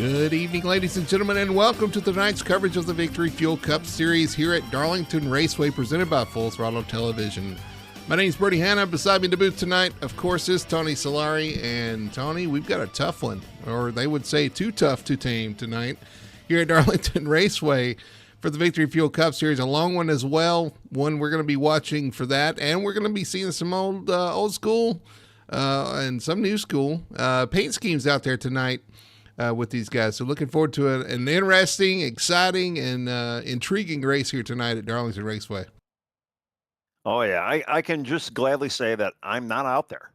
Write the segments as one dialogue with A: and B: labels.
A: Good evening, ladies and gentlemen, and welcome to tonight's coverage of the Victory Fuel Cup Series here at Darlington Raceway, presented by Full Throttle Television. My name's Bertie Hanna. Beside me in the booth tonight, of course, is Tony Solari. And Tony, we've got a tough one, or they would say too tough to tame tonight here at Darlington Raceway for the Victory Fuel Cup Series. A long one as well, one we're going to be watching for that, and we're going to be seeing some old school and some new school paint schemes out there tonight. With these guys. So looking forward to an interesting, exciting, and intriguing race here tonight at Darlington Raceway.
B: Oh, yeah. I can just gladly say that I'm not out there.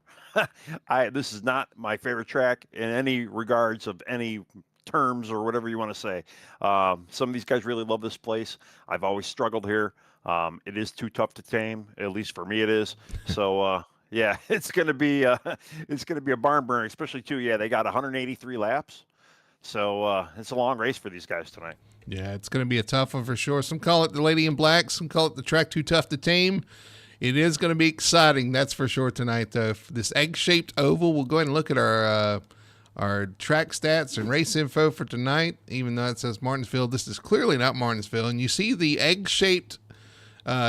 B: This is not my favorite track in any regards of any terms or whatever you want to say. Some of these guys really love this place. I've always struggled here. It is too tough to tame, at least for me it is. So, yeah, it's gonna be a barn burner, especially too. Yeah, they got 183 laps, so it's a long race for these guys tonight.
A: Yeah, it's gonna be a tough one for sure. Some call it the Lady in Black, some call it the track too tough to tame. It is going to be exciting, that's for sure tonight. This egg-shaped oval. We'll go ahead and look at our track stats and race info for tonight. Even though it says Martinsville, this is clearly not Martinsville. And you see the egg-shaped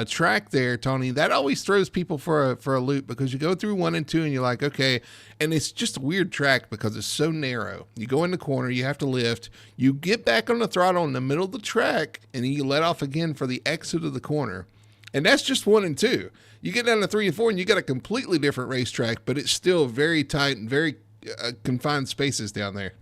A: track there, Tony, that always throws people for a loop, because you go through 1 and 2 and you're like, okay, and it's just a weird track because it's so narrow. You go in the corner, you have to lift, you get back on the throttle in the middle of the track, and then you let off again for the exit of the corner. And that's just 1 and 2. You get down to 3 and 4 and you got a completely different racetrack, but it's still very tight and very confined spaces down there.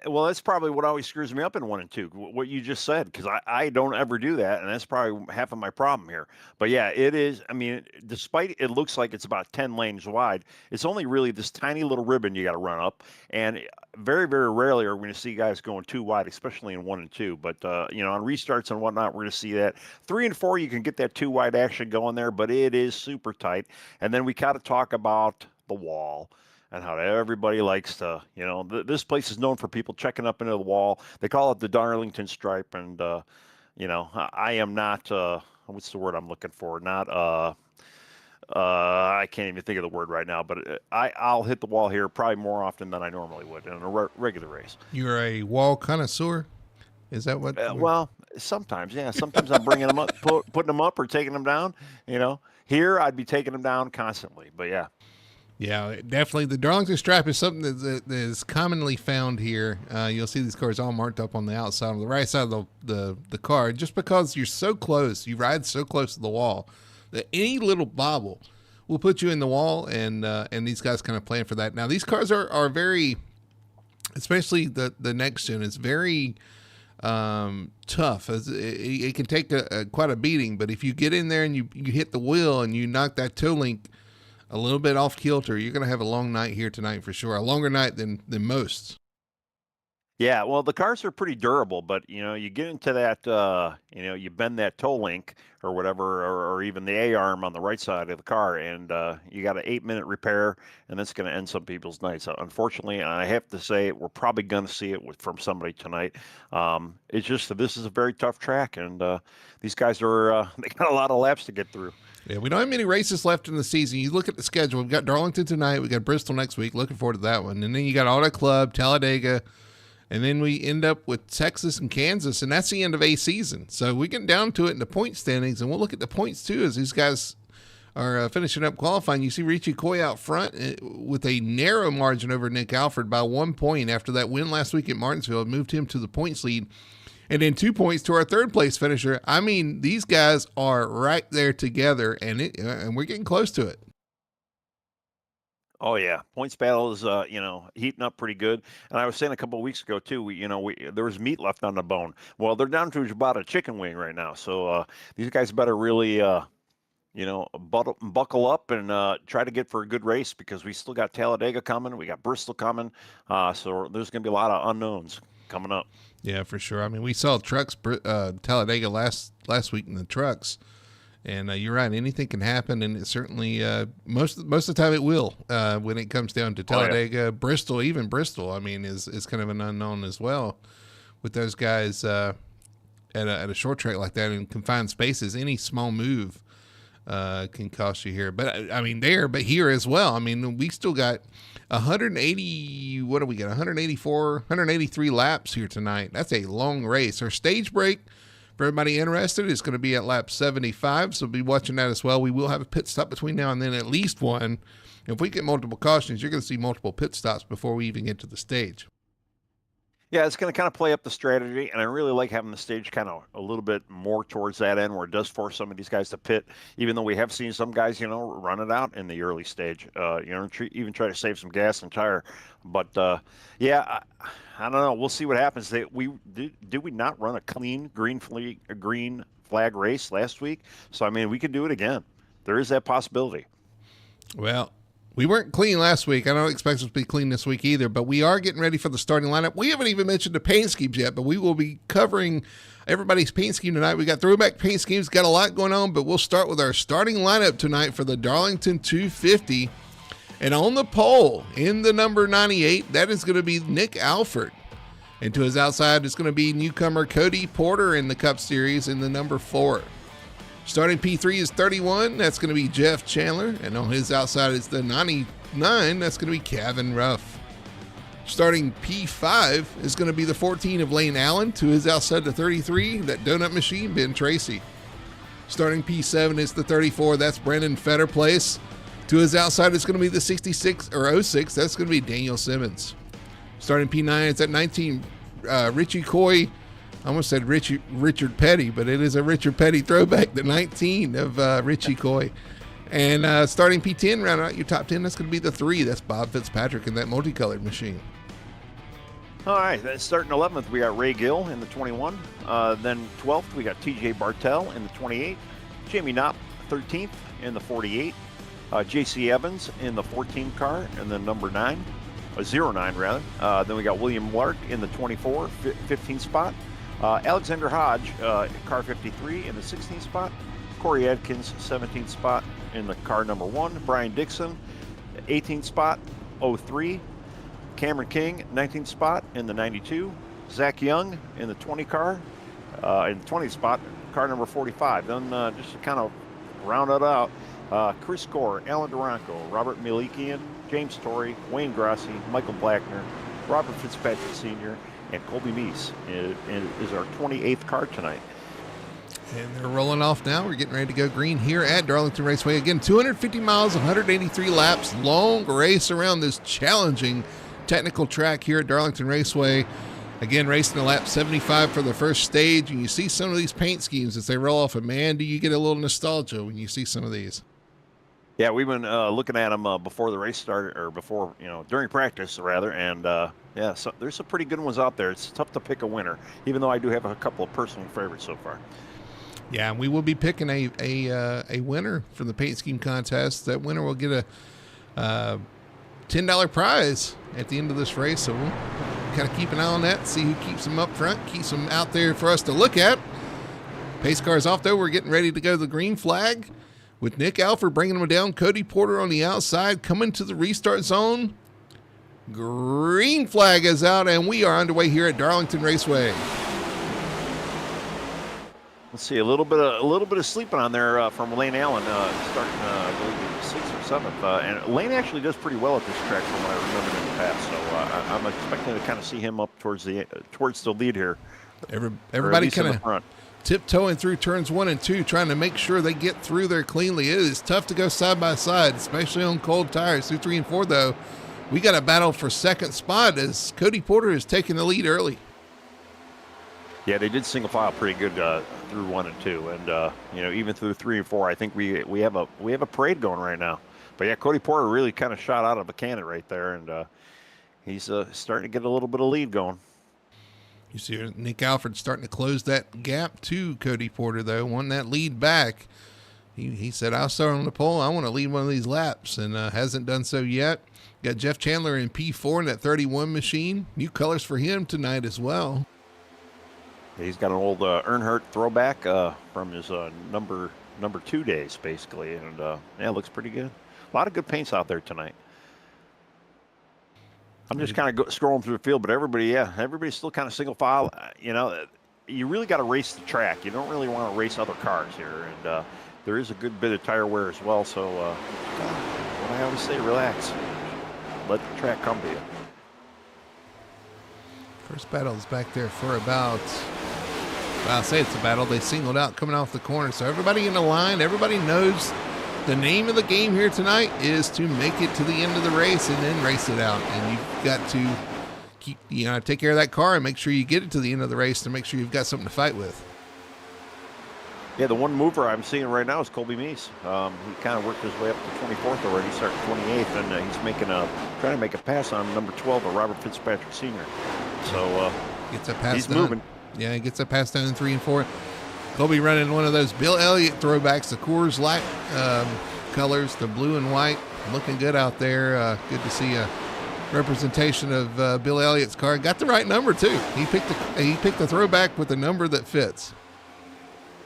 B: Well, that's probably what always screws me up in 1 and 2, what you just said, because I don't ever do that, and that's probably half of my problem here. But yeah, it is. I mean, despite it looks like it's about 10 lanes wide, it's only really this tiny little ribbon you got to run up, and very, very rarely are we going to see guys going too wide, especially in 1 and 2. But on restarts and whatnot, we're going to see that 3 and 4 you can get that too wide action going there, but it is super tight. And then we got to talk about the wall. And how everybody likes to, this place is known for people checking up into the wall. They call it the Darlington Stripe. And, I am not, what's the word I'm looking for? Not, I can't even think of the word right now, but I'll hit the wall here probably more often than I normally would in a regular race.
A: You're a wall connoisseur? Is that what?
B: Well, sometimes, yeah. Sometimes I'm bringing them up, putting them up or taking them down. Here I'd be taking them down constantly, but yeah.
A: Yeah, definitely. The Darlington Stripe is something that is commonly found here. You'll see these cars all marked up on the outside, on the right side of the car, just because you're so close, you ride so close to the wall, that any little bobble will put you in the wall, and these guys kind of plan for that. Now, these cars are very, especially the next gen, is very tough. It can take quite a beating, but if you get in there and you hit the wheel and you knock that toe link a little bit off kilter, you're going to have a long night here tonight for sure. A longer night than most.
B: Yeah, well, the cars are pretty durable, but, you get into that, you bend that toe link or whatever, or even the A-arm on the right side of the car, and you got an 8-minute repair, and that's going to end some people's nights. Unfortunately, I have to say we're probably going to see it from somebody tonight. It's just that this is a very tough track, and these guys are they got a lot of laps to get through.
A: Yeah, we don't have many races left in the season. You look at the schedule. We've got Darlington tonight. We got Bristol next week. Looking forward to that one. And then you got Auto Club, Talladega, and then we end up with Texas and Kansas, and that's the end of a season. So we get down to it in the point standings, and we'll look at the points too as these guys are finishing up qualifying. You see Richie Coy out front with a narrow margin over Nick Alford by 1 point after that win last week at Martinsville. It moved him to the points lead. And then 2 points to our third place finisher. I mean, these guys are right there together, and we're getting close to it.
B: Oh yeah, points battle is heating up pretty good. And I was saying a couple of weeks ago too, there was meat left on the bone. Well, they're down to about a chicken wing right now. So these guys better really buckle up and try to get for a good race, because we still got Talladega coming, we got Bristol coming. So there's going to be a lot of unknowns coming up.
A: Yeah, for sure. I mean, we saw trucks Talladega last week in the trucks, and you're right. Anything can happen, and it certainly most of the time it will when it comes down to Talladega. Oh, yeah. Bristol, even Bristol, I mean, is kind of an unknown as well with those guys at a short track like that in confined spaces. Any small move can cost you here. But I mean, but here as well. I mean, we still got 180. What do we got? 184, 183 laps here tonight. That's a long race. Our stage break, for everybody interested, is going to be at lap 75. So be watching that as well. We will have a pit stop between now and then, at least one. If we get multiple cautions, you're going to see multiple pit stops before we even get to the stage.
B: Yeah, it's going to kind of play up the strategy, and I really like having the stage kind of a little bit more towards that end where it does force some of these guys to pit, even though we have seen some guys, run it out in the early stage, even try to save some gas and tire. But, yeah, I don't know. We'll see what happens. Did we not run a clean green flag race last week? So, I mean, we could do it again. There is that possibility.
A: Well, we weren't clean last week. I don't expect us to be clean this week either, but we are getting ready for the starting lineup. We haven't even mentioned the paint schemes yet, but we will be covering everybody's paint scheme tonight. We got throwback paint schemes, got a lot going on, but we'll start with our starting lineup tonight for the Darlington 250. And on the pole, in the number 98, that is going to be Nick Alford. And to his outside is going to be newcomer Cody Porter in the Cup Series in the number 4. Starting P3 is 31. That's going to be Jeff Chandler. And on his outside is the 99. That's going to be Kevin Ruff. Starting P5 is going to be the 14 of Lane Allen. To his outside, the 33, that donut machine, Ben Tracy. Starting P7 is the 34. That's Brandon Fetterplace. To his outside, it's going to be the 66 or 06. That's going to be Daniel Simmons. Starting P9, it's at 19. Richie Coy. I almost said Richard Petty, but it is a Richard Petty throwback, the 19 of Richie Coy. And starting P10, round out your top 10, that's going to be the 3. That's Bob Fitzpatrick in that multicolored machine.
B: All right, starting 11th, we got Ray Gill in the 21. Then 12th, we got TJ Bartell in the 28. Jamie Knopp, 13th in the 48. JC Evans in the 14 car, and then number 9, 09 rather. Then we got William Lark in the 24, 15th spot. Alexander Hodge, car 53 in the 16th spot. Corey Adkins, 17th spot in the car number 1. Brian Dixon, 18th spot, 03. Cameron King, 19th spot in the 92. Zach Young in the 20 car, in the 20th spot, car number 45. Then just to kind of round it out, Chris Gore, Alan Duranko, Robert Milikian, James Torrey, Wayne Grassi, Michael Blackner, Robert Fitzpatrick Sr., and Colby Meese is our 28th car tonight.
A: And they're rolling off now. We're getting ready to go green here at Darlington Raceway. Again, 250 miles, 183 laps, long race around this challenging technical track here at Darlington Raceway. Again, racing the lap 75 for the first stage. And you see some of these paint schemes as they roll off. And man, do you get a little nostalgia when you see some of these.
B: Yeah, we've been looking at them before the race started, or before, during practice rather, and yeah, so there's some pretty good ones out there. It's tough to pick a winner, even though I do have a couple of personal favorites so far.
A: Yeah, and we will be picking a winner for the paint scheme contest. That winner will get a $10 prize at the end of this race, so we'll kind of keep an eye on that, see who keeps them up front, keeps them out there for us to look at. Pace car's off, though. We're getting ready to go to the green flag, with Nick Alford bringing them down. Cody Porter on the outside, coming to the restart zone. Green flag is out, and we are underway here at Darlington Raceway.
B: Let's see, a little bit of sleeping on there from Lane Allen, starting I believe 6th or 7th, and Lane actually does pretty well at this track from what I remember in the past. So I'm expecting to kind of see him up towards the lead here.
A: Everybody kind of tiptoeing through turns 1 and 2, trying to make sure they get through there cleanly. It is tough to go side by side, especially on cold tires. Through 3 and 4, though, we got a battle for second spot as Cody Porter is taking the lead early.
B: Yeah, they did single file pretty good through 1 and 2, and even through 3 and 4, I think we have a parade going right now. But yeah, Cody Porter really kind of shot out of a cannon right there, and he's starting to get a little bit of lead going.
A: You see Nick Alford starting to close that gap to Cody Porter, though, wanting that lead back. He said, I'll start on the pole. I want to lead one of these laps, and hasn't done so yet. Got Jeff Chandler in P4 in that 31 machine. New colors for him tonight as well.
B: Yeah, he's got an old Earnhardt throwback from his number 2 days, basically, and yeah, it looks pretty good. A lot of good paints out there tonight. I'm just kind of scrolling through the field, but everybody's still kind of single file. You really got to race the track. You don't really want to race other cars here. And there is a good bit of tire wear as well. So what I always say, relax. Let the track come to you.
A: First battle is back there for about, well, I'll say it's a battle. They singled out coming off the corner. So everybody in the line, everybody knows the name of the game here tonight is to make it to the end of the race and then race it out. And you've got to keep, take care of that car and make sure you get it to the end of the race to make sure you've got something to fight with.
B: Yeah, the one mover I'm seeing right now is Colby Meese. He kind of worked his way up to 24th already, started 28th, and he's trying to make a pass on number 12, Robert Fitzpatrick Sr. So
A: gets a pass
B: he's
A: done.
B: moving.
A: Yeah, he gets a pass down in 3 and 4. Colby running one of those Bill Elliott throwbacks, the Coors Light colors, the blue and white, looking good out there. Good to see a representation of Bill Elliott's car. Got the right number too. He picked the throwback with the number that fits.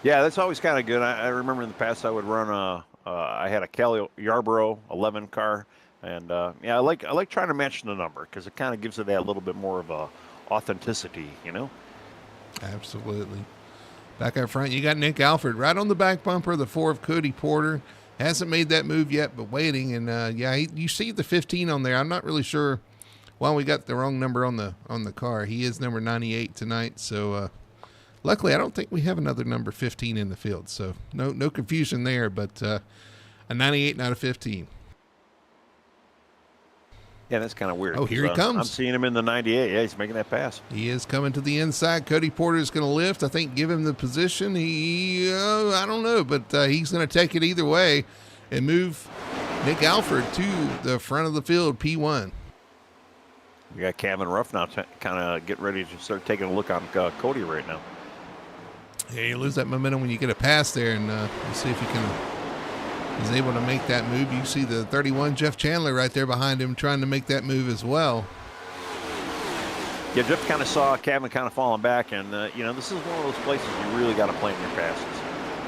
B: Yeah, that's always kind of good. I remember in the past I would run I had a Cal Yarborough 11 car, and I like trying to match the number because it kind of gives it that little bit more of a authenticity,
A: Absolutely. Back up front, you got Nick Alford right on the back bumper, the 4 of Cody Porter. Hasn't made that move yet, but waiting. And you see the 15 on there. I'm not really sure why we got the wrong number on the car. He is number 98 tonight, so. Luckily, I don't think we have another number 15 in the field, so no confusion there, but a 98, not a 15.
B: Yeah, that's kind of weird.
A: Oh, here he comes.
B: I'm seeing him in the 98. Yeah, he's making that pass.
A: He is coming to the inside. Cody Porter is going to lift. I think give him the position. I don't know, but he's going to take it either way and move Nick Alford to the front of the field, P1.
B: We got Kevin Ruff now kind of get ready to start taking a look on Cody right now.
A: Yeah, you lose that momentum when you get a pass there, and you see if he's able to make that move. You see the 31 Jeff Chandler right there behind him trying to make that move as well.
B: Yeah, Jeff kind of saw Kevin kind of falling back, and this is one of those places you really got to plan your passes,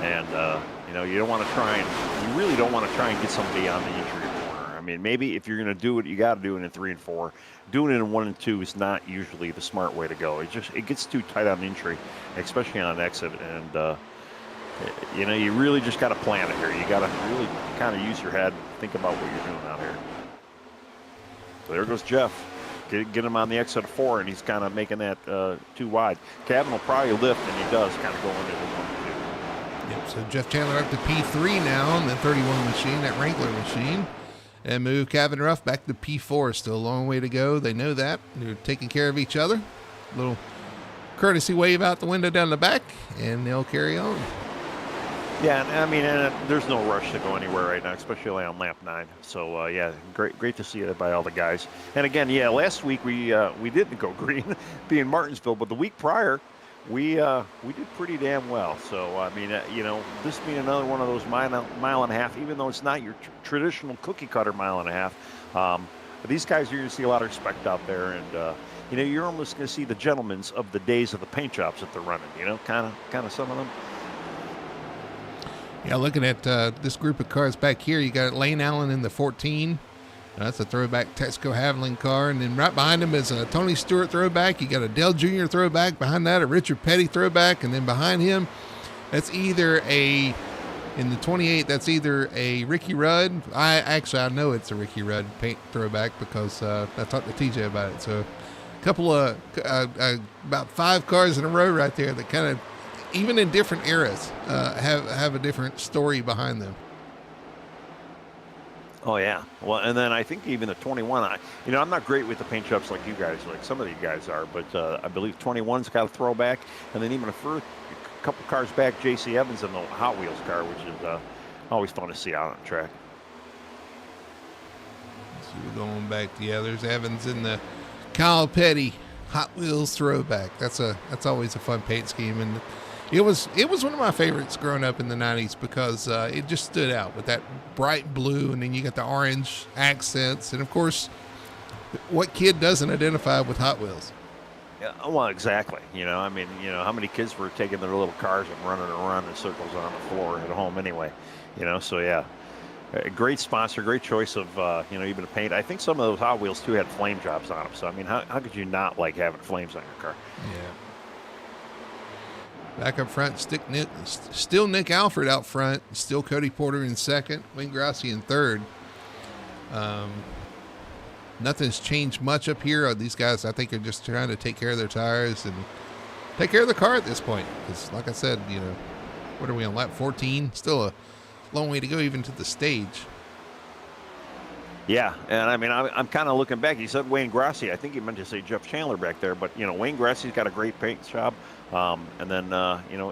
B: and you don't want to you really don't want to try and get somebody on the injury corner. I mean, maybe if you're going to do it, you got to do it in 3 and 4. Doing it in 1 and 2 is not usually the smart way to go. It gets too tight on entry, especially on exit, and you really just got to plan it here. You got to really kind of use your head, think about what you're doing out here. So there goes Jeff. Get him on the exit of 4, and he's kind of making that too wide. Kevin will probably lift, and he does kind of go into the 1 and 2.
A: Yep. So Jeff Chandler up to P3 now on the 31 machine, that Wrangler machine. And move Kevin Ruff back to P4. Still a long way to go. They know that. They're taking care of each other. A little courtesy wave out the window down the back, and they'll carry on.
B: Yeah, and there's no rush to go anywhere right now, especially on lap 9. So, great to see it by all the guys. And again, last week we didn't go green, being Martinsville, but the week prior, we did pretty damn well. So, this being another one of those mile and a half, even though it's not your traditional cookie cutter mile and a half, but these guys, you're going to see a lot of respect out there. And, you're almost going to see the gentlemen of the days of the paint jobs that they're running, kind of some of them.
A: Yeah, looking at this group of cars back here, you got Lane Allen in the 14. That's a throwback Texaco Haviland car. And then right behind him is a Tony Stewart throwback. You got a Dale Jr. throwback. Behind that, a Richard Petty throwback. And then behind him, that's either in the 28, that's either a Ricky Rudd. I know it's a Ricky Rudd paint throwback because I talked to TJ about it. So a couple of, about 5 cars in a row right there that kind of, even in different eras, have a different story behind them.
B: Oh, yeah. Well, and then I think even the 21, I'm not great with the paint jobs like you guys, like some of you guys are, but I believe 21's got a throwback. And then even a couple cars back, J.C. Evans in the Hot Wheels car, which is always fun to see out on the track.
A: So we're going back. Yeah, there's Evans in the Kyle Petty Hot Wheels throwback. That's always a fun paint scheme, and it was one of my favorites growing up in the 90s because it just stood out with that bright blue, and then you got the orange accents, and of course, what kid doesn't identify with Hot Wheels?
B: Yeah, well, exactly. How many kids were taking their little cars and running around in circles on the floor at home anyway? So yeah, a great sponsor, great choice of even a paint. I think some of those Hot Wheels too had flame jobs on them. So how could you not like having flames on your car?
A: Yeah. Back up front, still Nick Alford out front. Still Cody Porter in second. Wayne Grassi in third. Nothing's changed much up here. These guys, I think, are just trying to take care of their tires and take care of the car at this point. Because, like I said, what are we on, lap 14? Still a long way to go even to the stage.
B: Yeah, and I mean, I'm kind of looking back. He said Wayne Grassi. I think he meant to say Jeff Chandler back there. But, Wayne Grassi's got a great paint job. And then,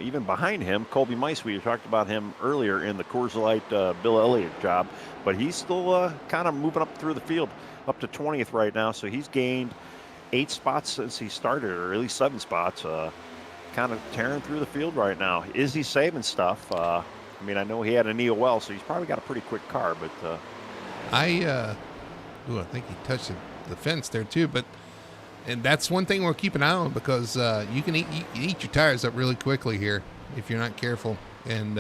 B: even behind him, Colby Mice, we talked about him earlier in the Coors Light Bill Elliott job. But he's still kind of moving up through the field, up to 20th right now. So he's gained 8 spots since he started, or at least 7 spots. Kind of tearing through the field right now. Is he saving stuff? I know he had an EOL, so he's probably got a pretty quick car. But
A: I think he touched the fence there too. And that's one thing we'll keep an eye on, because you can eat your tires up really quickly here if you're not careful. And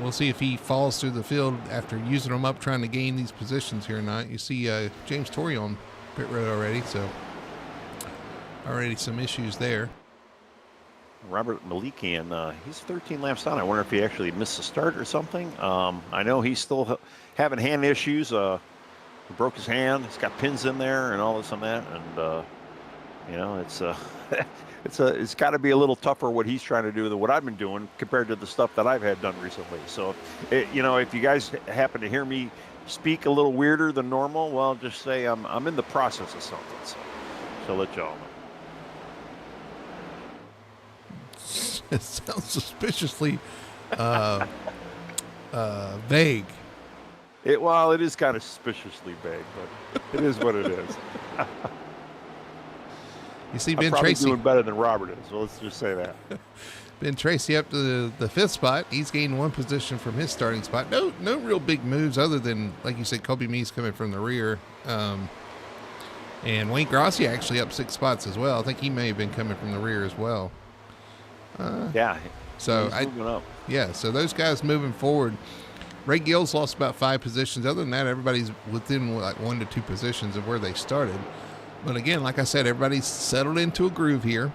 A: we'll see if he falls through the field after using them up trying to gain these positions here or not. You see James Torrey on pit road already, so already some issues there.
B: Robert Malikian, he's 13 laps down. I wonder if he actually missed the start or something. I know he's still having hand issues. He broke his hand. He's got pins in there and all this and that. And, it's got to be a little tougher what he's trying to do than what I've been doing compared to the stuff that I've had done recently. So, if you guys happen to hear me speak a little weirder than normal, well, just say I'm in the process of something. So let y'all know.
A: It sounds suspiciously vague.
B: It is kind of suspiciously vague, but it is what it is.
A: You see,
B: Ben Tracy doing better than Robert is. So let's just say that.
A: Ben Tracy up to the 5th spot. He's gained 1 position from his starting spot. No real big moves other than, like you said, Colby Meese coming from the rear. And Wayne Grassi actually up 6 spots as well. I think he may have been coming from the rear as well.
B: Yeah.
A: So
B: moving up.
A: Yeah. So those guys moving forward. Ray Gill's lost about 5 positions. Other than that, everybody's within like 1 to 2 positions of where they started. But again, like I said, everybody's settled into a groove here.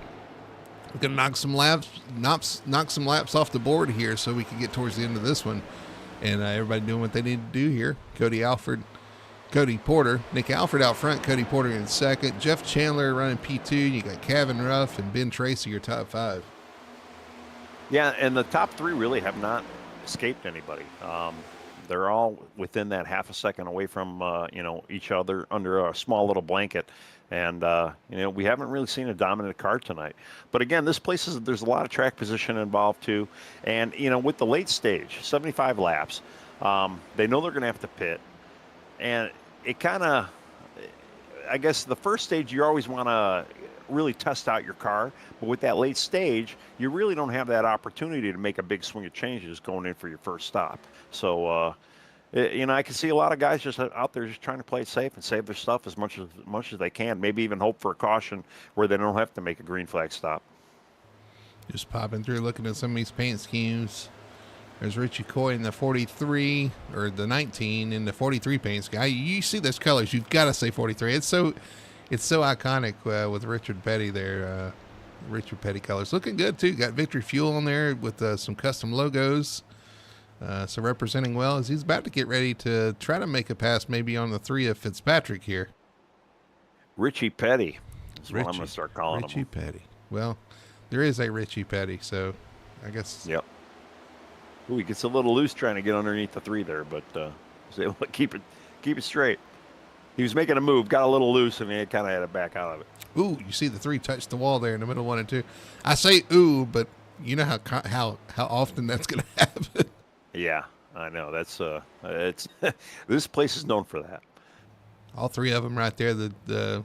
A: We're gonna knock some laps off the board here, so we can get towards the end of this one, and everybody doing what they need to do here. Cody Porter, Nick Alford out front, Cody Porter in second, Jeff Chandler running P2. You got Kevin Ruff and Ben Tracy, your top 5.
B: Yeah, and the top 3 really have not escaped anybody. They're all within that half a second away from each other under a small little blanket, and we haven't really seen a dominant car tonight. But again, this place there's a lot of track position involved too, and with the late stage, 75 laps, they know they're going to have to pit, and it kind of, I guess the first stage you always want to really test out your car, but with that late stage, you really don't have that opportunity to make a big swing of changes going in for your first stop. So, I can see a lot of guys just out there just trying to play it safe and save their stuff as much as they can. Maybe even hope for a caution where they don't have to make a green flag stop.
A: Just popping through, looking at some of these paint schemes. There's Richie Coy in the 43 or the 19 in the 43 paint scheme. You see those colors, you've got to say 43. It's so iconic with Richard Petty there. Richard Petty colors looking good too. Got Victory Fuel on there with some custom logos. So representing well as he's about to get ready to try to make a pass maybe on the 3 of Fitzpatrick here.
B: Richie Petty. That's what I'm going to start calling him.
A: Richie Petty. Well, there is a Richie Petty, so I guess.
B: Yep. Ooh, he gets a little loose trying to get underneath the 3 there, but was able to keep it straight. He was making a move, got a little loose, and he kind of had to back out of it.
A: Ooh, you see the 3 touch the wall there in the middle 1 and 2. I say ooh, but you know how often that's going to happen.
B: Yeah, I know. That's it's this place is known for that.
A: All 3 of them right there. The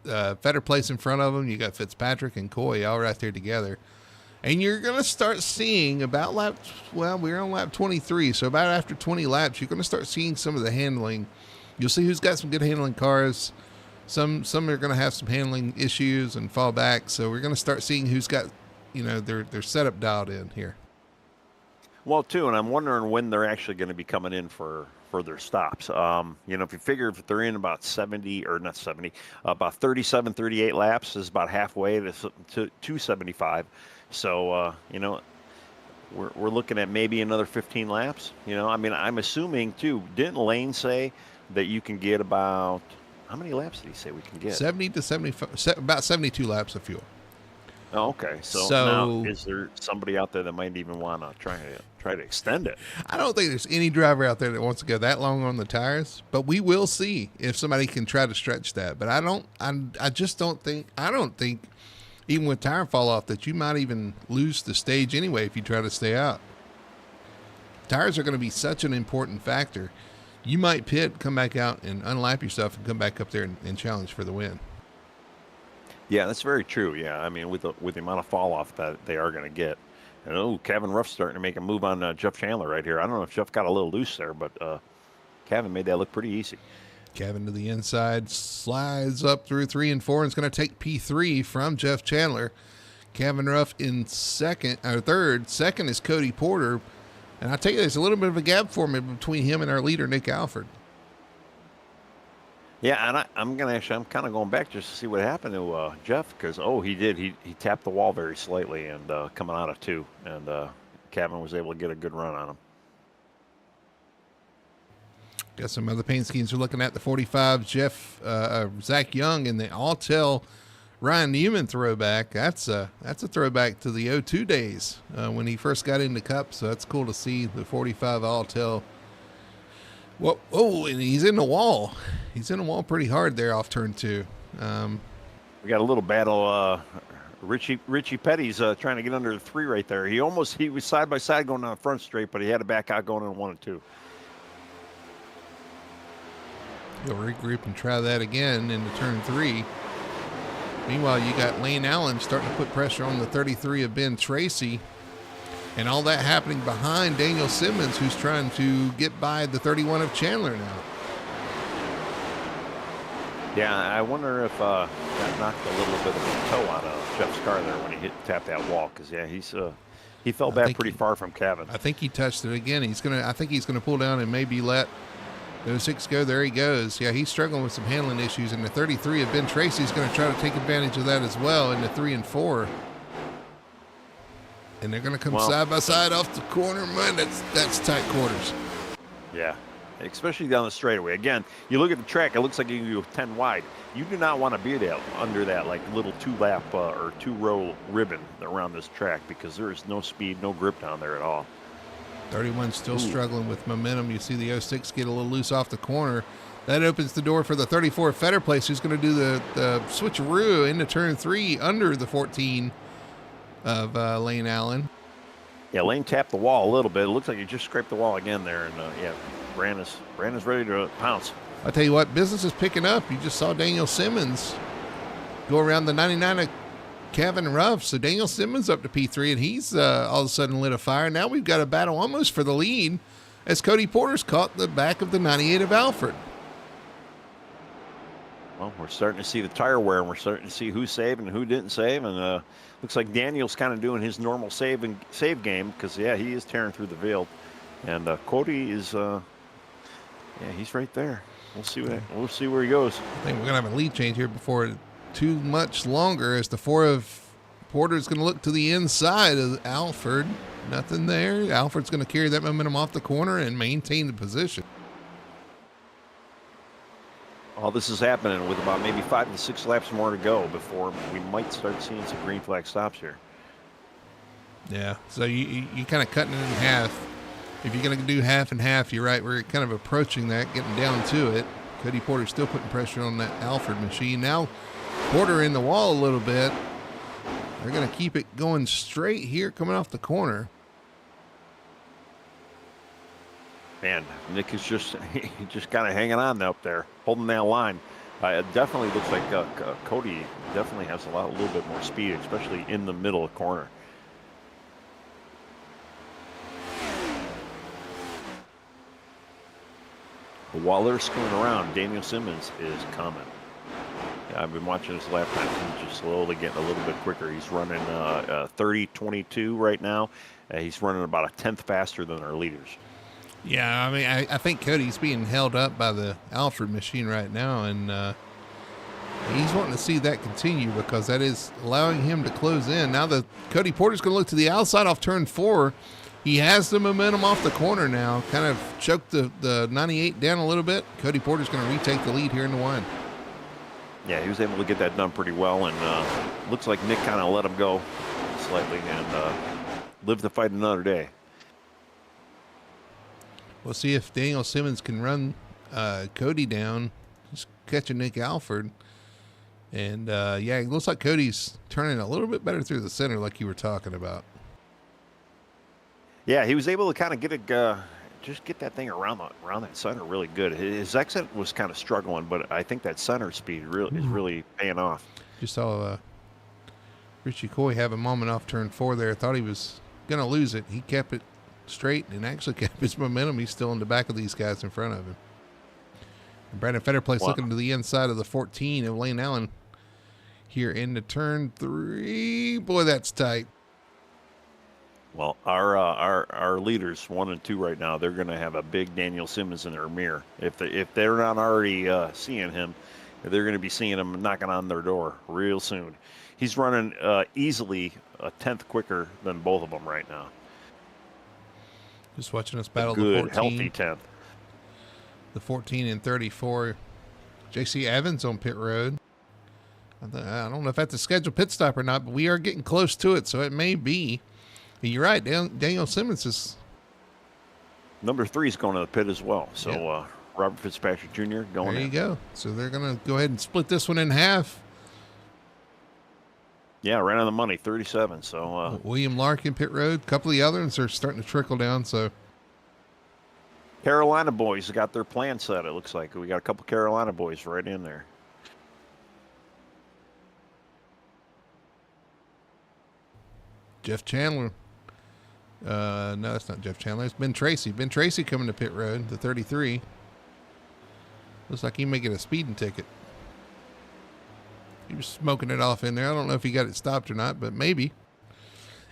A: Fetter place in front of them. You got Fitzpatrick and Coy all right there together. And you're going to start seeing about we're on lap 23, so about after 20 laps, you're going to start seeing some of the handling. You'll see who's got some good handling cars. Some are going to have some handling issues and fall back. So we're going to start seeing who's got, their setup dialed in here.
B: Well, too, and I'm wondering when they're actually going to be coming in for for their stops. If you figure if they're in about 70 or not 70, about 37, 38 laps is about halfway to 275. So, we're looking at maybe another 15 laps. I'm assuming too. Didn't Lane say that you can get about how many laps did he say we can get?
A: 70 to 75, about 72 laps of fuel.
B: Oh, okay. So now, is there somebody out there that might even want to try to extend it?
A: I don't think there's any driver out there that wants to go that long on the tires, but we will see if somebody can try to stretch that. But I don't think even with tire fall off that you might even lose the stage anyway if you try to stay out. Tires are going to be such an important factor. You might pit, come back out and unlap yourself and come back up there and challenge for the win.
B: Yeah, that's very true. Yeah, I mean, with the amount of fall off that they are going to get. And Kevin Ruff's starting to make a move on Jeff Chandler right here. I don't know if Jeff got a little loose there, but Kevin made that look pretty easy.
A: Kevin to the inside, slides up through 3 and 4, and is going to take P3 from Jeff Chandler. Kevin Ruff in third. Second is Cody Porter. And I tell you, there's a little bit of a gap for me between him and our leader, Nick Alford.
B: Yeah, and I'm kind of going back just to see what happened to Jeff, because he tapped the wall very slightly and coming out of 2, and Kevin was able to get a good run on him.
A: Got some other paint schemes we're looking at. The 45, Zach Young in the Alltel Ryan Newman throwback. That's a throwback to the 02 days when he first got into Cup. So that's cool to see the 45 Alltel. Well, and he's in the wall. He's in the wall pretty hard there off turn 2.
B: We got a little battle. Richie Petty's trying to get under the 3 right there. He was side by side going down the front straight, but he had to back out going in 1 and 2.
A: He'll regroup and try that again into turn 3. Meanwhile, you got Lane Allen starting to put pressure on the 33 of Ben Tracy. And all that happening behind Daniel Simmons, who's trying to get by the 31 of Chandler now.
B: Yeah, I wonder if that knocked a little bit of a toe out of Jeff's car there when he tapped that wall. Because, yeah, he fell back pretty far from Kevin.
A: I think he touched it again. I think he's going to pull down and maybe let those 6 go. There he goes. Yeah, he's struggling with some handling issues. And the 33 of Ben Tracy is going to try to take advantage of that as well in the 3 and 4. And they're going to come side by side off the corner. Man, that's tight quarters.
B: Yeah, especially down the straightaway. Again, you look at the track, it looks like you can go 10 wide. You do not want to be under that like little 2-lap or 2-row ribbon around this track, because there is no speed, no grip down there at all.
A: 31 still struggling with momentum. You see the 06 get a little loose off the corner. That opens the door for the 34 Fetter Place, who's going to do the switcheroo into turn 3 under the 14 of Lane Allen.
B: Yeah, Lane tapped the wall a little bit. It looks like he just scraped the wall again there. And, Brandon's ready to pounce.
A: I tell you what, business is picking up. You just saw Daniel Simmons go around the 99 of Kevin Ruff. So Daniel Simmons up to P3, and he's all of a sudden lit a fire. Now we've got a battle almost for the lead as Cody Porter's caught the back of the 98 of Alfred.
B: Well, we're starting to see the tire wear, and we're starting to see who saved and who didn't save. And looks like Daniel's kind of doing his normal save game, because, yeah, he is tearing through the field. And Cody is, he's right there. We'll see where he goes.
A: I think we're going to have a lead change here before too much longer, as the 4 of Porter is going to look to the inside of Alfred. Nothing there. Alfred's going to carry that momentum off the corner and maintain the position.
B: All this is happening with about maybe 5 to 6 laps more to go before we might start seeing some green flag stops here.
A: Yeah, so you kind of cutting it in half. If you're going to do half and half, you're right. We're kind of approaching that, getting down to it. Cody Porter still putting pressure on that Alfred machine. Now Porter in the wall a little bit. They're going to keep it going straight here coming off the corner.
B: Man, Nick is just kind of hanging on up there, holding that line. It definitely looks like Cody definitely has a little bit more speed, especially in the middle of the corner. But while they're screwing around, Daniel Simmons is coming. Yeah, I've been watching his lap time. He's just slowly getting a little bit quicker. He's running 30.22 right now. He's running about a tenth faster than our leaders.
A: Yeah, I mean, I think Cody's being held up by the Alfred machine right now, and he's wanting to see that continue because that is allowing him to close in. Now the Cody Porter's going to look to the outside off turn 4. He has the momentum off the corner now, kind of choked the 98 down a little bit. Cody Porter's going to retake the lead here in the 1.
B: Yeah, he was able to get that done pretty well, and looks like Nick kind of let him go slightly and live to fight another day.
A: We'll see if Daniel Simmons can run Cody down, just catching Nick Alford. And, yeah, it looks like Cody's turning a little bit better through the center like you were talking about.
B: Yeah, he was able to kind of just get that thing around that center really good. His exit was kind of struggling, but I think that center speed is really paying off.
A: Just saw Richie Coy have a moment off turn 4 there. Thought he was going to lose it. He kept it straight and actually kept his momentum. He's still in the back of these guys in front of him. And Brandon Fetterplace looking to the inside of the 14 of Lane Allen here into turn 3. Boy, that's tight.
B: Well, our leaders 1 and 2 right now, they're going to have a big Daniel Simmons in their mirror. If they're not already seeing him, they're going to be seeing him knocking on their door real soon. He's running easily a 10th quicker than both of them right now.
A: Just watching us battle
B: good,
A: the 14.
B: Healthy 10th.
A: The 14 and 34. J.C. Evans on pit road. I don't know if that's a scheduled pit stop or not, but we are getting close to it, so it may be. And you're right, Daniel Simmons is...
B: Number 3 is going to the pit as well. So
A: yeah.
B: Robert Fitzpatrick Jr. going
A: There you go. So they're going to go ahead and split this one in half.
B: Yeah, right on the money, 37. So
A: William Larkin pit road. A couple of the others are starting to trickle down. So
B: Carolina boys got their plan set. It looks like we got a couple Carolina boys right in there.
A: Jeff Chandler. No, that's not Jeff Chandler. It's Ben Tracy. Ben Tracy coming to pit road, the 33. Looks like he may get a speeding ticket. He was smoking it off in there. I don't know if he got it stopped or not, but maybe.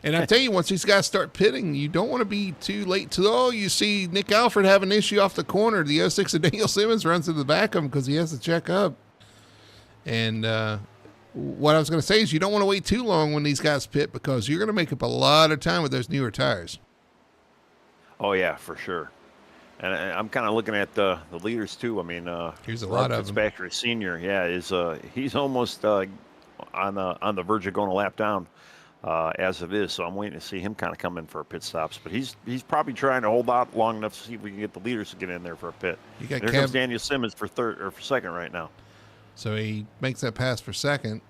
A: And I tell you, once these guys start pitting, you don't want to be too late to, you see Nick Alford have an issue off the corner. The 06 of Daniel Simmons runs to the back of him because he has to check up. And what I was going to say is you don't want to wait too long when these guys pit because you're going to make up a lot of time with those newer tires.
B: Oh, yeah, for sure. And I'm kind of looking at the leaders, too. I mean,
A: here's a lot of them.
B: Fitzpatrick Sr., he's almost on the verge of going a lap down as it is. So I'm waiting to see him kind of come in for pit stops. But he's probably trying to hold out long enough to see if we can get the leaders to get in there for a pit. Here comes Daniel Simmons for second right now.
A: So he makes that pass for second.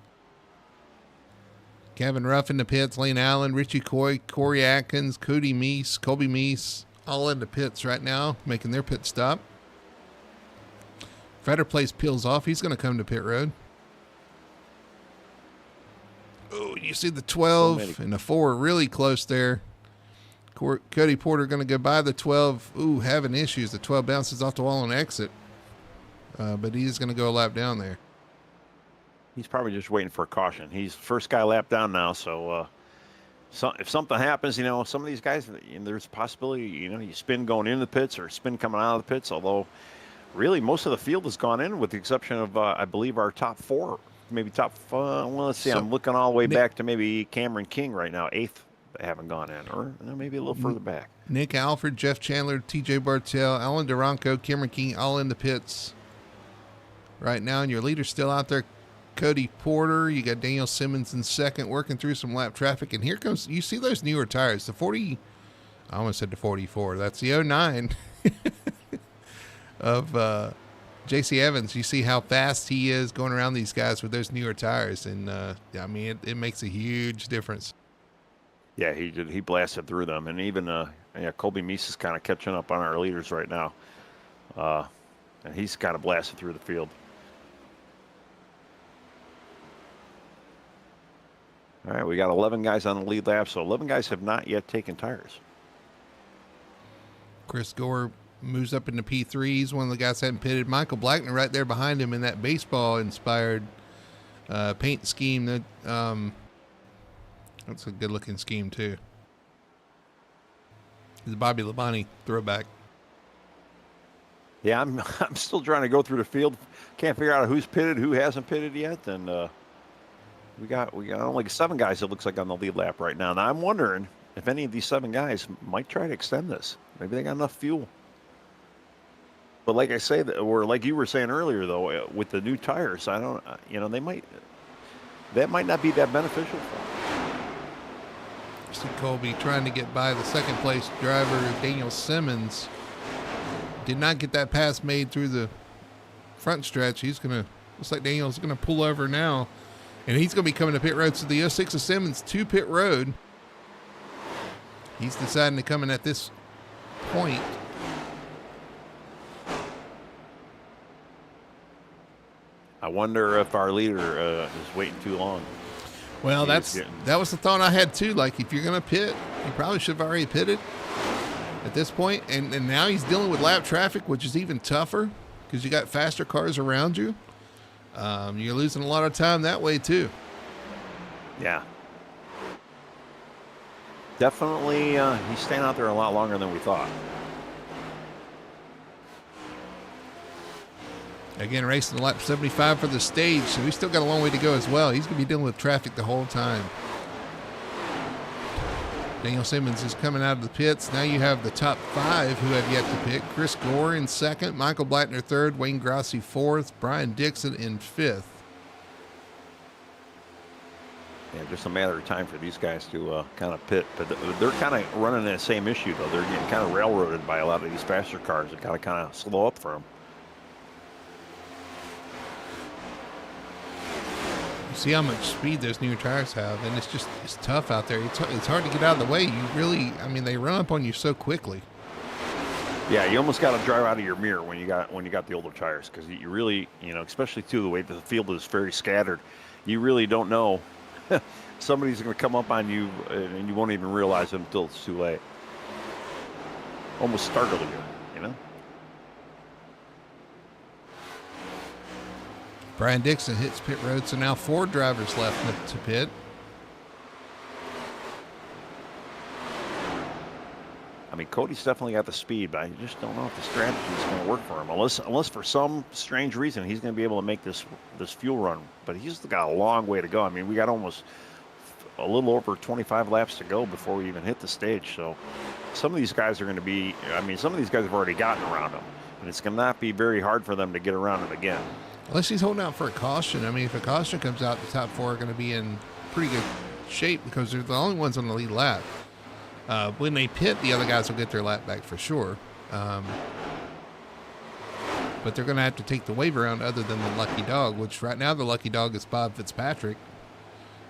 A: Kevin Ruff in the pits, Lane Allen, Richie Coy, Corey Atkins, Cody Meese, Colby Meese, all in the pits right now, making their pit stop. Fetterplace peels off. He's going to come to pit road. Oh, you see the 12 and the 4 are really close there. Cody Porter going to go by the 12. Ooh, having issues. The 12 bounces off the wall on exit. But he's going to go a lap down there.
B: He's probably just waiting for a caution. He's first guy lap down now, so if something happens, some of these guys, there's a possibility, you spin going into the pits or spin coming out of the pits, although really most of the field has gone in with the exception of, I believe, our top 4, maybe top, let's see, I'm looking all the way back to maybe Cameron King right now, 8th, they haven't gone in, or maybe a little further back. Nick
A: Alford, Jeff Chandler, TJ Bartell, Alan Duranco, Cameron King, all in the pits right now, and your leader's still out there, Cody Porter. You got Daniel Simmons in second, working through some lap traffic, and here comes, you see those newer tires, the 40, I almost said the 44, that's the 09 of J.C. Evans. You see how fast he is going around these guys with those newer tires, and I mean, it makes a huge difference.
B: Yeah, he blasted through them, and even Colby Meese is kind of catching up on our leaders right now, and he's kind of blasted through the field. All right, we got 11 guys on the lead lap, so 11 guys have not yet taken tires.
A: Chris Gore moves up into P3. He's one of the guys that hadn't pitted. Michael Blackner right there behind him in that baseball-inspired paint scheme. That's a good-looking scheme, too. It's a Bobby Labonte throwback.
B: Yeah, I'm still trying to go through the field. Can't figure out who's pitted, who hasn't pitted yet, and we got only 7 guys. It looks like on the lead lap right now. Now I'm wondering if any of these 7 guys might try to extend this. Maybe they got enough fuel. But like I say, or like you were saying earlier, though, with the new tires, I don't, they might. That might not be that beneficial for them.
A: See Colby trying to get by the second place driver, Daniel Simmons. Did not get that pass made through the front stretch. Looks like Daniel's going to pull over now. And he's going to be coming to pit road. So the 06 of Simmons to pit road. He's deciding to come in at this point.
B: I wonder if our leader is waiting too long.
A: Well, that was the thought I had too. Like, if you're going to pit, you probably should have already pitted at this point. And now he's dealing with lap traffic, which is even tougher because you got faster cars around you. You're losing a lot of time that way too.
B: Yeah. Definitely, he's staying out there a lot longer than we thought.
A: Again, racing to lap 75 for the stage, so he's still got a long way to go as well. He's going to be dealing with traffic the whole time. Daniel Simmons is coming out of the pits. Now you have the top 5 who have yet to pit. Chris Gore in second, Michael Blattner third, Wayne Grossi fourth, Brian Dixon in fifth.
B: Yeah, just a matter of time for these guys to kind of pit. But they're kind of running that same issue, though. They're getting kind of railroaded by a lot of these faster cars that kind of slow up for them.
A: See how much speed those new tires have, and it's tough out there. It's hard to get out of the way. They run up on you so quickly.
B: Yeah, you almost got to drive out of your mirror when you got the older tires, because you really, especially too the way the field is very scattered, you really don't know. Somebody's going to come up on you, and you won't even realize it until it's too late. Almost startle you.
A: Brian Dixon hits pit road, so now 4 drivers left to pit.
B: I mean, Cody's definitely got the speed, but I just don't know if the strategy is going to work for him. Unless for some strange reason he's going to be able to make this fuel run. But he's got a long way to go. I mean, we got almost a little over 25 laps to go before we even hit the stage. So some of these guys are going to be, some of these guys have already gotten around him. And it's going to not be very hard for them to get around him again.
A: Unless he's holding out for a caution. I mean, if a caution comes out, the top 4 are going to be in pretty good shape because they're the only ones on the lead lap. When they pit, the other guys will get their lap back for sure. But they're going to have to take the wave around other than the lucky dog, which right now the lucky dog is Bob Fitzpatrick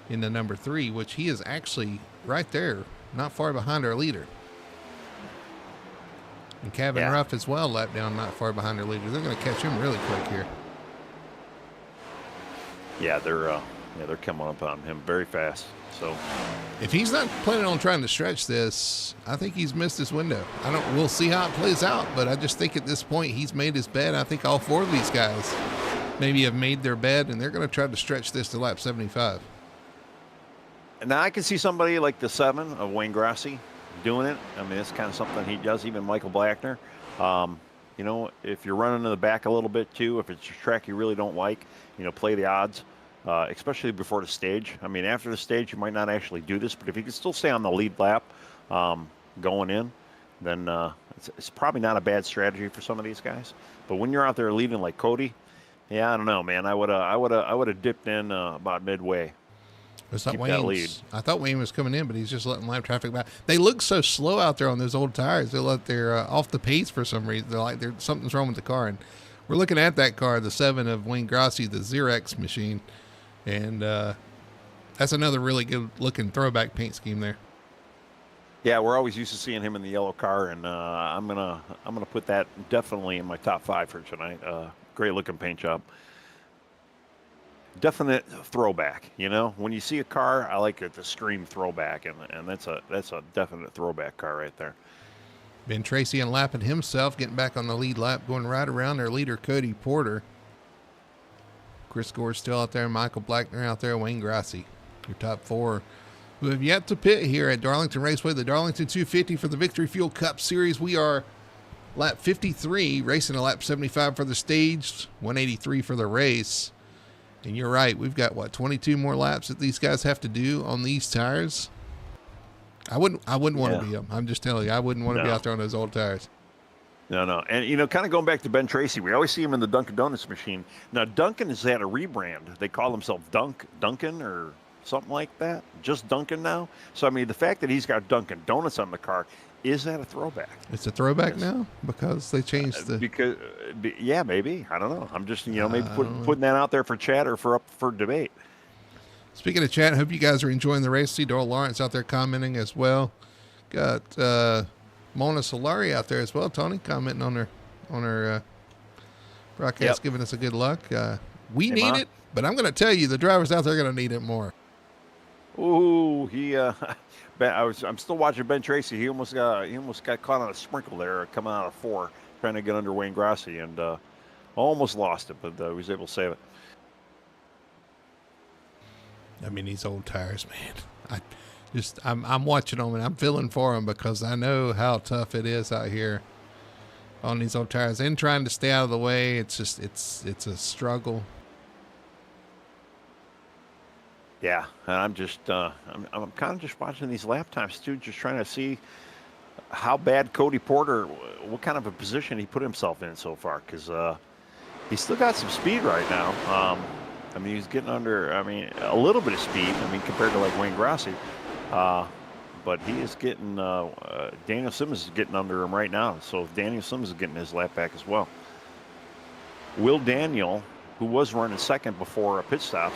A: in the number 3, which he is actually right there, not far behind our leader. And Kevin Ruff as well, lap down, not far behind our leader. They're going to catch him really quick here.
B: Yeah, they're coming up on him very fast. So,
A: if he's not planning on trying to stretch this, I think he's missed his window. We'll see how it plays out, but I just think at this point he's made his bed. I think all 4 of these guys maybe have made their bed, and they're going to try to stretch this to lap 75.
B: Now I can see somebody like the 7 of Wayne Grossi doing it. I mean, it's kind of something he does. Even Michael Blackner. If you're running in the back a little bit too, if it's a track you really don't like, play the odds. Especially before the stage. I mean, after the stage, you might not actually do this, but if you can still stay on the lead lap going in, then it's probably not a bad strategy for some of these guys. But when you're out there leading like Cody, I don't know, man. I would have dipped in about midway.
A: Keep that lead. I thought Wayne was coming in, but he's just letting lap traffic back. They look so slow out there on those old tires. They're off the pace for some reason. They're like something's wrong with the car. And we're looking at that car, the 7 of Wayne Grossi, the Xerox machine. And that's another really good-looking throwback paint scheme there.
B: Yeah, we're always used to seeing him in the yellow car, and I'm gonna put that definitely in my top 5 for tonight. Great-looking paint job. Definite throwback. When you see a car, I like it to scream throwback, and that's a definite throwback car right there.
A: Ben Tracy unlapping himself, getting back on the lead lap, going right around their leader, Cody Porter. Chris Gore still out there, Michael Blackner out there, Wayne Grossi, your top 4 who have yet to pit here at Darlington Raceway, the Darlington 250 for the Victory Fuel Cup Series. We are lap 53, racing a lap 75 for the stage, 183 for the race. And you're right, we've got, 22 more laps that these guys have to do on these tires? I wouldn't want to be them. I'm just telling you, I wouldn't want to be out there on those old tires.
B: No. And, kind of going back to Ben Tracy, we always see him in the Dunkin' Donuts machine. Now, Dunkin' has had a rebrand. They call themselves Dunkin' or something like that. Just Dunkin' now. So, I mean, the fact that he's got Dunkin' Donuts on the car, is that a throwback?
A: It's a throwback now because they changed the...
B: yeah, maybe. I don't know. I'm just, maybe putting that out there for chat or for debate.
A: Speaking of chat, hope you guys are enjoying the race. See Doyle Lawrence out there commenting as well. Got Mona Solari out there as well. Tony commenting on her broadcast, giving us a good luck. We need it, but I'm going to tell you, the drivers out there are going to need it more.
B: Ooh, I'm still watching Ben Tracy. He almost got caught on a sprinkle there, coming out of 4, trying to get under Wayne Grassi, and almost lost it, but he was able to save it.
A: I mean, these old tires, man. I'm watching them and I'm feeling for them because I know how tough it is out here on these old tires and trying to stay out of the way. It's just, it's a struggle.
B: Yeah. And I'm just, I'm kind of just watching these lap times too, just trying to see how bad Cody Porter, what kind of a position he put himself in so far. Cause, he's still got some speed right now. I mean, he's getting under, a little bit of speed, compared to like Wayne Grassi. But he is getting, Daniel Simmons is getting under him right now. So Daniel Simmons is getting his lap back as well. Will Daniel, who was running second before a pit stop,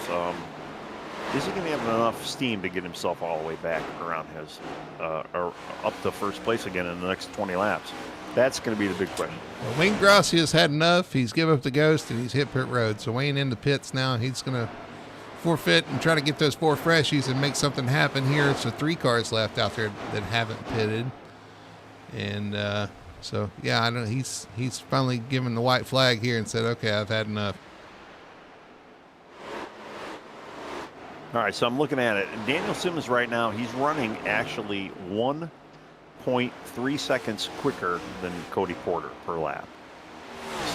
B: is he going to have enough steam to get himself all the way back around his, or up to first place again in the next 20 laps? That's going to be the big question.
A: Well, Wayne Grassi has had enough. He's given up the ghost and he's hit pit road. So Wayne in the pits now. He's going to forfeit and try to get those 4 freshies and make something happen here. So 3 cars left out there that haven't pitted. And so, yeah, I know he's finally given the white flag here and said, okay, I've had enough.
B: All right, so I'm looking at it. Daniel Simmons right now, he's running actually 1.3 seconds quicker than Cody Porter per lap.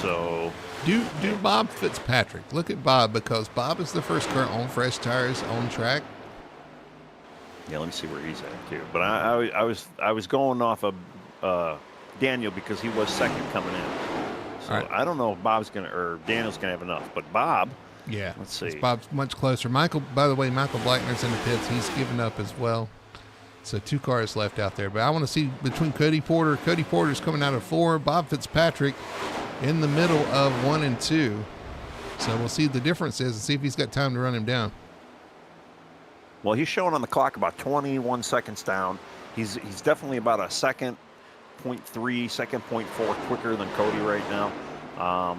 B: So
A: do Bob Fitzpatrick. Look at Bob, because Bob is the first car on fresh tires on track.
B: Yeah, let me see where he's at too. But I was going off of Daniel because he was second coming in. So right. I don't know if Daniel's gonna have enough, but Bob.
A: Yeah,
B: let's see.
A: Bob's much closer. Michael, by the way, Michael Blackner's in the pits. He's given up as well. So 2 cars left out there. But I want to see between Cody Porter. Cody Porter's coming out of 4. Bob Fitzpatrick in the middle of 1 and 2. So we'll see the difference is and see if he's got time to run him down.
B: Well, he's showing on the clock about 21 seconds down. He's definitely about a second, 0.3, second, 0.4 quicker than Cody right now.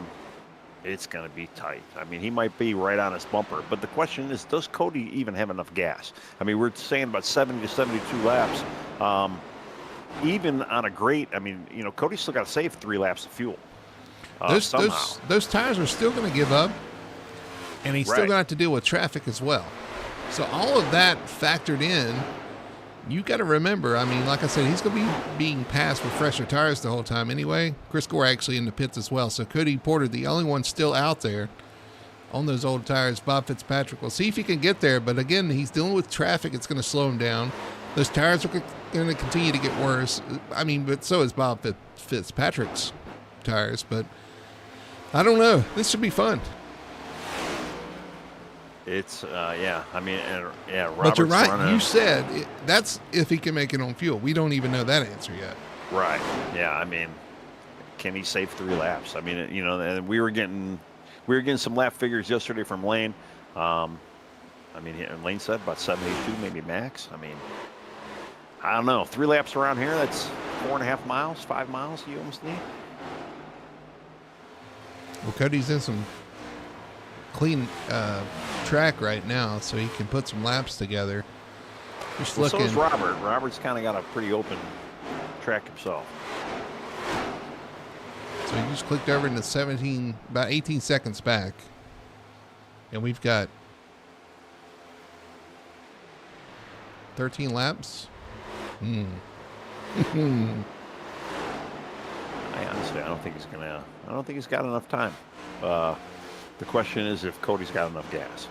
B: It's going to be tight. He might be right on his bumper. But the question is, does Cody even have enough gas? We're saying about 70 to 72 laps. Even on a great, Cody's still got to save 3 laps of fuel.
A: Those tires are still going to give up, and he's still going to have to deal with traffic as well. So all of that factored in, you got to remember, like I said, he's going to be being passed with fresher tires the whole time anyway. Chris Gore actually in the pits as well. So Cody Porter, the only one still out there on those old tires. Bob Fitzpatrick, we'll see if he can get there. But again, he's dealing with traffic. It's going to slow him down. Those tires are going to continue to get worse. But so is Bob Fitzpatrick's tires. But I don't know. This should be fun.
B: It's, Robert's
A: but you're right.
B: running.
A: You said that's if he can make it on fuel. We don't even know that answer yet.
B: Right. Yeah. Can he save 3 laps? And we were getting some lap figures yesterday from Lane. And Lane said about 72, maybe max. I don't know. 3 laps around here, that's 4.5 miles, 5 miles you almost need.
A: Well, Cody's in some clean track right now, so he can put some laps together.
B: So is Robert. Robert's kind of got a pretty open track himself.
A: So he just clicked over into about 18 seconds back. And we've got 13 laps.
B: I'm don't think he's gonna. I don't think he's got enough time. The question is if Cody's got enough gas.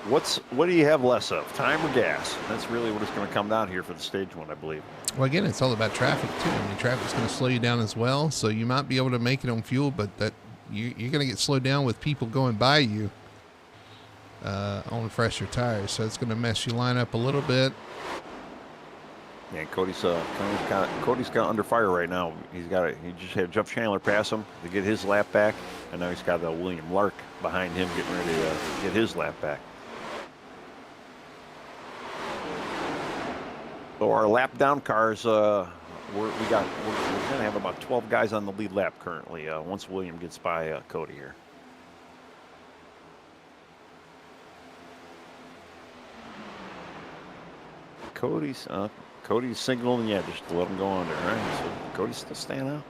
B: What do you have less of, time or gas? That's really what it's going to come down here for the stage one, I believe.
A: Well, again, it's all about traffic too. I mean, traffic's going to slow you down as well, so you might be able to make it on fuel, but that you're going to get slowed down with people going by you on fresher tires. So it's going to mess your line up a little bit.
B: Yeah, Cody's got under fire right now. He just had Jeff Chandler pass him to get his lap back, and now he's got William Lark behind him getting ready to get his lap back. So our lap down cars, we're going to have about 12 guys on the lead lap currently. Once William gets by Cody here. Cody's signaling, yeah, just to let him go under, right? So Cody's still staying out.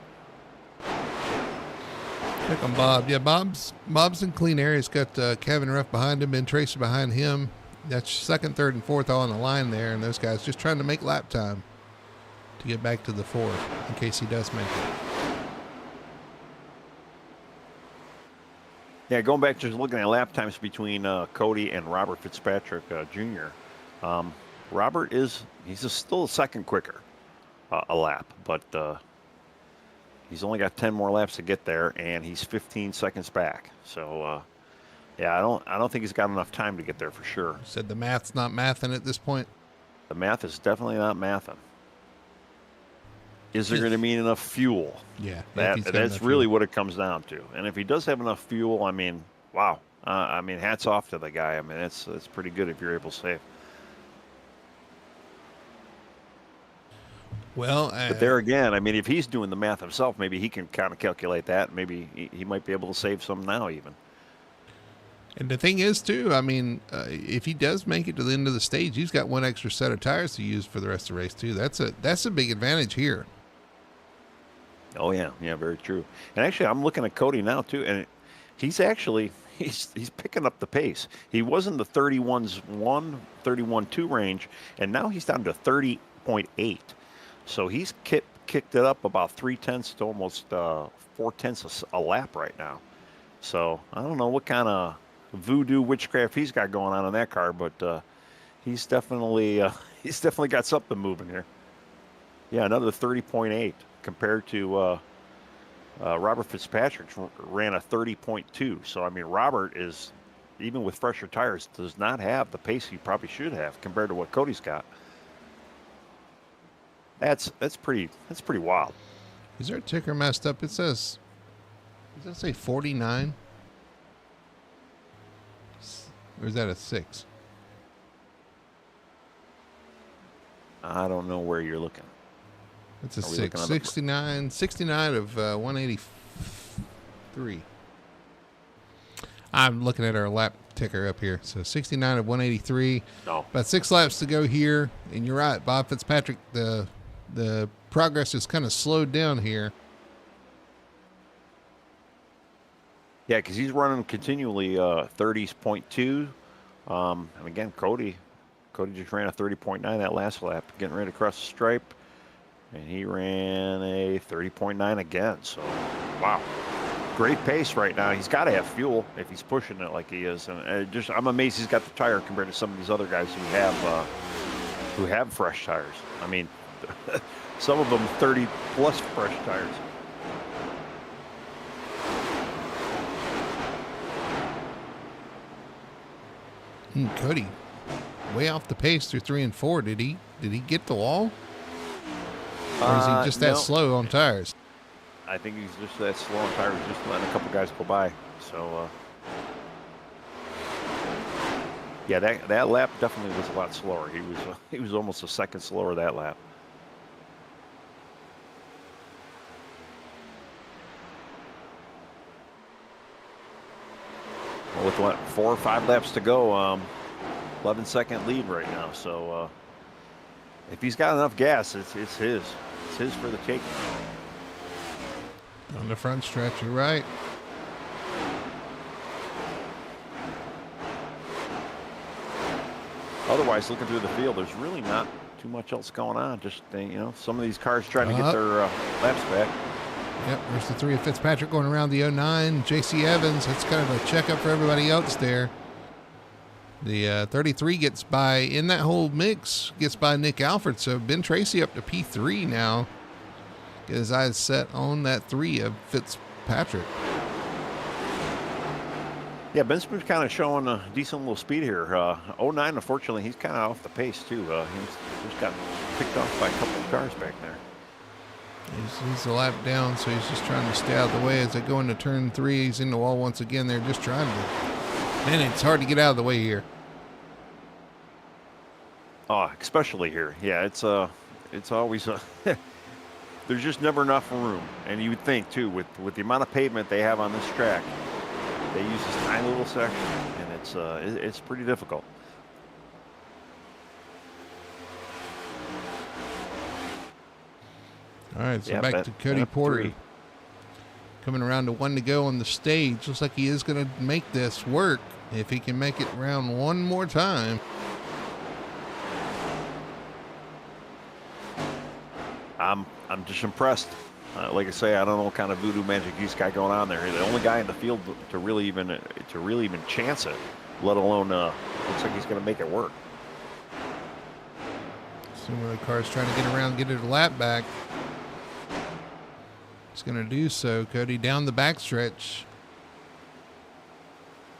A: Check on Bob. Yeah, Bob's in clean air. He's got Kevin Ruff behind him, Ben Tracy behind him. That's second, third, and fourth all on the line there, and those guys just trying to make lap time to get back to the fourth in case he does make it.
B: Yeah, going back just looking at lap times between Cody and Robert Fitzpatrick Jr. Robert he's still a second quicker a lap, but he's only got 10 more laps to get there, and he's 15 seconds back. So. Yeah, I don't think he's got enough time to get there for sure.
A: You said the math's not mathing at this point?
B: The math is definitely not mathing. Is there going to be enough fuel?
A: Yeah.
B: That's really what it comes down to. And if he does have enough fuel, I mean, wow. Hats off to the guy. I mean, that's pretty good if you're able to save.
A: Well,
B: but there again, I mean, if he's doing the math himself, maybe he can kind of calculate that. Maybe he might be able to save some now even.
A: And the thing is, too, I mean, if he does make it to the end of the stage, he's got one extra set of tires to use for the rest of the race, too. That's a big advantage here.
B: Oh, yeah. Yeah, very true. And actually, I'm looking at Cody now, too, and he's picking up the pace. He was in the 31.1, 31.2 range, and now he's down to 30.8. So he's kicked it up about 0.3 to almost 0.4 a lap right now. So I don't know what kind of voodoo witchcraft he's got going on in that car, but he's definitely got something moving here. Yeah, another 30.8 compared to Robert Fitzpatrick ran a 30.2. So I mean, Robert is, even with fresher tires, does not have the pace he probably should have compared to what Cody's got. That's pretty wild.
A: Is our ticker messed up? It says, does that say 49? Or is that a 6?
B: I don't know where you're looking.
A: It's a 6. 69 of 183. I'm looking at our lap ticker up here. So 69 of 183.
B: No.
A: About 6 laps to go here. And you're right, Bob Fitzpatrick, the progress is kind of slowed down here.
B: Yeah, because he's running continually 30.2. And again, Cody just ran a 30.9 that last lap, getting right across the stripe. And he ran a 30.9 again. So, wow. Great pace right now. He's got to have fuel if he's pushing it like he is. And I'm amazed he's got the tire compared to some of these other guys who have fresh tires. I mean, some of them 30-plus fresh tires.
A: Cody, way off the pace through 3 and 4. Did he get the wall? Or is he just that slow on tires?
B: I think he's just that slow on tires, just letting a couple guys go by. So, yeah, that lap definitely was a lot slower. He was almost a second slower that lap. Well, with what, 4 or 5 laps to go, 11-second lead right now. So if he's got enough gas, it's his. It's his for the taking.
A: On the front stretch, you're right.
B: otherwise, looking through the field, there's really not too much else going on. Just, some of these cars trying to get their laps back.
A: Yep, there's the 3 of Fitzpatrick going around the 09. J.C. Evans, that's kind of a checkup for everybody else there. The 33 gets by, in that whole mix, gets by Nick Alford. So Ben Tracy up to P3 now. Get his eyes set on that 3 of Fitzpatrick.
B: Yeah, Ben's been kind of showing a decent little speed here. 09, unfortunately, he's kind of off the pace, too. He's just got picked off by a couple of cars back there.
A: He's a lap down, so he's just trying to stay out of the way as they go into turn 3. He's in the wall once again. They're just trying to. Man, it's hard to get out of the way here.
B: Oh, especially here. Yeah, it's always there's just never enough room. And you would think too, with the amount of pavement they have on this track, they use this tiny little section, and it's pretty difficult.
A: All right, so back to Cody Porter. 3. Coming around to 1 to go on the stage. Looks like he is going to make this work if he can make it around one more time.
B: I'm just impressed. Like I say, I don't know what kind of voodoo magic he's got going on there. The only guy in the field to really even chance it, let alone looks like he's going to make it work.
A: See where the car's trying to get around, get it a lap back. He's going to do so, Cody, down the backstretch.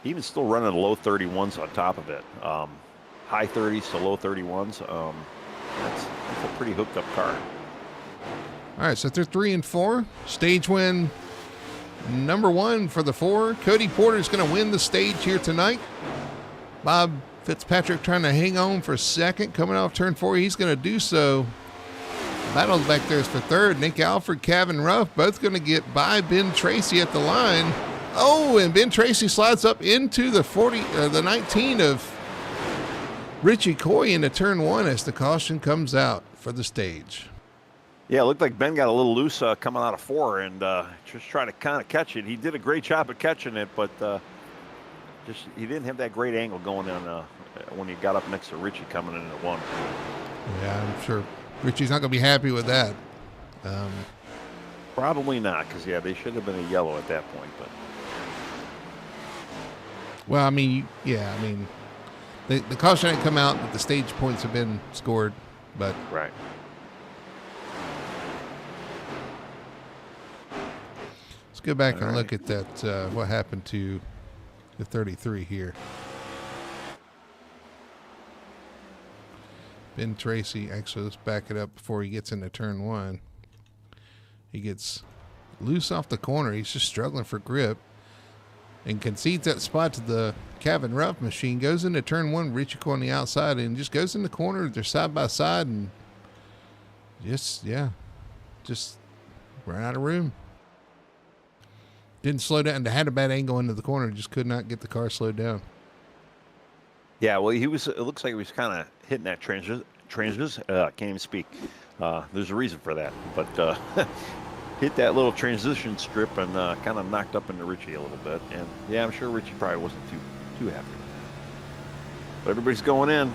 B: Even still running low 31s on top of it. High 30s to low 31s. That's a pretty hooked up car.
A: All right, so they're 3 and 4. Stage win number 1 for the 4. Cody Porter is going to win the stage here tonight. Bob Fitzpatrick trying to hang on for second. Coming off turn 4, he's going to do so. Battles back there is for third. Nick Alford, Kevin Ruff, both going to get by Ben Tracy at the line. Oh, and Ben Tracy slides up into the 19 of Richie Coy into turn 1 as the caution comes out for the stage.
B: Yeah, it looked like Ben got a little loose coming out of 4 and just trying to kind of catch it. He did a great job at catching it, but he didn't have that great angle going in when he got up next to Richie coming in at 1.
A: Yeah, I'm sure Richie's not going to be happy with that.
B: Probably not, because, they should have been a yellow at that point. But
A: well, the caution didn't come out, but the stage points have been scored. But
B: right.
A: Let's go back and look at that, what happened to the 33 here. Ben Tracy, actually, let's back it up before he gets into turn 1. He gets loose off the corner. He's just struggling for grip and concedes that spot to the Kevin Ruff machine. Goes into turn 1, Richie Coy on the outside, and just goes in the corner. They're side by side and just ran out of room. Didn't slow down. Had a bad angle into the corner. Just could not get the car slowed down.
B: Yeah, well, it looks like he was kind of hitting that can't even speak. There's a reason for that. But hit that little transition strip and kind of knocked up into Richie a little bit. And, yeah, I'm sure Richie probably wasn't too happy with that. But everybody's going in.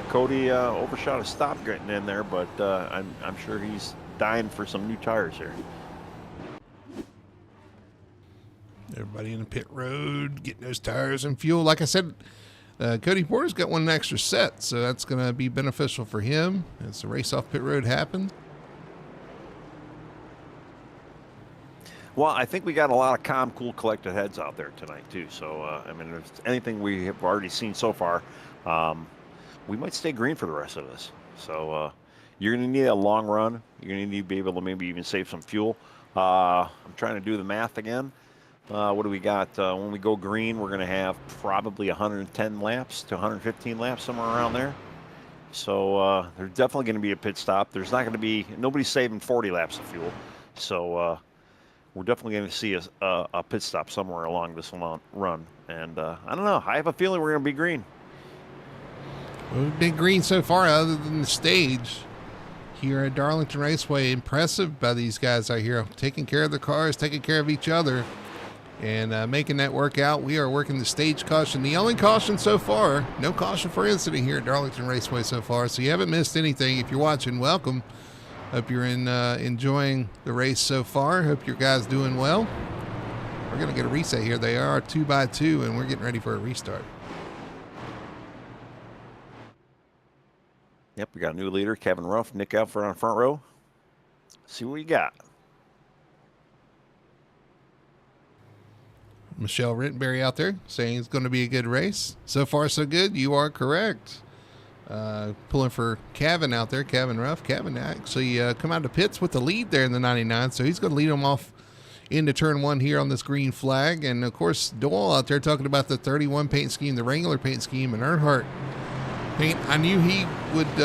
B: Cody overshot a stop getting in there, but I'm sure he's dying for some new tires here.
A: Everybody in the pit road, getting those tires and fuel. Like I said, Cody Porter's got one extra set, so that's going to be beneficial for him as the race off pit road happens.
B: Well, I think we got a lot of calm, cool, collected heads out there tonight, too. So, if there's anything we have already seen so far, we might stay green for the rest of this. So, you're going to need a long run. You're going to need to be able to maybe even save some fuel. I'm trying to do the math again. What do we got? When we go green, we're going to have probably 110 laps to 115 laps, somewhere around there. So there's definitely going to be a pit stop. There's not going to be – nobody's saving 40 laps of fuel. So we're definitely going to see a pit stop somewhere along this run. And I don't know. I have a feeling we're going to be green.
A: Well, we've been green so far other than the stage here at Darlington Raceway. Impressive by these guys out here, taking care of the cars, taking care of each other. and making that work out. We are working the stage caution. The only caution so far, no caution for incident here at Darlington Raceway so far, so you haven't missed anything. If you're watching, welcome. Hope you're enjoying the race so far. Hope your guys doing well. We're going to get a reset here. They are 2x2, and we're getting ready for a restart.
B: Yep, we got a new leader, Kevin Ruff, Nick Alford on front row. See what you got.
A: Michelle Rittenberry out there saying it's going to be a good race. So far, so good. You are correct. Pulling for Kevin out there, Kevin Ruff. Kevin actually come out of pits with the lead there in the 99, so he's going to lead them off into turn one here on this green flag. And, of course, Doyle out there talking about the 31 paint scheme, the Wrangler paint scheme, and Earnhardt paint. I knew he would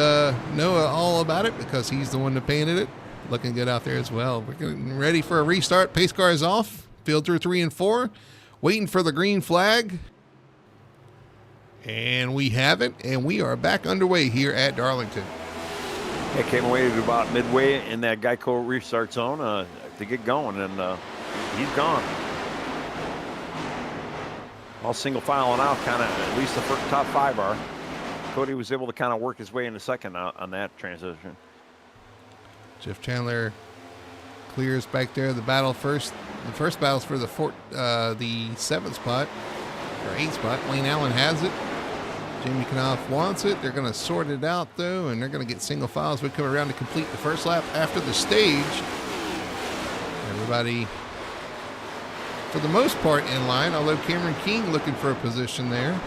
A: know all about it because he's the one that painted it. Looking good out there as well. We're getting ready for a restart. Pace car is off. Field through 3 and 4. Waiting for the green flag. And we have it, and we are back underway here at Darlington.
B: It came away to about midway in that Geico restart zone to get going, and he's gone. All single filing out, kind of, at least the first top 5 are. Cody was able to kind of work his way into second on that transition.
A: Jeff Chandler clears back there. The first battle's for the 7th spot, or 8th spot. Lane Allen has it. Jamie Knopf wants it. They're going to sort it out, though, and they're going to get single files. We come around to complete the first lap after the stage. Everybody, for the most part, in line, although Cameron King looking for a position there.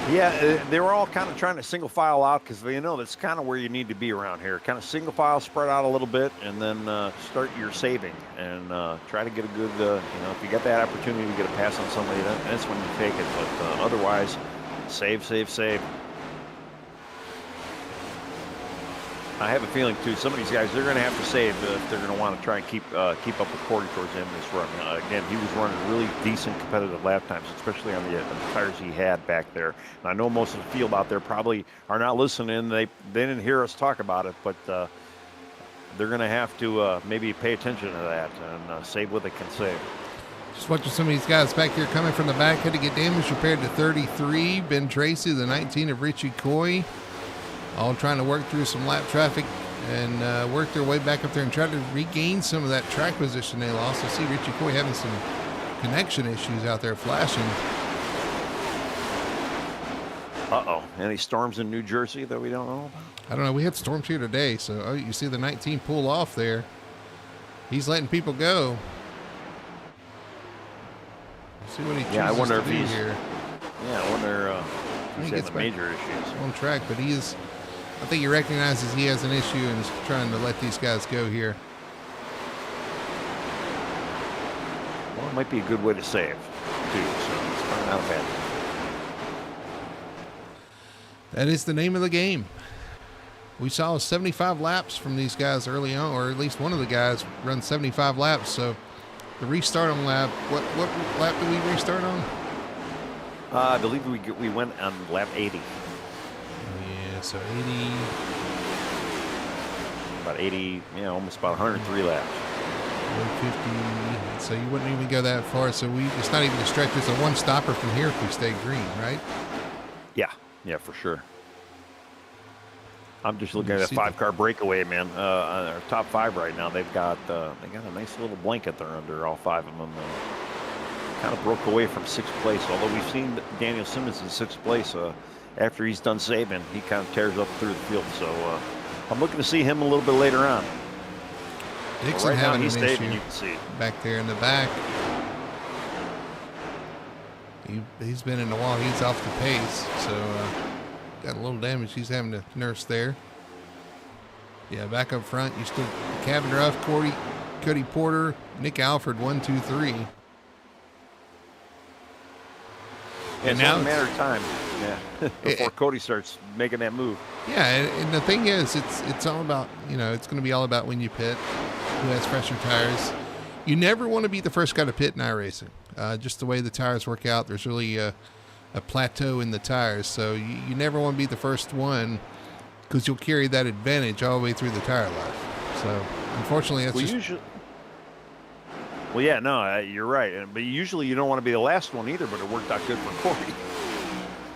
B: Yeah, they were all kind of trying to single file out because they know that's kind of where you need to be around here. Kind of single file, spread out a little bit, and then start your saving and try to get a good, if you get that opportunity to get a pass on somebody, that's when you take it. But otherwise, save. I have a feeling, too, some of these guys, they're going to have to save if they're going to want to try and keep up with Corey towards the end of this run. Again, he was running really decent competitive lap times, especially on the tires he had back there. And I know most of the field out there probably are not listening. They didn't hear us talk about it, but they're going to have to maybe pay attention to that and save what they can save.
A: Just watching some of these guys back here coming from the back. Had to get damage repaired to 33. Ben Tracy, the 19 of Richie Coy. All trying to work through some lap traffic and work their way back up there and try to regain some of that track position they lost. I see Richie Coy having some connection issues out there flashing.
B: Uh-oh. Any storms in New Jersey that we don't know about?
A: I don't know. We had storms here today, so you see the 19 pull off there. He's letting people go. Let's see what he chooses
B: I wonder
A: to
B: if
A: do
B: he's
A: here.
B: Yeah, I wonder if he's having major issues
A: on track, but I think he recognizes he has an issue and is trying to let these guys go here.
B: Well, it might be a good way to save, too, so it's probably not bad.
A: That is the name of the game. We saw 75 laps from these guys early on, or at least one of the guys run 75 laps, so the restart on lap, what lap did we restart on?
B: I believe we went on lap 80.
A: Yeah, so 80.
B: About 80, almost about 103 laps.
A: 150. So you wouldn't even go that far. So it's not even a stretch. It's a one stopper from here if we stay green, right?
B: Yeah, for sure. I'm just looking at a 5-car breakaway, man. Our top 5 right now, they got a nice little blanket there under all 5 of them. Kind of broke away from 6th place, although we've seen Daniel Simmons in 6th place. After he's done saving, he kind of tears up through the field. So I'm looking to see him a little bit later on.
A: Dixon
B: right
A: having
B: now, he's
A: an
B: saving,
A: issue
B: you can see.
A: Back there in the back. He's been in the wall. He's off the pace, so got a little damage he's having to nurse there. Yeah, back up front, you still Kevin Ruff, Cody Porter, Nick Alford, 1, 2, 3.
B: And now it's a matter of time, before Cody starts making that move.
A: Yeah, and the thing is, it's all about, it's going to be all about when you pit, who has fresher tires. You never want to be the first guy to pit in iRacing. Just the way the tires work out, there's really a plateau in the tires, so you never want to be the first one because you'll carry that advantage all the way through the tire life. So, unfortunately, that's
B: Well, yeah, no, you're right. But usually you don't want to be the last one either. But it worked out good for Corey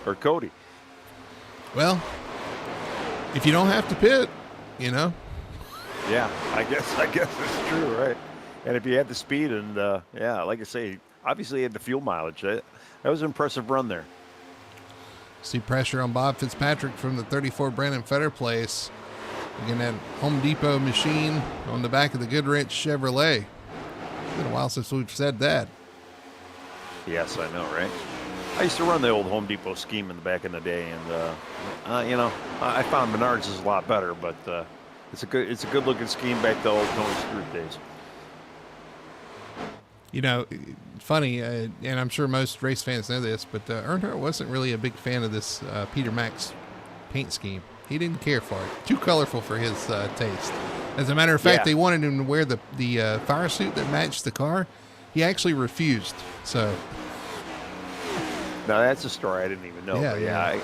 B: or Cody.
A: Well, if you don't have to pit, you know.
B: Yeah, I guess it's true, right? And if you had the speed and yeah, like I say, obviously he had the fuel mileage. That was an impressive run there.
A: See pressure on Bob Fitzpatrick from the 34 Brandon Fetter place. Again, that Home Depot machine on the back of the Goodrich Chevrolet. It's been a while since we've said that.
B: Yes, I know, right? I used to run the old Home Depot scheme in the back in the day, and you know, I found Menards is a lot better, but it's a good looking scheme back to old Tony Stewart days.
A: You know, funny, and I'm sure most race fans know this, but Earnhardt wasn't really a big fan of this Peter Max paint scheme. He didn't care for it. Too colorful for his taste. As a matter of fact, they wanted him to wear the fire suit that matched the car. He actually refused. So,
B: now that's a story I didn't even know. Yeah.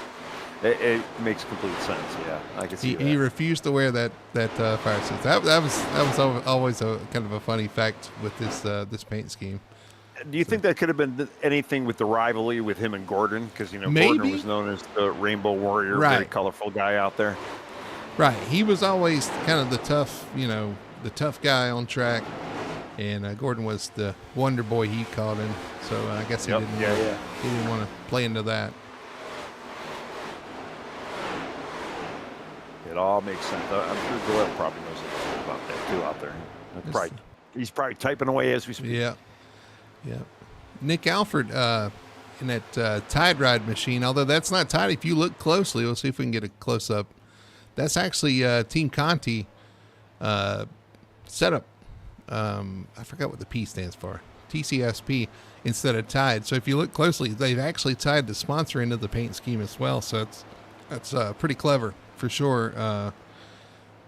B: It makes complete sense. Yeah, I can see that. He
A: refused to wear that fire suit. That was always a kind of a funny fact with this paint scheme.
B: Do you think that could have been anything with the rivalry with him and Gordon? Because, you know,
A: Maybe.
B: Gordon was known as the Rainbow Warrior,
A: right.
B: Very colorful guy out there.
A: Right. He was always kind of the tough guy on track, and Gordon was the Wonder Boy, he called him. So I guess he didn't want to play into that.
B: It all makes sense. I'm sure Doyle probably knows about that too out there. He's probably typing away as we speak.
A: Yeah. Yeah. Nick Alford in that Tide Ride machine, although that's not Tide. If you look closely, we'll see if we can get a close up. That's actually Team Conti setup. I forgot what the P stands for. TCSP instead of Tide. So if you look closely, they've actually tied the sponsor into the paint scheme as well. So that's pretty clever for sure.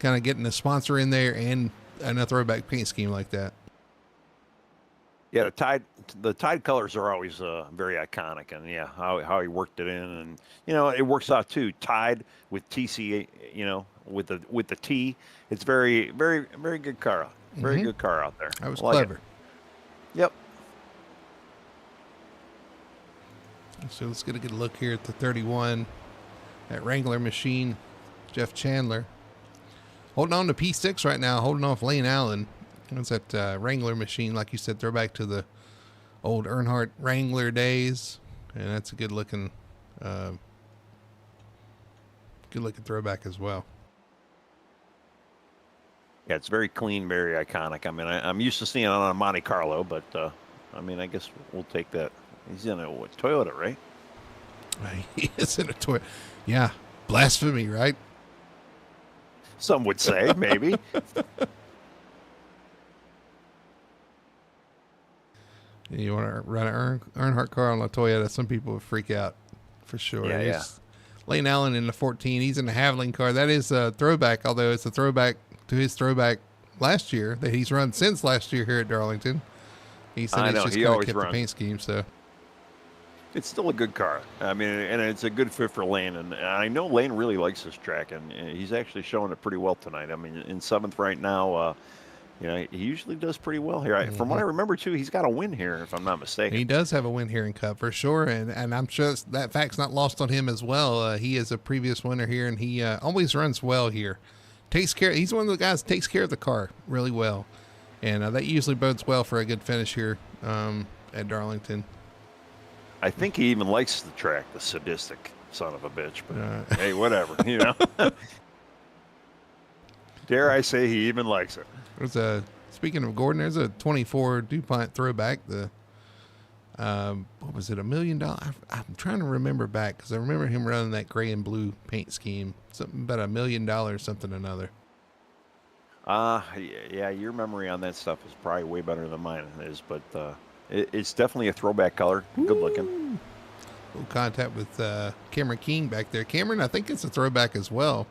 A: Kind of getting a sponsor in there and a throwback paint scheme like that.
B: Yeah, the Tide colors are always very iconic, and yeah, how he worked it in, and you know, it works out too. Tide with TC, you know, with the T, it's very very good car, very good car out there.
A: That was clever.
B: Yep.
A: So let's get a good look here at the 31, that Wrangler machine, Jeff Chandler, holding on to P6 right now, holding off Lane Allen. It's that Wrangler machine, like you said, throwback to the old Earnhardt Wrangler days, and that's a good looking throwback as well.
B: Yeah, it's very clean, very iconic. I mean, I'm used to seeing it on a Monte Carlo, but I mean, I guess we'll take that. He's in a Toyota, right?
A: He is in a Toyota. Yeah, blasphemy, right?
B: Some would say, maybe.
A: You want to run an Earnhardt car on a Toyota, some people would freak out for sure.
B: Yeah.
A: Lane Allen in the 14. He's in the Haviland car. That is a throwback, although it's a throwback to his throwback last year that he's run since last year here at Darlington. He said he's just kind of kept the paint scheme. So
B: it's still a good car. I mean, and it's a good fit for Lane. And I know Lane really likes this track, and he's actually showing it pretty well tonight. I mean, in 7th right now. You know, he usually does pretty well here. From what I remember, too, he's got a win here, if I'm not mistaken.
A: He does have a win here in Cup, for sure, and I'm sure that fact's not lost on him as well. He is a previous winner here, and he always runs well here. He's one of the guys that takes care of the car really well, and that usually bodes well for a good finish here at Darlington.
B: I think he even likes the track, the sadistic son of a bitch, but hey, whatever, you know. Dare I say he even likes it.
A: There's speaking of Gordon, there's a 24 DuPont throwback. What was it, $1 million? I'm trying to remember back because I remember him running that gray and blue paint scheme. Something about $1 million, something or another.
B: Yeah, your memory on that stuff is probably way better than mine is, but it's definitely a throwback color. Good looking.
A: Little contact with Cameron King back there. Cameron, I think it's a throwback as well.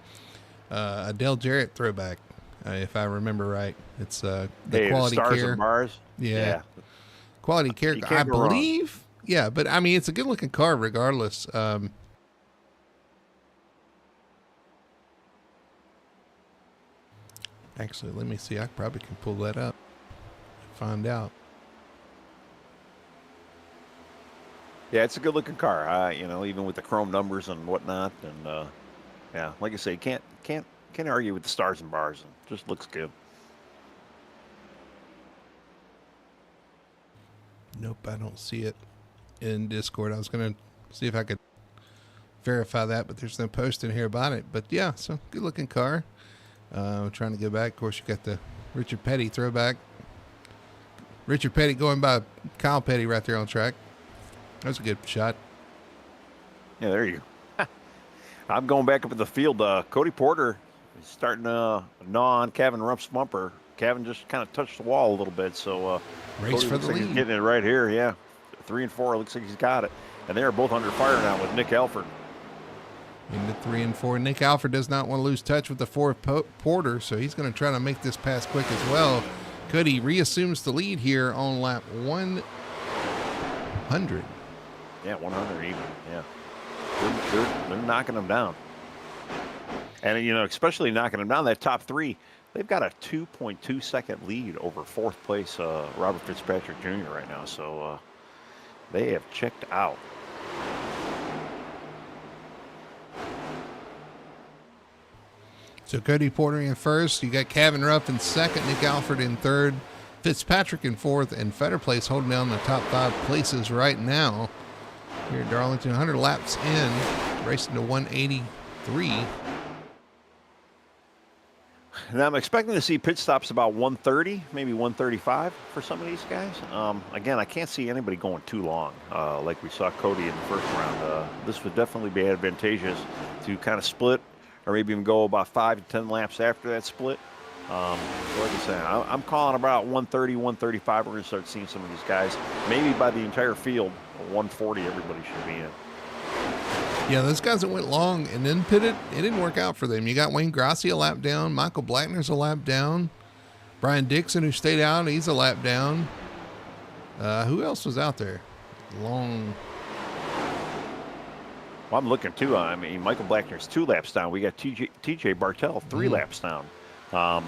A: A Dale Jarrett throwback, if I remember right. It's the Quality
B: Stars
A: Care.
B: And Bars.
A: Yeah. Quality Care, I believe. Yeah, but I mean, it's a good looking car regardless. Actually, let me see. I probably can pull that up and find out.
B: Yeah, it's a good looking car. You know, even with the chrome numbers and whatnot, and yeah, like I say, can't argue with the stars and bars. And just looks good.
A: Nope, I don't see it in Discord. I was going to see if I could verify that, but there's no post in here about it. But yeah, so good looking car. Trying to go back. Of course, you got the Richard Petty throwback. Richard Petty going by Kyle Petty right there on track. That was a good shot.
B: Yeah, there you go. I'm going back up in the field. Cody Porter is starting to gnaw on Kevin Rump's bumper. Kevin just kind of touched the wall a little bit, so
A: Race
B: Cody
A: for
B: looks
A: the
B: like
A: lead.
B: he's getting it right here. Yeah, 3 and 4. Looks like he's got it, and they are both under fire now with Nick Alford.
A: Into 3 and 4. Nick Alford does not want to lose touch with the 4 Porter, so he's going to try to make this pass quick as well. Cody reassumes the lead here on lap 100.
B: Yeah, 100 even. Yeah, they're knocking them down, and you know, especially knocking them down. That top 3, they've got a 2.2 second lead over 4th place Robert Fitzpatrick Jr. right now. So they have checked out.
A: So Cody Porter in first. You got Kevin Ruff in second. Nick Alford in third. Fitzpatrick in fourth. And Fetter Place holding down the top 5 places right now. Here at Darlington, 100 laps in. Racing to 183.
B: And I'm expecting to see pit stops about 130, maybe 135 for some of these guys. Again, I can't see anybody going too long, like we saw Cody in the first round. This would definitely be advantageous to kind of split, or maybe even go about 5 to 10 laps after that split. So like I said, I'm calling about 130, 135. We're going to start seeing some of these guys. Maybe by the entire field, 140, everybody should be in.
A: Yeah, those guys that went long and then pitted, it didn't work out for them. You got Wayne Grassi a lap down. Michael Blackner's a lap down. Brian Dixon, who stayed out, he's a lap down. Who else was out there? Long.
B: Well, I'm looking too. I mean, Michael Blackner's 2 laps down. We got TJ Bartel 3 laps down.
A: I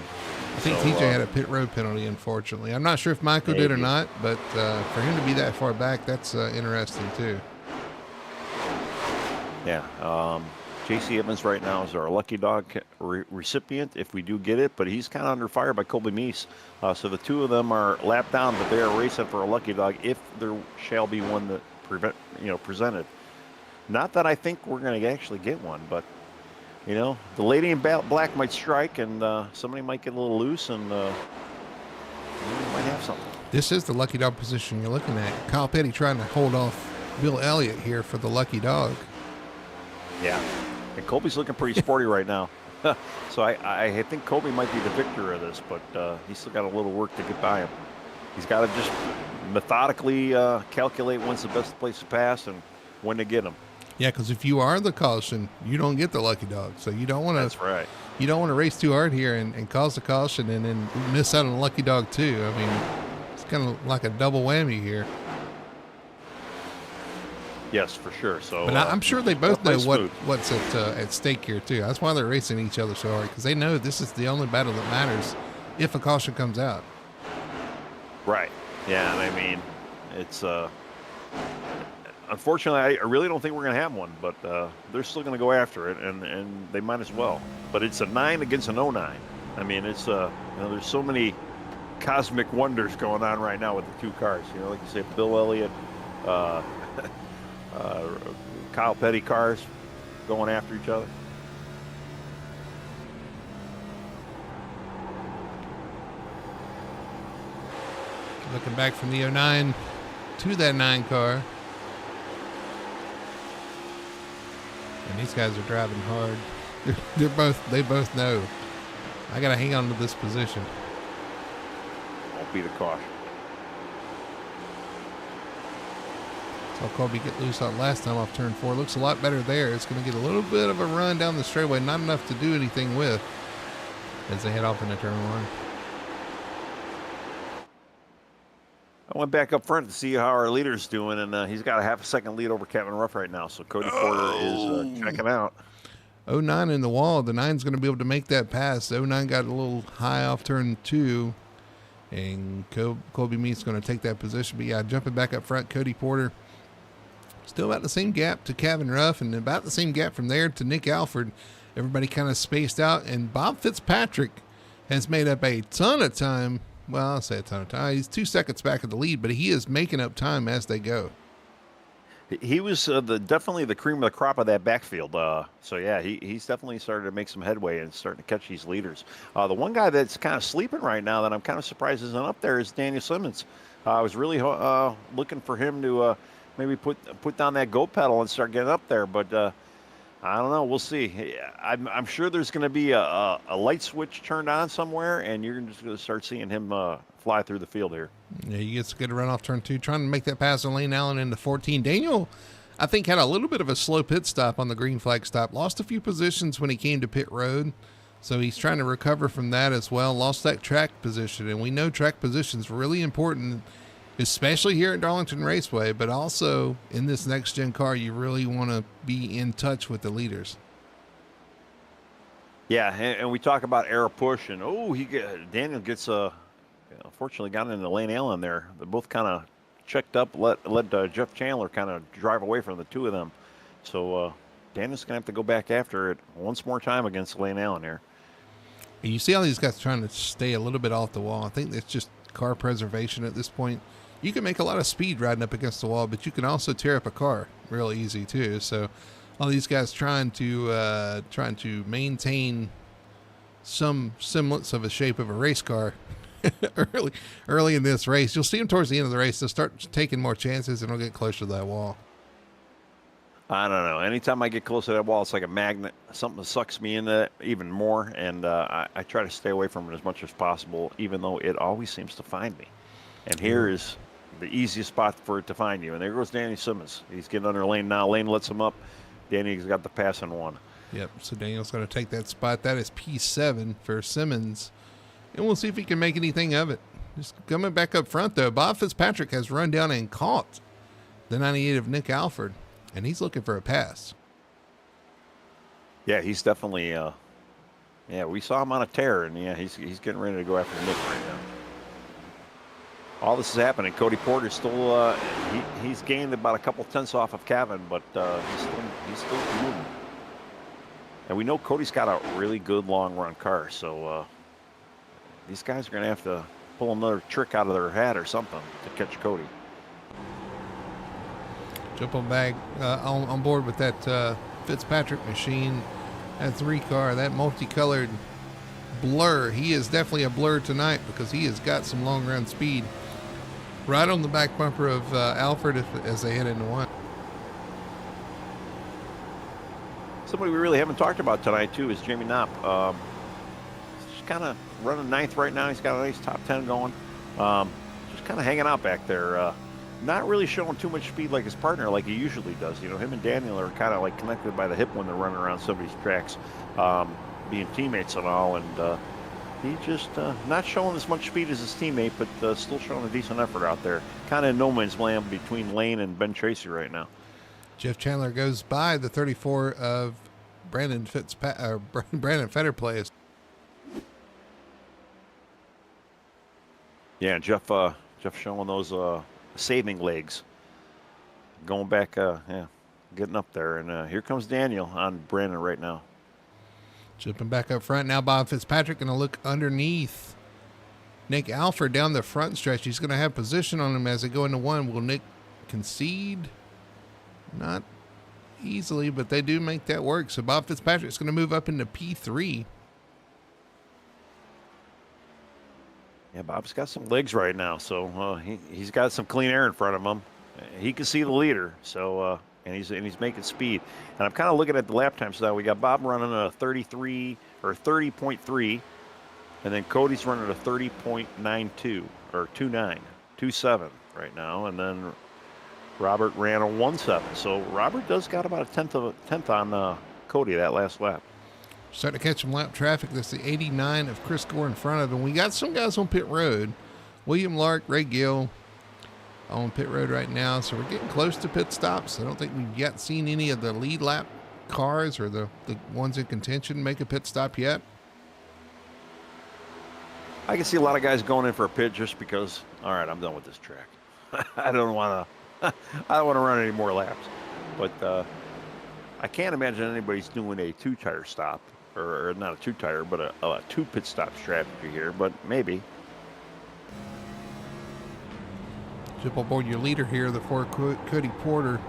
A: think TJ had a pit road penalty, unfortunately. I'm not sure if Michael did or not, but for him to be that far back, that's interesting too.
B: Yeah. J.C. Evans right now is our lucky dog recipient if we do get it, but he's kind of under fire by Colby Meese. So the 2 of them are lapped down, but they are racing for a lucky dog if there shall be one that presented. Not that I think we're going to actually get one, but you know, the lady in black might strike, and somebody might get a little loose, and we might have something.
A: This is the lucky dog position you're looking at. Kyle Petty trying to hold off Bill Elliott here for the lucky dog.
B: Yeah, and Colby's looking pretty sporty right now. So I think Colby might be the victor of this, but he's still got a little work to get by him. He's got to just methodically calculate when's the best place to pass and when to get him.
A: Yeah, because if you are the caution, you don't get the lucky dog. So you don't want to.
B: That's right.
A: You don't want to race too hard here and cause the caution and then miss out on the lucky dog too. I mean, it's kind of like a double whammy here.
B: Yes, for sure. So,
A: but I'm sure they both know
B: smooth.
A: what's at stake here too. That's why they're racing each other so hard, because they know this is the only battle that matters if a caution comes out.
B: Right. Yeah, and I mean, it's unfortunately, I really don't think we're going to have one, but they're still going to go after it, and they might as well. But it's a 9 against an 09. I mean, it's there's so many cosmic wonders going on right now with the 2 cars. You know, like you say, Bill Elliott, Kyle Petty cars going after each other.
A: Looking back from the 09 to that 9 car. And these guys are driving hard. They both know. I got to hang on to this position.
B: Won't be the caution.
A: Saw Colby get loose out last time off turn 4. Looks a lot better there. It's going to get a little bit of a run down the straightaway. Not enough to do anything with as they head off into turn 1.
B: I went back up front to see how our leader's doing, and he's got a half a second lead over Kevin Ruff right now. So Cody Porter is checking out.
A: 09 in the wall. The 9's going to be able to make that pass. 09 got a little high off turn 2, and Colby Meade's going to take that position. But yeah, jumping back up front, Cody Porter Still about the same gap to Kevin Ruff and about the same gap from there to Nick Alford. Everybody kind of spaced out, and Bob Fitzpatrick has made up a ton of time. Well, I'll say a ton of time. He's 2 seconds back of the lead, but he is making up time as they go.
B: He was definitely the cream of the crop of that backfield. So yeah, he's definitely started to make some headway and starting to catch these leaders. The one guy that's kind of sleeping right now that I'm kind of surprised isn't up there is Daniel Simmons. I was really looking for him to maybe put down that go pedal and start getting up there, but I don't know. We'll see. I'm sure there's going to be a light switch turned on somewhere, and you're just going to start seeing him fly through the field here.
A: Yeah, he gets a good run off turn 2, trying to make that pass on Lane Allen into 14. Daniel, I think, had a little bit of a slow pit stop on the green flag stop. Lost a few positions when he came to pit road, so he's trying to recover from that as well. Lost that track position, and we know track position is really important, especially here at Darlington Raceway, but also in this next-gen car, you really want to be in touch with the leaders.
B: Yeah, and we talk about air push, and Daniel gets unfortunately got into Lane Allen there. They both kind of checked up, let Jeff Chandler kind of drive away from the two of them. So Daniel's going to have to go back after it once more time against Lane Allen here.
A: And you see all these guys trying to stay a little bit off the wall. I think that's just car preservation at this point. You can make a lot of speed riding up against the wall, but you can also tear up a car real easy too. So all these guys trying to maintain some semblance of a shape of a race car early in this race. You'll see them towards the end of the race. They'll start taking more chances and they'll get closer to that wall.
B: I don't know. Anytime I get close to that wall, it's like a magnet. Something sucks me into it even more, and I try to stay away from it as much as possible, even though it always seems to find me. And here is the easiest spot for it to find you. And there goes Danny Simmons. He's getting under Lane now. Lane lets him up. Danny's got the pass in one.
A: Yep, so Daniel's going to take that spot. That is P7 for Simmons. And we'll see if he can make anything of it. Just coming back up front, though, Bob Fitzpatrick has run down and caught the 98 of Nick Alford, and he's looking for a pass.
B: Yeah, he's definitely, we saw him on a tear, and yeah, he's getting ready to go after Nick right now. All this is happening. Cody Porter's still, he's gained about a couple tenths off of Kevin, but he's still moving. And we know Cody's got a really good long run car, so these guys are going to have to pull another trick out of their hat or something to catch Cody.
A: Jump on back on board with that Fitzpatrick machine, that 3 car, that multicolored blur. He is definitely a blur tonight because he has got some long run speed. Right on the back bumper of Alford as they head into one.
B: Somebody we really haven't talked about tonight, too, is Jamie Knopp. Just kind of running 9th right now. He's got a nice top 10 going. Just kind of hanging out back there. Not really showing too much speed like his partner like he usually does. You know, him and Daniel are kind of like connected by the hip when they're running around some of these tracks, being teammates and all. And he just not showing as much speed as his teammate, but still showing a decent effort out there. Kind of in no man's land between Lane and Ben Tracy right now.
A: Jeff Chandler goes by the 34 of Brandon Fetterplace.
B: Yeah, Jeff showing those saving legs, going back, getting up there. And here comes Daniel on Brandon right now.
A: Jumping back up front now, Bob Fitzpatrick going to look underneath Nick Alford down the front stretch. He's going to have position on him as they go into one. Will Nick concede? Not easily, but they do make that work. So Bob Fitzpatrick's going to move up into P3.
B: Yeah, Bob's got some legs right now, so he's got some clean air in front of him. He can see the leader, so and he's making speed. And I'm kind of looking at the lap times now. We got Bob running a 33 or 30.3, and then Cody's running a 30.92 or 27 right now, and then Robert ran a 1.7. So Robert does got about a tenth on Cody that last lap.
A: Starting to catch some lap traffic. That's the 89 of Chris Gore in front of him. We got some guys on pit road. William Lark, Ray Gill on pit road right now. So we're getting close to pit stops. I don't think we've yet seen any of the lead lap cars or the ones in contention make a pit stop yet.
B: I can see a lot of guys going in for a pit just because, all right, I'm done with this track. I don't want to run any more laps. but I can't imagine anybody's doing a 2-tire stop, or not a 2-tire, but a 2 pit stop strategy here. But maybe.
A: Jump aboard your leader here, the Ford Cody Porter.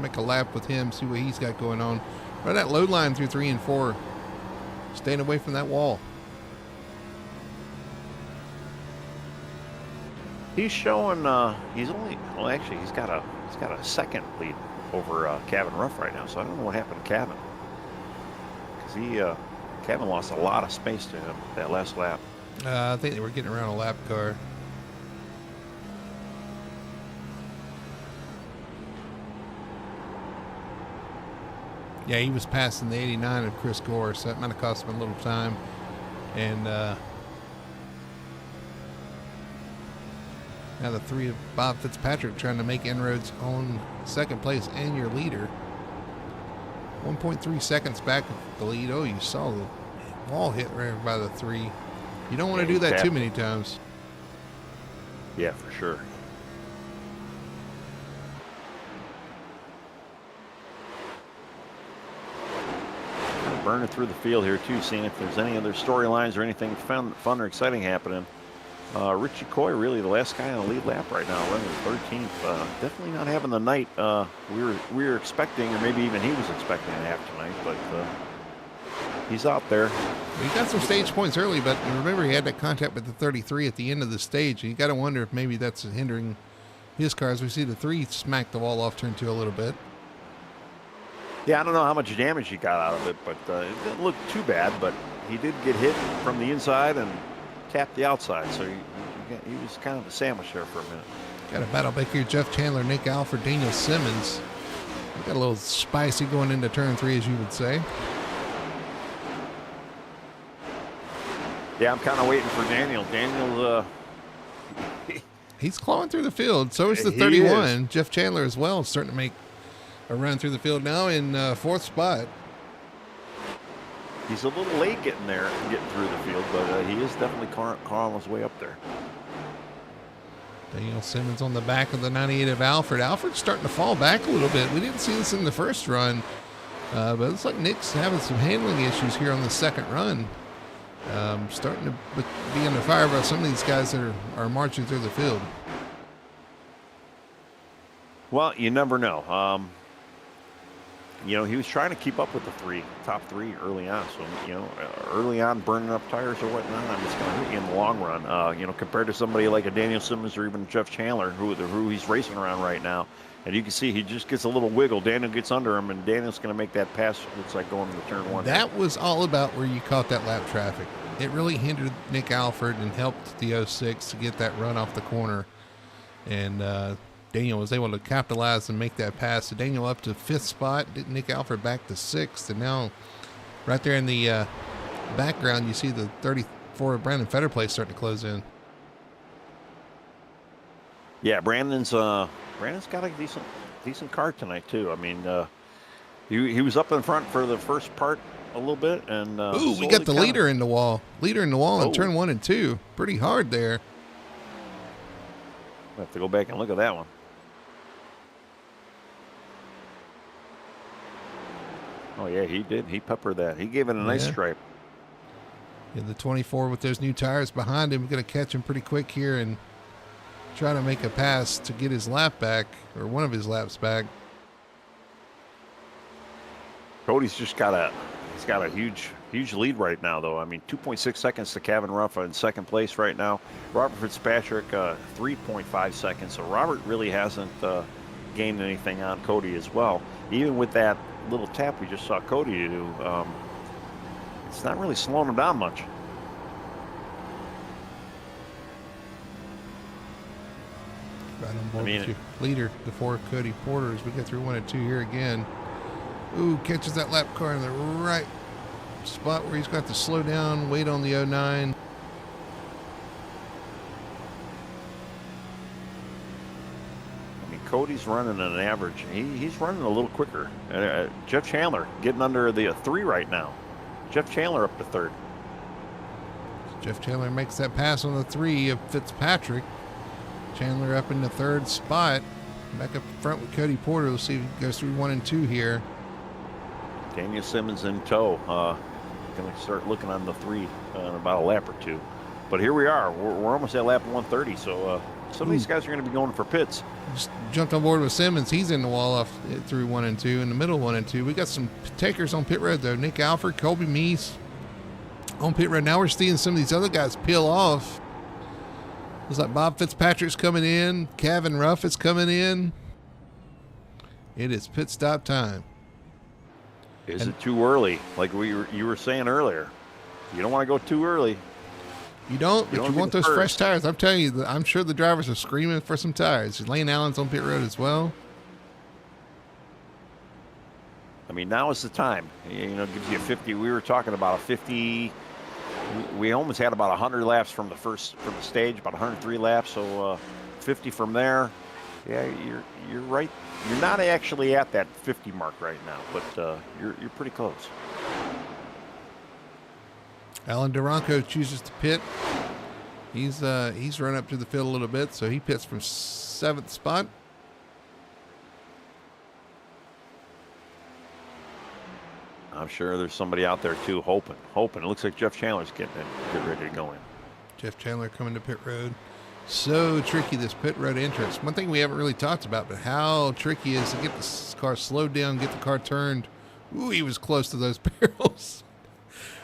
A: Make a lap with him, see what he's got going on. Run that load line through 3 and 4. Staying away from that wall.
B: He's showing. He's only. Well, actually, he's got a second lead over Kevin Ruff right now. So I don't know what happened to Kevin, because Kevin lost a lot of space to him that last lap.
A: I think they were getting around a lap car. Yeah, he was passing the 89 of Chris Gore, so that might have cost him a little time. And now the 3 of Bob Fitzpatrick trying to make inroads on second place and your leader. 1.3 seconds back of the lead. Oh, you saw the wall hit right by the 3. You don't want to do that too many times.
B: Yeah, for sure. Burning through the field here too, seeing if there's any other storylines or anything fun or exciting happening. Richie Coy, really the last guy on the lead lap right now, running 13th. Definitely not having the night we were expecting, or maybe even he was expecting to have tonight. But he's out there.
A: He got some stage points early, but remember he had that contact with the 33 at the end of the stage. You got to wonder if maybe that's hindering his cars. We see the 3 smack the wall off turn 2 a little bit.
B: Yeah, I don't know how much damage he got out of it, but it didn't look too bad. But he did get hit from the inside and tapped the outside, so he was kind of a sandwich there for a minute.
A: Got a battle back here. Jeff Chandler, Nick Alford, Daniel Simmons. Got a little spicy going into turn 3, as you would say.
B: Yeah, I'm kind of waiting for Daniel. Daniel's
A: he's clawing through the field. So is the 31. Jeff Chandler as well, starting to make a run through the field now in 4th spot.
B: He's a little late getting through the field, but he is definitely crawling his way up there.
A: Daniel Simmons on the back of the 98 of Alfred. Alfred's starting to fall back a little bit. We didn't see this in the first run, but it looks like Nick's having some handling issues here on the second run. Starting to be under fire by some of these guys that are marching through the field.
B: Well, you never know. He was trying to keep up with the top three early on. So, early on burning up tires or whatnot, it's going to hit you in the long run. Compared to somebody like a Daniel Simmons or even Jeff Chandler, who he's racing around right now. And you can see he just gets a little wiggle. Daniel gets under him, and Daniel's going to make that pass. Looks like going to turn 1.
A: That was all about where you caught that lap traffic. It really hindered Nick Alford and helped the 06 to get that run off the corner. And Daniel was able to capitalize and make that pass. So Daniel up to 5th spot, Nick Alford back to 6th. And now right there in the background, you see the 34 of Brandon Fetterplace starting to close in.
B: Yeah, Brandon's got a decent car tonight too. I mean, he was up in front for the first part a little bit, and
A: we got the leader in the wall. Leader in the wall in turn 1 and 2. Pretty hard there.
B: We'll have to go back and look at that one. Oh yeah, he did. He peppered that. He gave it a nice stripe.
A: Yeah, the 24 with those new tires behind him, going to catch him pretty quick here and try to make a pass to get his lap back, or one of his laps back.
B: Cody's got a huge lead right now, though. I mean, 2.6 seconds to Kevin Ruff in second place right now. Robert Fitzpatrick, 3.5 seconds. So Robert really hasn't gained anything on Cody as well. Even with that little tap we just saw Cody do, it's not really slowing him down much.
A: Right on board with your leader, the 4 Cody Porter, as we get through 1 and 2 here again. Ooh, catches that lap car in the right spot where he's got to slow down, wait on the 09.
B: I mean, Cody's running an average. He's running a little quicker. Jeff Chandler getting under the 3 right now. Jeff Chandler up to 3rd.
A: Jeff Chandler makes that pass on the 3 of Fitzpatrick. Chandler up in the 3rd spot. Back up front with Cody Porter. We'll see if he goes through 1 and 2 here.
B: Daniel Simmons in tow. Going to start looking on the 3 in about a lap or 2. But here we are. We're almost at lap 130. So some of these guys are going to be going for pits.
A: Just jumped on board with Simmons. He's in the wall off through 1 and 2. In the middle 1 and 2. We got some takers on pit road though. Nick Alford, Colby Meese on pit road. Now we're seeing some of these other guys peel off. Looks like Bob Fitzpatrick's coming in. Kevin Ruff is coming in. It is pit stop time.
B: Is it too early? Like you were saying earlier, you don't want to go too early.
A: You don't, but you want those fresh tires. I'm telling you, I'm sure the drivers are screaming for some tires. Lane Allen's on pit road as well.
B: I mean, now is the time. You know, gives you a 50. We were talking about a 50. We almost had about 100 laps from the stage, about 103 laps. So 50 from there. Yeah, you're right. You're not actually at that 50 mark right now, but you're pretty close.
A: Alan Duranco chooses to pit. He's run up to the field a little bit, so he pits from 7th spot.
B: I'm sure there's somebody out there too hoping. It looks like Jeff Chandler's getting ready to go in.
A: Jeff Chandler coming to pit road. So tricky, this pit road entrance. One thing we haven't really talked about, but how tricky it is to get this car slowed down, get the car turned. Ooh, he was close to those barrels.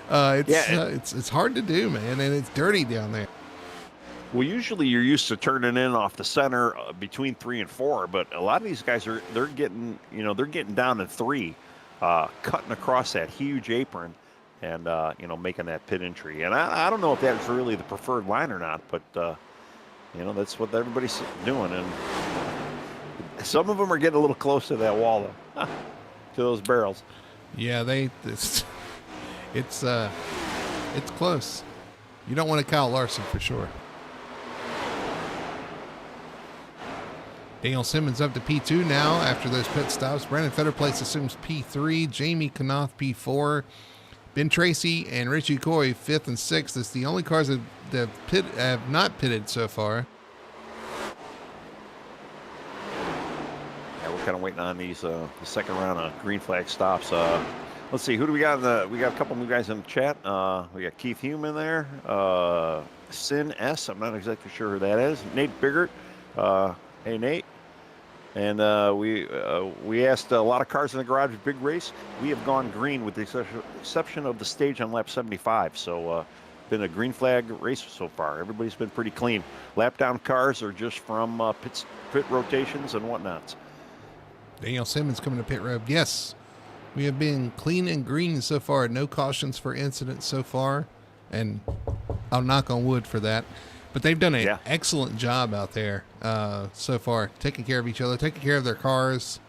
A: It's hard to do, man, and it's dirty down there.
B: Well, usually you're used to turning in off the center between 3 and 4, but a lot of these guys they're getting down to 3. Cutting across that huge apron and, making that pit entry. And I don't know if that's really the preferred line or not, but, that's what everybody's doing. And some of them are getting a little close to that wall, though, to those barrels.
A: Yeah, it's close. You don't want to Kyle Larson for sure. Daniel Simmons up to P2 now after those pit stops. Brandon Fetterplace assumes P3. Jamie Knopf P4. Ben Tracy and Richie Coy 5th and 6th. It's the only cars that have not pitted so far.
B: Yeah, we're kind of waiting on these the second round of green flag stops. Let's see, who do we got? We got a couple new guys in the chat. We got Keith Hume in there. Sin S. I'm not exactly sure who that is. Nate Biggert. Hey, Nate. And we asked a lot of cars in the garage, big race. We have gone green with the exception of the stage on lap 75. So been a green flag race so far. Everybody's been pretty clean. Lap down cars are just from pit rotations and whatnots.
A: Daniel Simmons coming to pit road. Yes, we have been clean and green so far. No cautions for incidents so far. And I'll knock on wood for that. But they've done an excellent job out there so far, taking care of each other, taking care of their cars,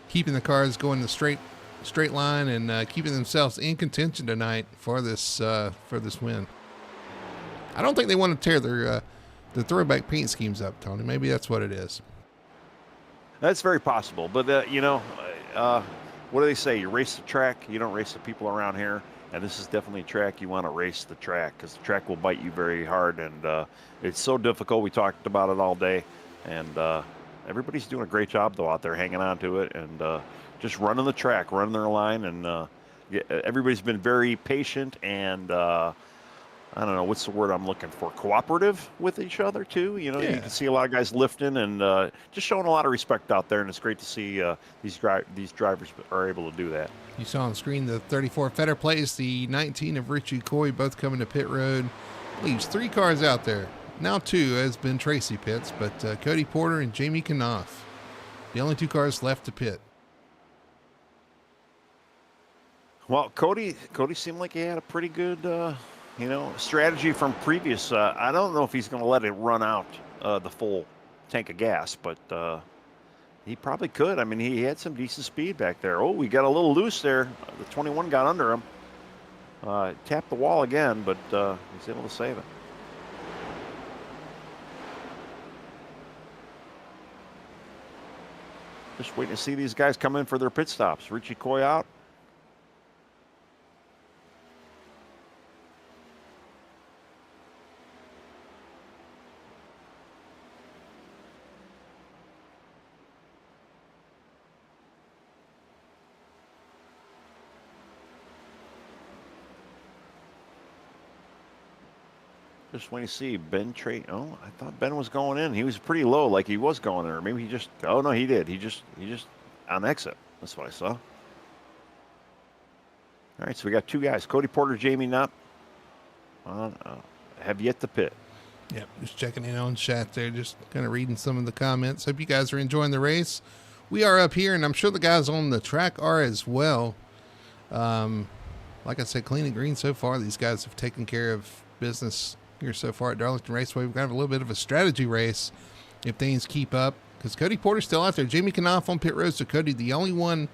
A: keeping the cars going the straight line, and keeping themselves in contention tonight for this win. I don't think they want to tear their throwback paint schemes up, Tony. Maybe that's what it is.
B: That's very possible. But what do they say? You race the track, you don't race the people around here. And this is definitely a track you want to race the track because the track will bite you very hard. And it's so difficult. We talked about it all day. And everybody's doing a great job, though, out there hanging on to it and just running the track, running their line. And everybody's been very patient and, I don't know, what's the word I'm looking for? Cooperative with each other, too. You can see a lot of guys lifting and just showing a lot of respect out there. And it's great to see these drivers are able to do that.
A: You saw on the screen the 34 Fetterplace, the 19 of Richie Coy, both coming to pit road. Leaves 3 cars out there. Now 2 has been Tracy pits, but Cody Porter and Jamie Knopf, the only 2 cars left to pit.
B: Well, Cody seemed like he had a pretty good, strategy from previous. I don't know if he's going to let it run out the full tank of gas, but he probably could. I mean, he had some decent speed back there. Oh, we got a little loose there. The 21 got under him. Tapped the wall again, but he's able to save it. Just waiting to see these guys come in for their pit stops. Richie Coy out. Just when you see Ben Trey. Oh, I thought Ben was going in. He was pretty low, like he was going in, or maybe he just. Oh no, he did. He just on exit. That's what I saw. All right, so we got 2 guys: Cody Porter, Jamie Knopp. Have yet to pit.
A: Yep, just checking in on chat there, just kind of reading some of the comments. Hope you guys are enjoying the race. We are up here, and I'm sure the guys on the track are as well. Like I said, clean and green so far. These guys have taken care of business here so far at Darlington Raceway. We've got a little bit of a strategy race if things keep up, because Cody Porter's still out there. Jamie Knopf on pit road, so Cody, the only one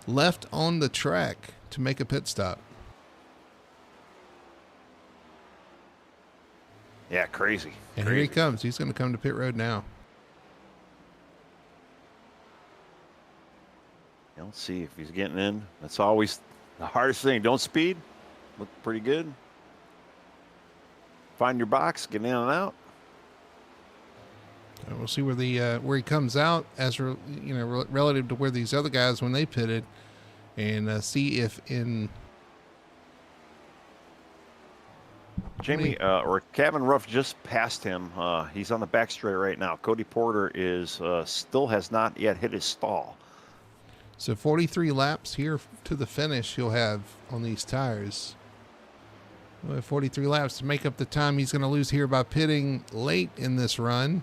A: left on the track to make a pit stop.
B: Yeah, crazy.
A: And
B: crazy.
A: here he comes. He's going to come to pit road now.
B: Let's see if he's getting in. That's always the hardest thing. Don't speed. Look pretty good. Find your box. Get in and out.
A: And we'll see where he comes out relative to where these other guys when they pitted, and see if in.
B: Jamie or Kevin Ruff just passed him. He's on the back straight right now. Cody Porter is still has not yet hit his stall.
A: So 43 laps here to the finish he'll have on these tires. We'll have 43 laps to make up the time he's going to lose here by pitting late in this run.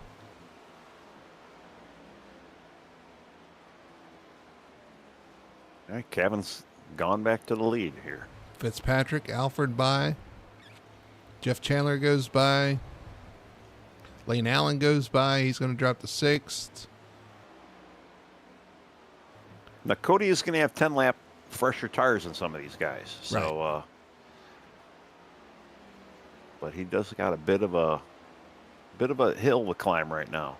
B: All right, Kevin's gone back to the lead here.
A: Fitzpatrick, Alfred by. Jeff Chandler goes by. Lane Allen goes by. He's going to drop to 6th.
B: Now, Cody is going to have 10-lap fresher tires than some of these guys. So,
A: right.
B: But he does got a bit of a hill to climb right now.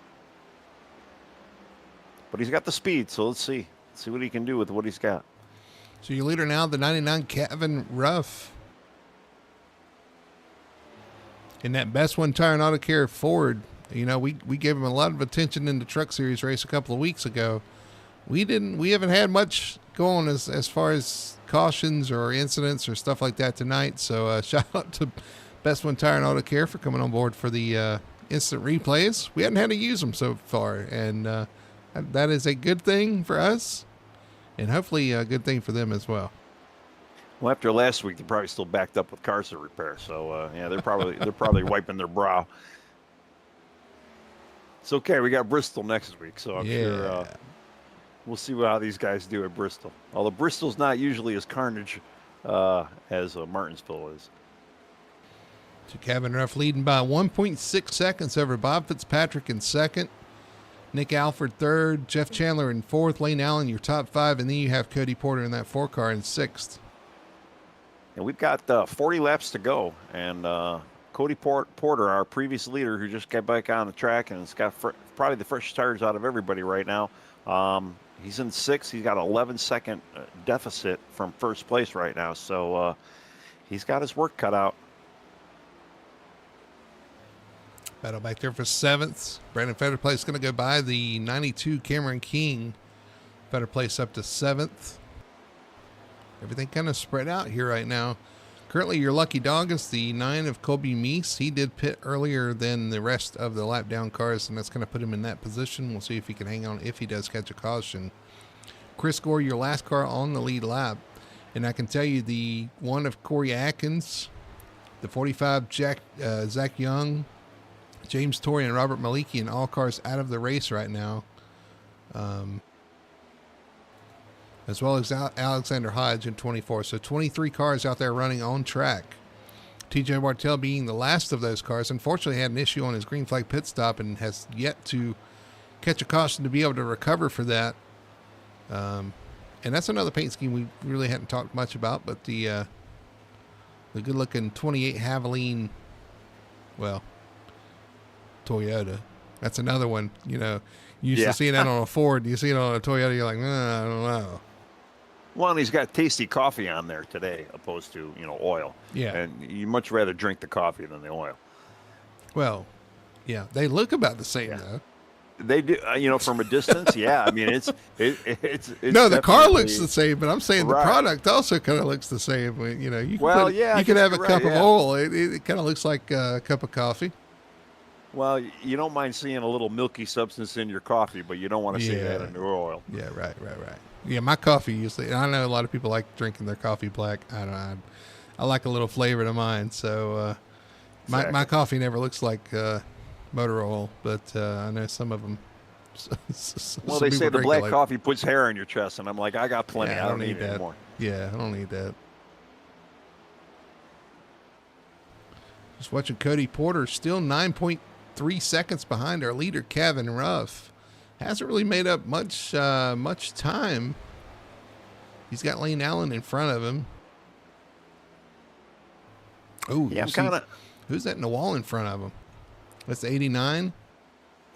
B: But he's got the speed, so let's see. Let's see what he can do with what he's got.
A: So your leader now, the 99 Kevin Ruff. In that Best One Tire and Auto Care Ford, we gave him a lot of attention in the Truck Series race a couple of weeks ago. We haven't had much going as far as cautions or incidents or stuff like that tonight. So shout out to Best One Tire and Auto Care for coming on board for the instant replays. We hadn't had to use them so far, and that is a good thing for us, and hopefully a good thing for them as well.
B: Well, after last week, they're probably still backed up with cars to repair. So yeah, they're probably wiping their brow. It's okay. We got Bristol next week, so I'm sure we'll see how these guys do at Bristol. Although Bristol's not usually as carnage as Martinsville is.
A: So Kevin Ruff leading by 1.6 seconds over Bob Fitzpatrick in second. Nick Alford third. Jeff Chandler in fourth. Lane Allen, your top 5. And then you have Cody Porter in that 4-car in 6th.
B: And we've got 40 laps to go. And Cody Porter, our previous leader, who just got back on the track and has got probably the freshest tires out of everybody right now. He's in 6th. He's got an 11-second deficit from first place right now. So he's got his work cut out.
A: Battle back there for 7th. Brandon Fetterplace is going to go by the 92 Cameron King. Fetterplace up to 7th. Everything kind of spread out here right now. Currently, your lucky dog is the 9 of Colby Meese. He did pit earlier than the rest of the lap down cars, and that's going to put him in that position. We'll see if he can hang on if he does catch a caution. Chris Gore, your last car on the lead lap. And I can tell you the 1 of Corey Atkins, the 45 Zach Young, James Torrey, and Robert Maliki, and all cars out of the race right now. As well as Alexander Hodge in 24. So 23 cars out there running on track. TJ Bartel being the last of those cars. Unfortunately, had an issue on his green flag pit stop and has yet to catch a caution to be able to recover for that. And that's another paint scheme we really hadn't talked much about, but the good-looking 28 Havoline, Toyota. That's another one, you used to see that on a Ford. You see it on a Toyota, you're like, I don't know.
B: Well, and he's got tasty coffee on there today, opposed to, oil.
A: Yeah.
B: And you much rather drink the coffee than the oil.
A: Well, yeah, they look about the same, though.
B: They do, from a distance. Yeah, I mean, it's
A: No, the car
B: definitely
A: looks the same, but I'm saying the
B: right.
A: product also kind of looks the same. You know, you can
B: Well, yeah, I
A: you can
B: guess
A: have a
B: you're
A: cup
B: right.
A: of
B: Yeah.
A: oil. It kind of looks like a cup of coffee.
B: Well, you don't mind seeing a little milky substance in your coffee, but you don't want to see that
A: Yeah,
B: in your oil.
A: yeah, right. Yeah, my coffee usually. I know a lot of people like drinking their coffee black. I don't. I like a little flavor to mine, so my
B: Exactly.
A: coffee never looks like motor oil, but I know some of them.
B: Well,
A: Some
B: they
A: people
B: say the
A: drink it
B: black
A: like.
B: coffee puts hair on your chest, and I'm like, I got plenty.
A: Yeah,
B: I don't need it
A: that.
B: anymore.
A: Yeah, I don't need that. Just watching Cody Porter, still 9.3 seconds behind our leader, Kevin Ruff. Hasn't really made up much time. He's got Lane Allen in front of him. Oh,
B: Yeah, I'm kind of.
A: Who's that in the wall in front of him? That's 89.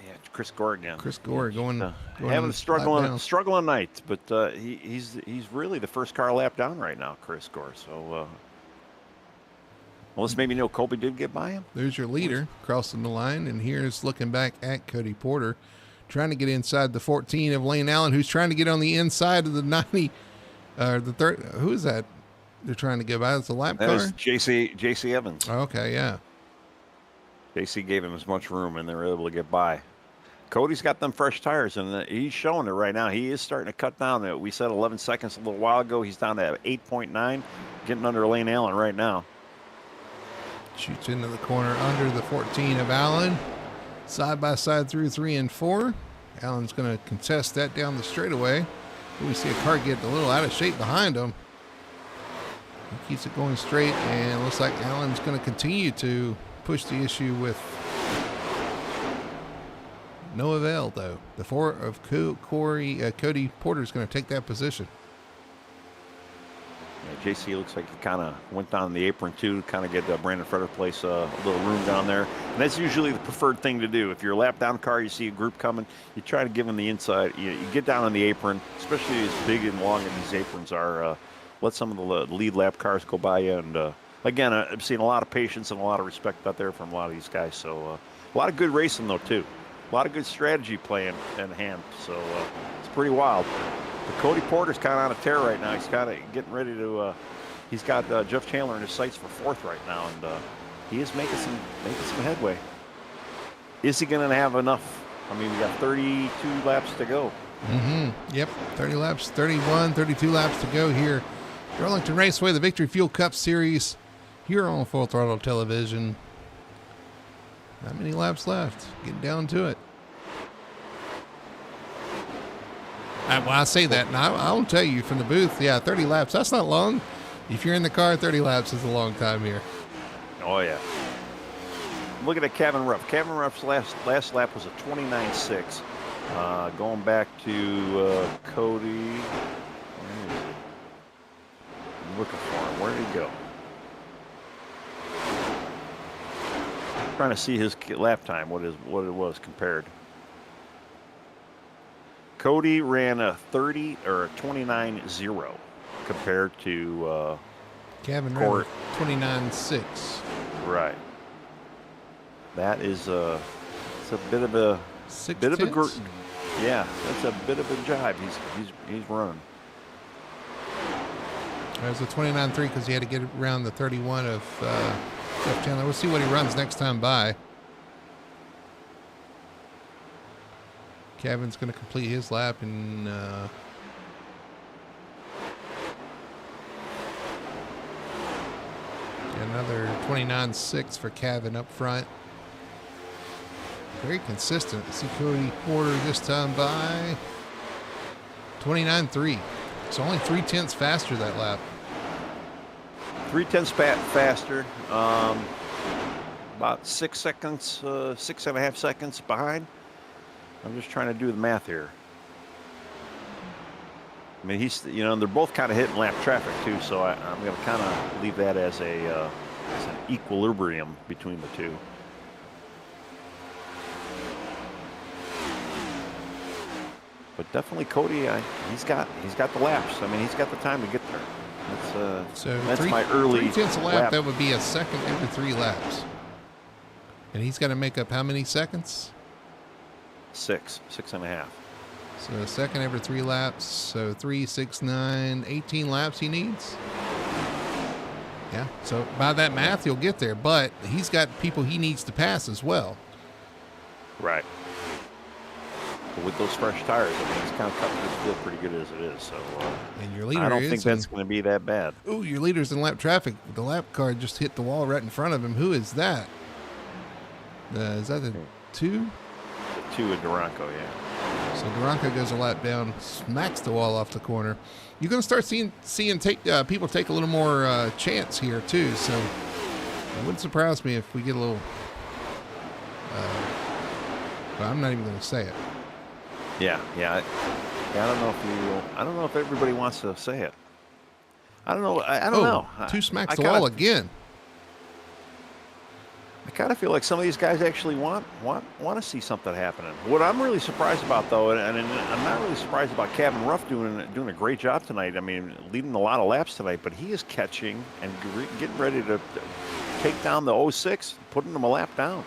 B: Yeah, Chris Gore again.
A: Chris Gore going
B: having a struggling night, but he's really the first car lap down right now, Chris Gore. So unless maybe Kobe did get by him.
A: There's your leader crossing the line, and here's looking back at Cody Porter, trying to get inside the 14 of Lane Allen, who's trying to get on the inside of the 90. The third. Who is that? They're trying to get by. It's a lap car.
B: That was JC Evans.
A: Oh, okay, yeah.
B: JC gave him as much room, and they were able to get by. Cody's got them fresh tires, and he's showing it right now. He is starting to cut down. We said 11 seconds a little while ago. He's down to 8.9, getting under Lane Allen right now.
A: Shoots into the corner under the 14 of Allen. Side by side through 3 and 4. Allen's going to contest that down the straightaway. We see a car get a little out of shape behind him. He keeps it going straight, and it looks like Allen's going to continue to push the issue with no avail, though. The 4 of Cody Porter is going to take that position.
B: Yeah, JC looks like he kind of went down the apron, too, to kind of get Brandon Frederick place a little room down there. And that's usually the preferred thing to do. If you're a lap down car, you see a group coming, you try to give them the inside. You get down on the apron, especially as big and long as these aprons are. Let some of the lead lap cars go by you. And, again, I've seen a lot of patience and a lot of respect out there from a lot of these guys. So a lot of good racing, though, too. A lot of good strategy playing in hand. So it's pretty wild. But Cody Porter's kind of on a tear right now. He's kind of getting ready to he's got Jeff Chandler in his sights for 4th right now, and he is making some headway. Is he going to have enough? I mean, we got 32 laps to go.
A: Yep, 30 laps, 32 laps to go here. Darlington Raceway, the Victory Fuel Cup Series, here on Full Throttle Television. Not many laps left. Getting down to it. I say that, and I'll tell you from the booth, 30 laps, that's not long. If you're in the car, 30 laps is a long time here.
B: Oh, yeah. Looking at Kevin Ruff. Kevin Ruff's last lap was a 29.6. Going back to Cody. Where is he? I'm looking for him. Where did he go? Trying to see his lap time, what it was compared. Cody ran a 30 or a 29.0 compared to
A: Kevin ran 29.6.
B: Right. That is it's a bit of a yeah, that's a bit of a jibe he's running.
A: There's a 29.3 because he had to get around the 31 of Jeff Chandler. We'll see what he runs next time by. Kevin's going to complete his lap in another 29.6 for Kevin up front. Very consistent. See Cody Porter this time by 29.3. It's only 0.3 faster that lap.
B: 0.3 faster. About 6 seconds, 6.5 seconds behind. I'm just trying to do the math here. I mean, they're both kind of hitting lap traffic too, so I'm going to kind of leave that as an equilibrium between the two. But definitely Cody, he's got the laps. I mean, he's got the time to get there. That's my early
A: 0.3 lap. That would be a second every 3 laps. And he's got to make up how many seconds?
B: six and a half.
A: So second every 3 laps. So 3, 6, 9, 18 laps he needs. Yeah. So by that math, he'll get there. But he's got people he needs to pass as well.
B: Right. But with those fresh tires, I mean, it's kind of cutting this field pretty good as it is. So
A: and your leader
B: I don't think that's going to be that bad.
A: Oh, your leader's in lap traffic. The lap car just hit the wall right in front of him. Who is that? Is that the 2?
B: The 2 at Duranco, yeah.
A: So Duranco goes a lap down, smacks the wall off the corner. You're going to start seeing people take a little more chance here too. So it wouldn't surprise me if we get a little. But I'm not even going to say it.
B: Yeah. I don't know if everybody wants to say it. I don't know. I don't know.
A: 2 smacks the wall again.
B: I kind of feel like some of these guys actually want to see something happening. What I'm really surprised about, though, and I'm not really surprised about Kevin Ruff doing a great job tonight. I mean, leading a lot of laps tonight, but he is catching and getting ready to take down the 06, putting them a lap down.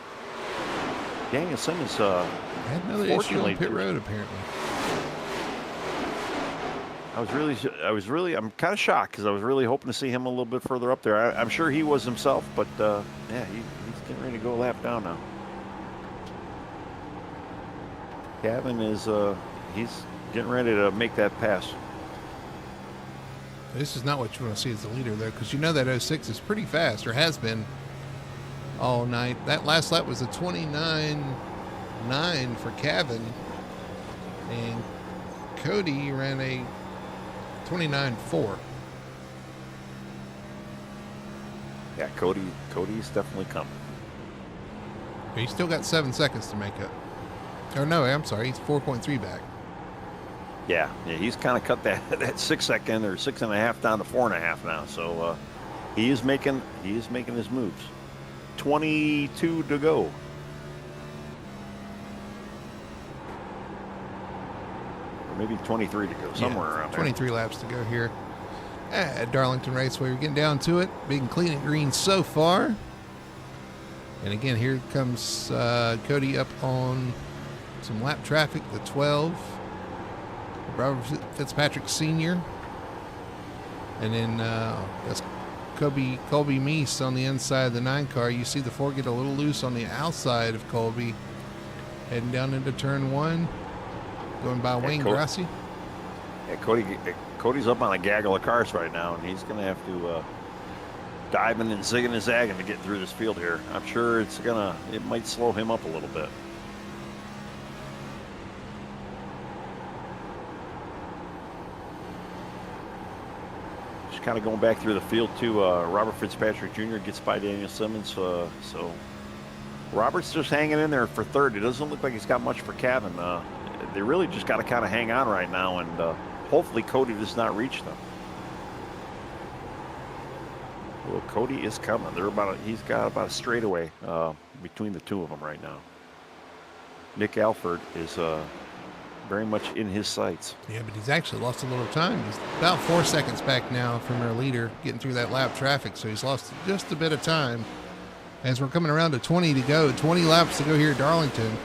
B: Daniel Simmons
A: had another issue on pit road apparently.
B: I'm kind of shocked because I was really hoping to see him a little bit further up there. I'm sure he was himself, but yeah, he's getting ready to go a lap down now. Kevin is he's getting ready to make that pass.
A: This is not what you want to see as the leader, though, because you know that 06 is pretty fast, or has been all night. That last lap was a 29.9 for Kevin, and Cody ran a 29.4.
B: Yeah, Cody's definitely coming.
A: But he's still got 7 seconds to make up. Or no, I'm sorry, he's 4.3 back.
B: Yeah, he's kind of cut that 6 second or 6.5 down to 4.5 now. So he is making his moves. 22 to go. Or maybe 23 to go, somewhere around there.
A: 23 laps to go here at Darlington Raceway. We're getting down to it. Big and clean and green so far. And again, here comes Cody up on some lap traffic, the 12. Robert Fitzpatrick Sr. And then that's Colby Meese on the inside of the 9 car. You see the 4 get a little loose on the outside of Colby. Heading down into turn 1. Going by Wayne Grassi.
B: Yeah, Cody's up on a gaggle of cars right now, and he's going to have to diving and zigging and zagging to get through this field here. I'm sure it might slow him up a little bit. Just kind of going back through the field too. Robert Fitzpatrick Jr. gets by Daniel Simmons, so Robert's just hanging in there for third. It doesn't look like he's got much for Kevin. They really just got to kind of hang on right now, and hopefully Cody does not reach them. Well, Cody is coming. He's got about a straightaway between the two of them right now. Nick Alford is very much in his sights.
A: Yeah, but he's actually lost a little time. He's about 4 seconds back now from our leader getting through that lap traffic, so he's lost just a bit of time. As we're coming around to 20 to go, 20 laps to go here at Darlington.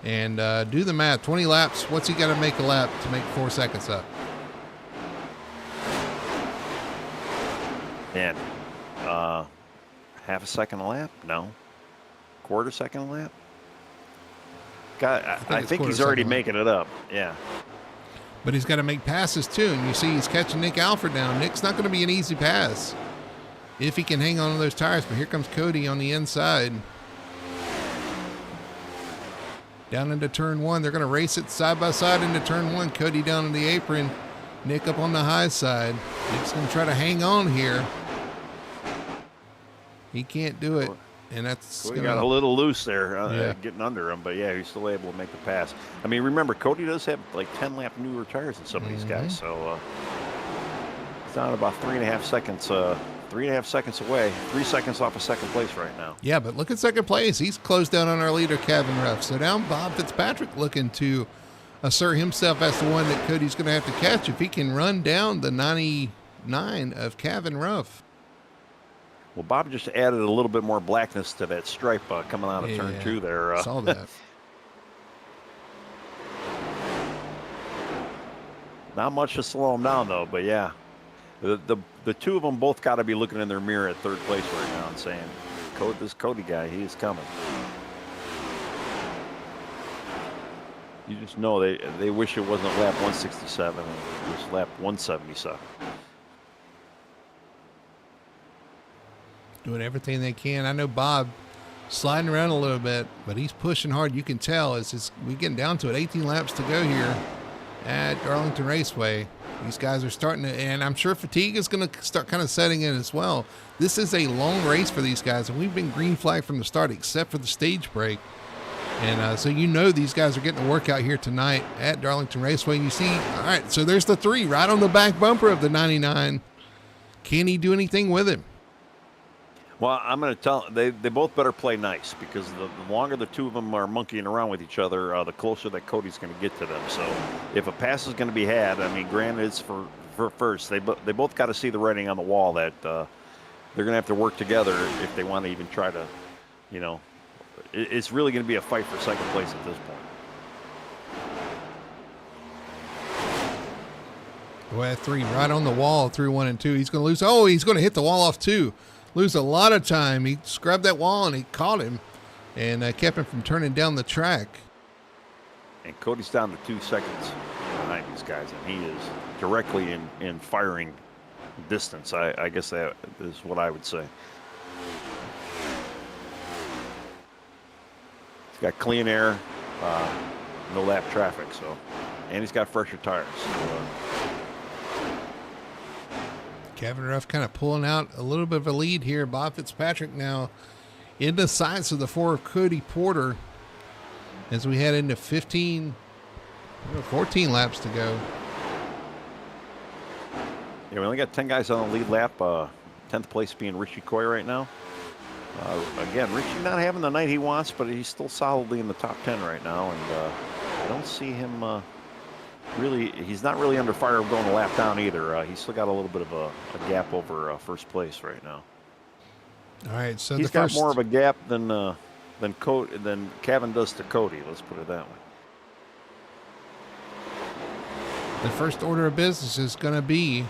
A: And do the math, 20 laps, what's he got to make a lap to make 4 seconds up?
B: And half a second a lap? No. Quarter second a lap? God, I think he's already making it up. Yeah.
A: But he's got to make passes too. And you see he's catching Nick Alford down. Nick's not going to be an easy pass if he can hang on to those tires. But here comes Cody on the inside. Down into turn 1. They're going to race it side by side into turn 1. Cody down in the apron. Nick up on the high side. Nick's going to try to hang on here. He can't do it. And that's
B: Cody got a little loose there, getting under him. But, yeah, he's still able to make the pass. I mean, remember, Cody does have like 10-lap newer tires than some of these guys. So it's down about 3.5 seconds. 3.5 seconds away. 3 seconds off of second place right now.
A: Yeah, but look at second place. He's closed down on our leader, Kevin Ruff. So now Bob Fitzpatrick looking to assert himself as the one that Cody's going to have to catch if he can run down the 99 of Kevin Ruff.
B: Well, Bob just added a little bit more blackness to that stripe coming out of turn 2 there.
A: Saw that.
B: Not much to slow him down, though. But yeah, the two of them both got to be looking in their mirror at third place right now and saying, this Cody guy, he is coming. You just know they wish it wasn't lap 167 and it was lap 177.
A: Doing everything they can. I know Bob sliding around a little bit, but he's pushing hard. You can tell as we getting down to it. 18 laps to go here at Darlington Raceway. These guys are starting to, and I'm sure fatigue is going to start kind of setting in as well. This is a long race for these guys, and we've been green flag from the start, except for the stage break. And so these guys are getting a workout here tonight at Darlington Raceway. And you see, all right, so there's the 3 right on the back bumper of the 99. Can he do anything with him?
B: Well, I'm going to tell they both better play nice, because the longer the two of them are monkeying around with each other, the closer that Cody's going to get to them. So if a pass is going to be had, I mean, granted, it's for first. They both got to see the writing on the wall that they're going to have to work together if they want to even try to, it's really going to be a fight for second place at this point.
A: Boy, 3 right on the wall through 1 and 2. He's going to lose. Oh, he's going to hit the wall off 2. Lose a lot of time. He scrubbed that wall and he caught him and kept him from turning down the track.
B: And Cody's down to 2 seconds behind these guys, and he is directly in firing distance. I guess that is what I would say. He's got clean air, no lap traffic, and he's got fresher tires. So,
A: Kevin Ruff kind of pulling out a little bit of a lead here. Bob Fitzpatrick now in the sights of the 4 of Cody Porter as we head into 14 laps to go.
B: Yeah, we only got 10 guys on the lead lap. 10th place being Richie Coy right now. Again, Richie not having the night he wants, but he's still solidly in the top 10 right now. And I don't see him he's not really under fire of going a lap down either. He's still got a little bit of a gap over first place right now.
A: All right, so
B: he's got more of a gap than Kevin does to Cody. Let's put it that way.
A: The first order of business is going to be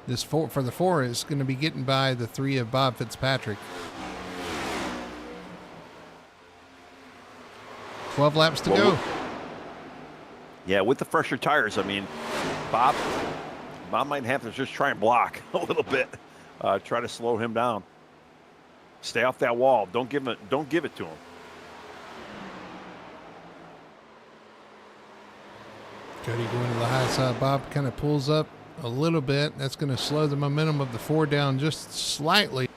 A: for the 4 is going to be getting by the 3 of Bob Fitzpatrick. 12 laps to go.
B: Yeah, with the fresher tires, I mean, Bob might have to just try and block a little bit, try to slow him down. Stay off that wall. Don't give it to him.
A: Cody going to the high side. Bob kind of pulls up a little bit. That's going to slow the momentum of the 4 down just slightly.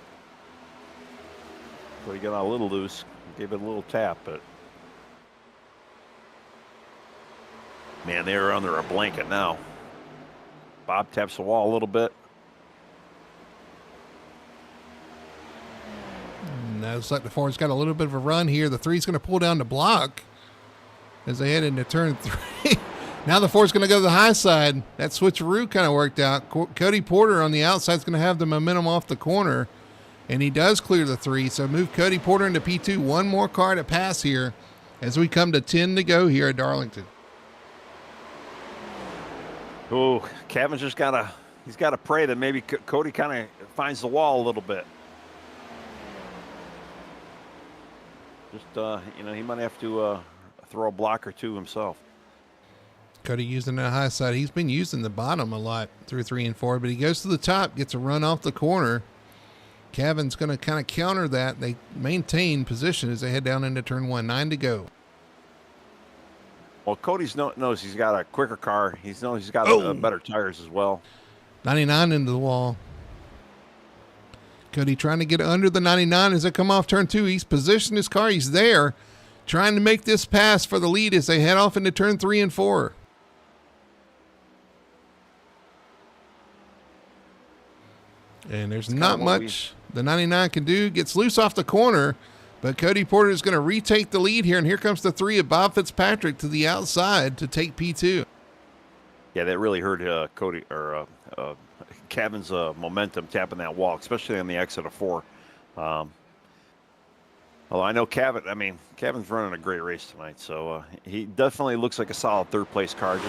B: So he got a little loose. Gave it a little tap, but man, they're under a blanket now. Bob taps the wall a little bit.
A: And looks like the 4's got a little bit of a run here. The 3's going to pull down the block as they head into turn 3. Now the 4's going to go to the high side. That switcheroo kind of worked out. Cody Porter on the outside is going to have the momentum off the corner, and he does clear the 3. So move Cody Porter into P2. One more car to pass here as we come to 10 to go here at Darlington.
B: Oh, Kevin's just got to pray that maybe Cody kind of finds the wall a little bit. Just, he might have to throw a block or 2 himself.
A: Cody using the high side. He's been using the bottom a lot through 3 and 4, but he goes to the top, gets a run off the corner. Kevin's going to kind of counter that. They maintain position as they head down into turn 1. 9 to go.
B: Well, Cody's knows he's got a quicker car. He knows he's got better tires as well.
A: 99 into the wall. Cody trying to get under the 99 as they come off turn 2. He's positioned his car. He's there trying to make this pass for the lead as they head off into turn 3 and 4. And there's not much the 99 can do. Gets loose off the corner, but Cody Porter is going to retake the lead here. And here comes the 3 of Bob Fitzpatrick to the outside to take P2.
B: Yeah, that really hurt Cody or Kevin's momentum tapping that wall, especially on the exit of 4. Although I know Kevin's running a great race tonight, so he definitely looks like a solid third place car.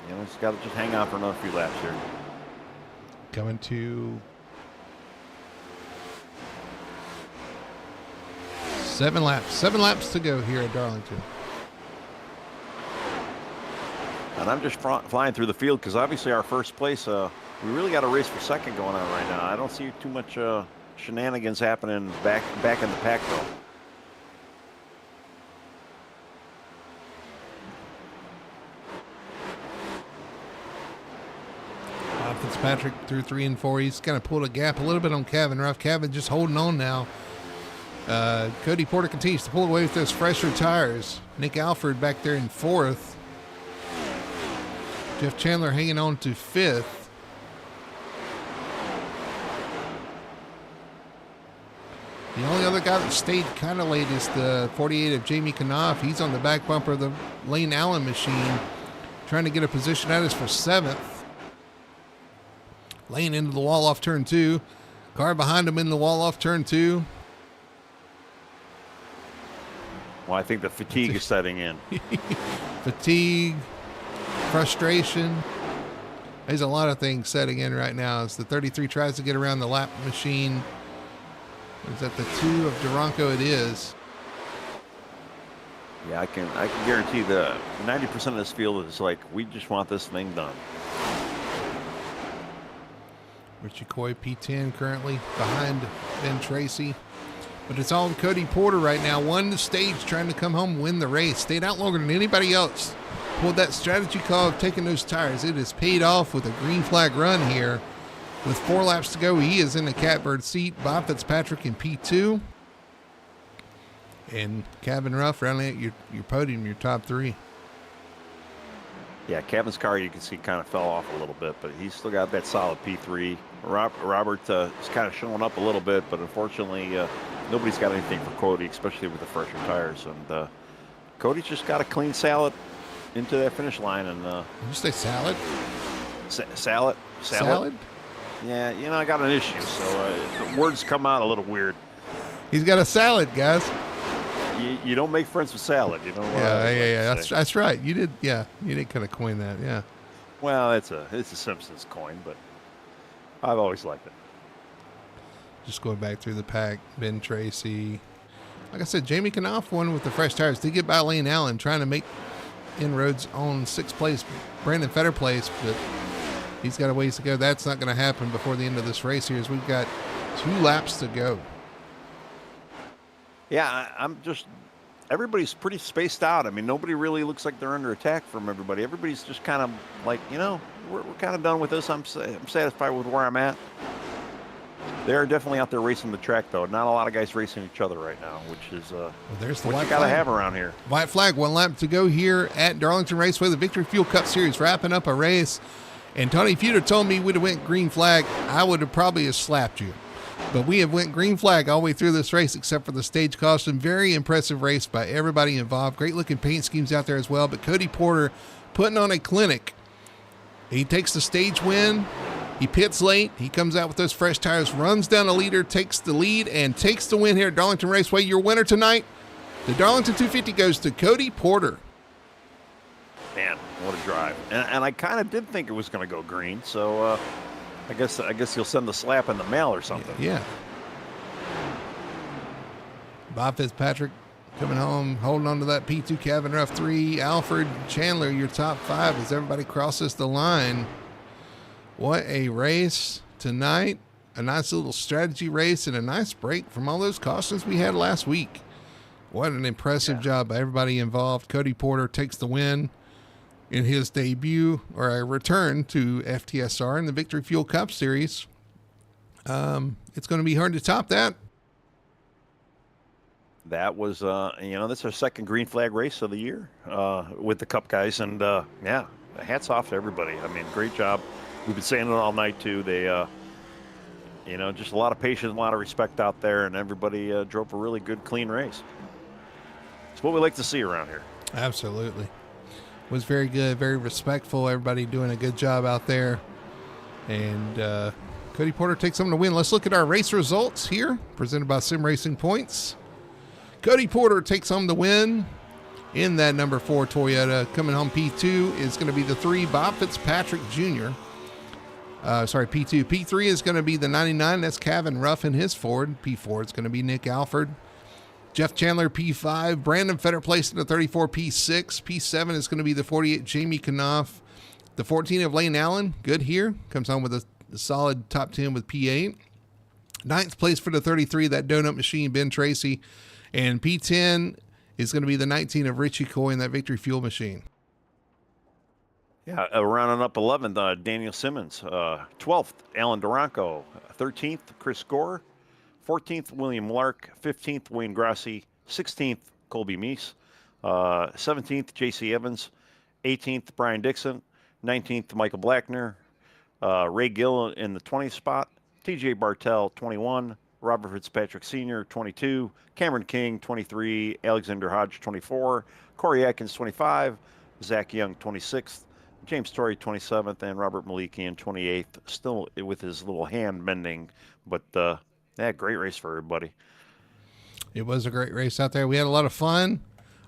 B: He's got to just hang on for another few laps here.
A: Coming to 7 laps. 7 laps to go here at Darlington.
B: And I'm just flying through the field because obviously our first place, we really got a race for second going on right now. I don't see too much shenanigans happening back in the pack though.
A: Fitzpatrick through 3 and 4. He's kind of pulled a gap a little bit on Kevin Ruff. Kevin just holding on now. Cody Porter continues to pull away with those fresher tires. Nick Alford back there in 4th. Jeff Chandler hanging on to 5th. The only other guy that stayed kind of late is the 48 of Jamie Knopf. He's on the back bumper of the Lane Allen machine, trying to get a position. That is for 7th. Lane into the wall off turn 2. Car behind him in the wall off turn 2.
B: Well, I think the fatigue is setting in.
A: Fatigue, frustration. There's a lot of things setting in right now as the 33 tries to get around the lap machine. Is that the 2 of Duranco? It is.
B: Yeah, I can guarantee the 90% of this field is like, we just want this thing done.
A: Richie Coy, P10 currently behind Ben Tracy. But it's all Cody Porter right now. Won the stage, trying to come home and win the race. Stayed out longer than anybody else. Pulled that strategy call of taking those tires. It has paid off with a green flag run here. With 4 laps to go, he is in the catbird seat. Bob Fitzpatrick in P2. And Kevin Ruff rounding out your podium, your top 3.
B: Yeah, Kevin's car, you can see, kind of fell off a little bit, but he's still got that solid P3. Robert is kind of showing up a little bit, but unfortunately, nobody's got anything for Cody, especially with the fresher tires. And Cody's just got a clean salad into that finish line. And
A: did you say salad?
B: Salad?
A: Salad?
B: Yeah, I got an issue, so the words come out a little weird.
A: He's got a salad, guys.
B: You don't make friends with salad, you know.
A: Yeah. That's right. You did. Yeah, you did kind of coin that. Yeah.
B: Well, it's a Simpsons coin, but I've always liked it.
A: Just going back through the pack, Ben Tracy. Like I said, Jamie Knopf won with the fresh tires. Did get by Lane Allen, trying to make inroads on 6th place, Brandon Fetter place, but he's got a ways to go. That's not going to happen before the end of this race here, as we've got 2 laps to go. Yeah,
B: everybody's pretty spaced out. I mean, nobody really looks like they're under attack from everybody. Everybody's just kind of like, we're kind of done with this. I'm satisfied with where I'm at. They're definitely out there racing the track, though. Not a lot of guys racing each other right now, which is
A: there's the
B: what
A: white
B: you got to
A: flag.
B: have around here.
A: White flag, 1 lap to go here at Darlington Raceway, the Victory Fuel Cup Series, wrapping up a race. And Tony, if you'd have told me we'd have went green flag, I would have probably slapped you. But we have went green flag all the way through this race, except for the stage caution. Very impressive race by everybody involved. Great looking paint schemes out there as well. But Cody Porter putting on a clinic. He takes the stage win. He pits late. He comes out with those fresh tires, runs down the leader, takes the lead, and takes the win here at Darlington Raceway. Your winner tonight, the Darlington 250 goes to Cody Porter.
B: Man, what a drive. And I kind of did think it was going to go green, so I guess you'll send the slap in the mail or something.
A: Yeah. Bob Fitzpatrick coming home, holding on to that P2. Kevin Ruff 3. Alfred Chandler, your top 5 as everybody crosses the line. What a race tonight. A nice little strategy race and a nice break from all those cautions we had last week. What an impressive job by everybody involved. Cody Porter takes the win in his debut, or a return to FTSR in the Victory Fuel Cup Series. It's going to be hard to top that.
B: That was, that's our second green flag race of the year with the Cup guys. And, hats off to everybody. I mean, great job. We've been saying it all night, too. They, just a lot of patience, a lot of respect out there, and everybody drove a really good, clean race. It's what we like to see around here.
A: Absolutely. Was very good, very respectful. Everybody doing a good job out there. And Cody Porter takes home the win. Let's look at our race results here, presented by Sim Racing Points. Cody Porter takes home the win. in that number 4 Toyota. Coming home P2 is going to be the 3 Bob Fitzpatrick Jr. P2. P3 is going to be the 99. That's Kevin Ruff in his Ford. P4 is going to be Nick Alford. Jeff Chandler, P5. Brandon Fetter placed in the 34, P6. P7 is going to be the 48, Jamie Knopf. The 14 of Lane Allen, good here. Comes home with a solid top 10 with P8. Ninth place for the 33, that Donut Machine, Ben Tracy. And P10 is going to be the 19 of Richie Coy in that Victory Fuel Machine.
B: Yeah, rounding up 11th, Daniel Simmons. 12th, Alan Duranco. 13th, Chris Gore. 14th, William Lark. 15th, Wayne Grassi. 16th, Colby Meese. 17th, J.C. Evans. 18th, Brian Dixon. 19th, Michael Blackner. Ray Gill in the 20th spot. T.J. Bartell, 21. Robert Fitzpatrick Sr., 22. Cameron King, 23. Alexander Hodge, 24. Corey Atkins, 25. Zach Young, 26th. James Torrey, 27th. And Robert Malikian, 28th. Still with his little hand bending. But, yeah, great race for everybody.
A: It was a great race out there. We had a lot of fun.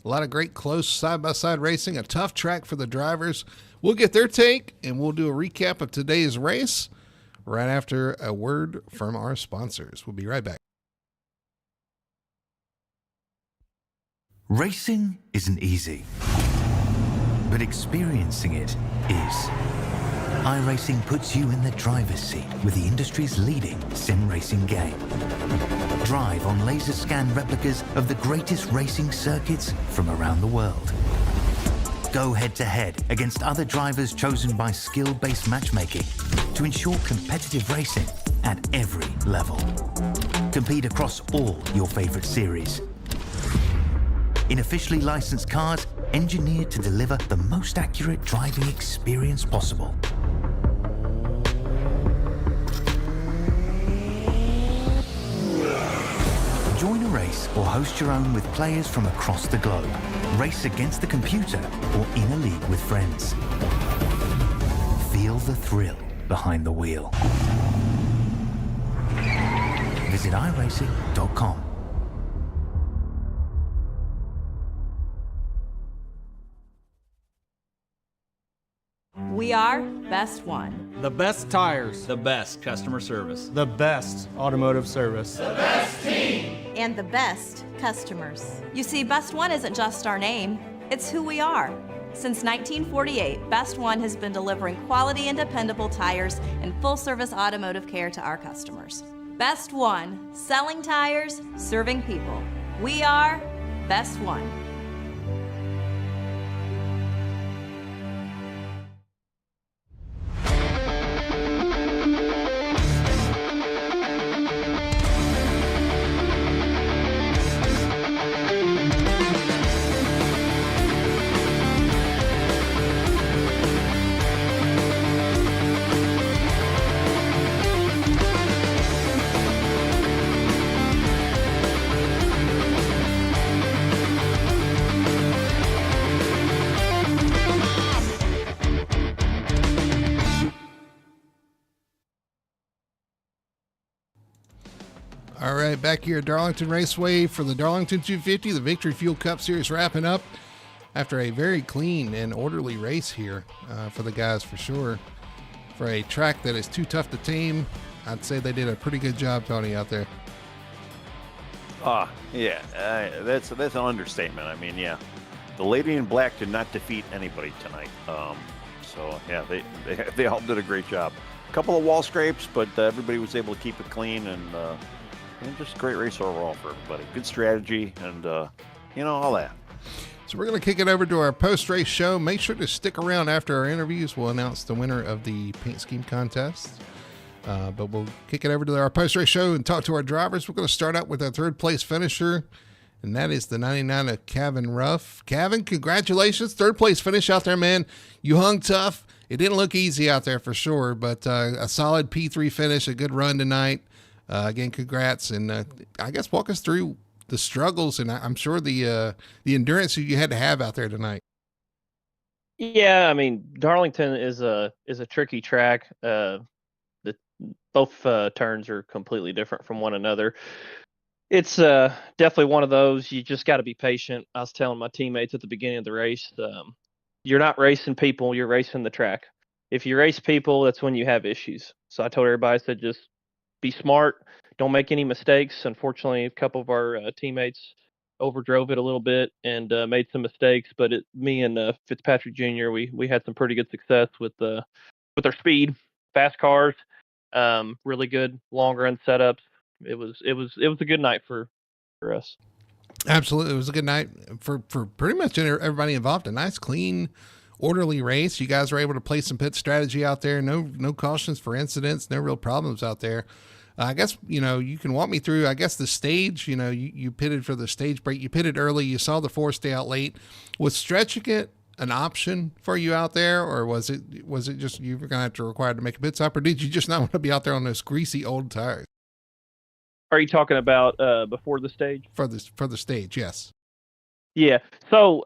A: A lot of great close side-by-side racing. A tough track for the drivers. We'll get their take, and we'll do a recap of today's race right after a word from our sponsors. We'll be right back.
C: Racing isn't easy, but experiencing it is. iRacing puts you in the driver's seat with the industry's leading sim racing game. Drive on laser scan replicas of the greatest racing circuits from around the world. Go head-to-head against other drivers chosen by skill-based matchmaking to ensure competitive racing at every level. Compete across all your favorite series. In officially licensed cars, engineered to deliver the most accurate driving experience possible. Join a race or host your own with players from across the globe. Race against the computer or in a league with friends. Feel the thrill behind the wheel. Visit iRacing.com.
D: We are Best One.
E: The best tires.
F: The best customer service.
E: The best automotive service.
G: The best team.
D: And the best customers. You see, Best One isn't just our name, it's who we are. Since 1948, Best One has been delivering quality and dependable tires and full-service automotive care to our customers. Best One, selling tires, serving people. We are Best One.
A: All right, back here at Darlington Raceway for the Darlington 250, the Victory Fuel Cup Series wrapping up after a very clean and orderly race here for the guys for sure. For a track that is too tough to tame, I'd say they did a pretty good job, Tony, out there.
B: Yeah, that's an understatement. I mean, yeah, the Lady in Black did not defeat anybody tonight. So yeah, they all did a great job. A couple of wall scrapes, but everybody was able to keep it clean and just a great race overall for everybody. Good strategy and all that.
A: So we're going to kick it over to our post-race show. Make sure to stick around after our interviews. We'll announce the winner of the paint scheme contest. But we'll kick it over to our post-race show and talk to our drivers. We're going to start out with our third place finisher, and that is the 99 of Kevin Ruff. Kevin, congratulations. Third place finish out there, man. You hung tough. It didn't look easy out there for sure, but a solid P3 finish, a good run tonight. Again, congrats. And I guess walk us through the struggles and I'm sure the endurance you had to have out there tonight.
H: Yeah, I mean, Darlington is a tricky track. Both turns are completely different from one another. It's definitely one of those. You just got to be patient. I was telling my teammates at the beginning of the race, you're not racing people, you're racing the track. If you race people, that's when you have issues. So I told everybody, I said, just be smart, don't make any mistakes. Unfortunately, a couple of our teammates overdrove it a little bit and made some mistakes. But me and Fitzpatrick Jr., we had some pretty good success with our speed, fast cars, really good long run setups. It was a good night for us.
A: Absolutely. It was a good night for pretty much everybody involved. A nice, clean, orderly race. You guys were able to play some pit strategy out there. No cautions for incidents, no real problems out there. I guess, you can walk me through, I guess, the stage. You pitted for the stage break. You pitted early. You saw the four stay out late. Was stretching it an option for you out there, or was it just you were going to have to require to make a pit stop, or did you just not want to be out there on those greasy old tires?
H: Are you talking about before the stage?
A: For the stage, yes.
H: Yeah. So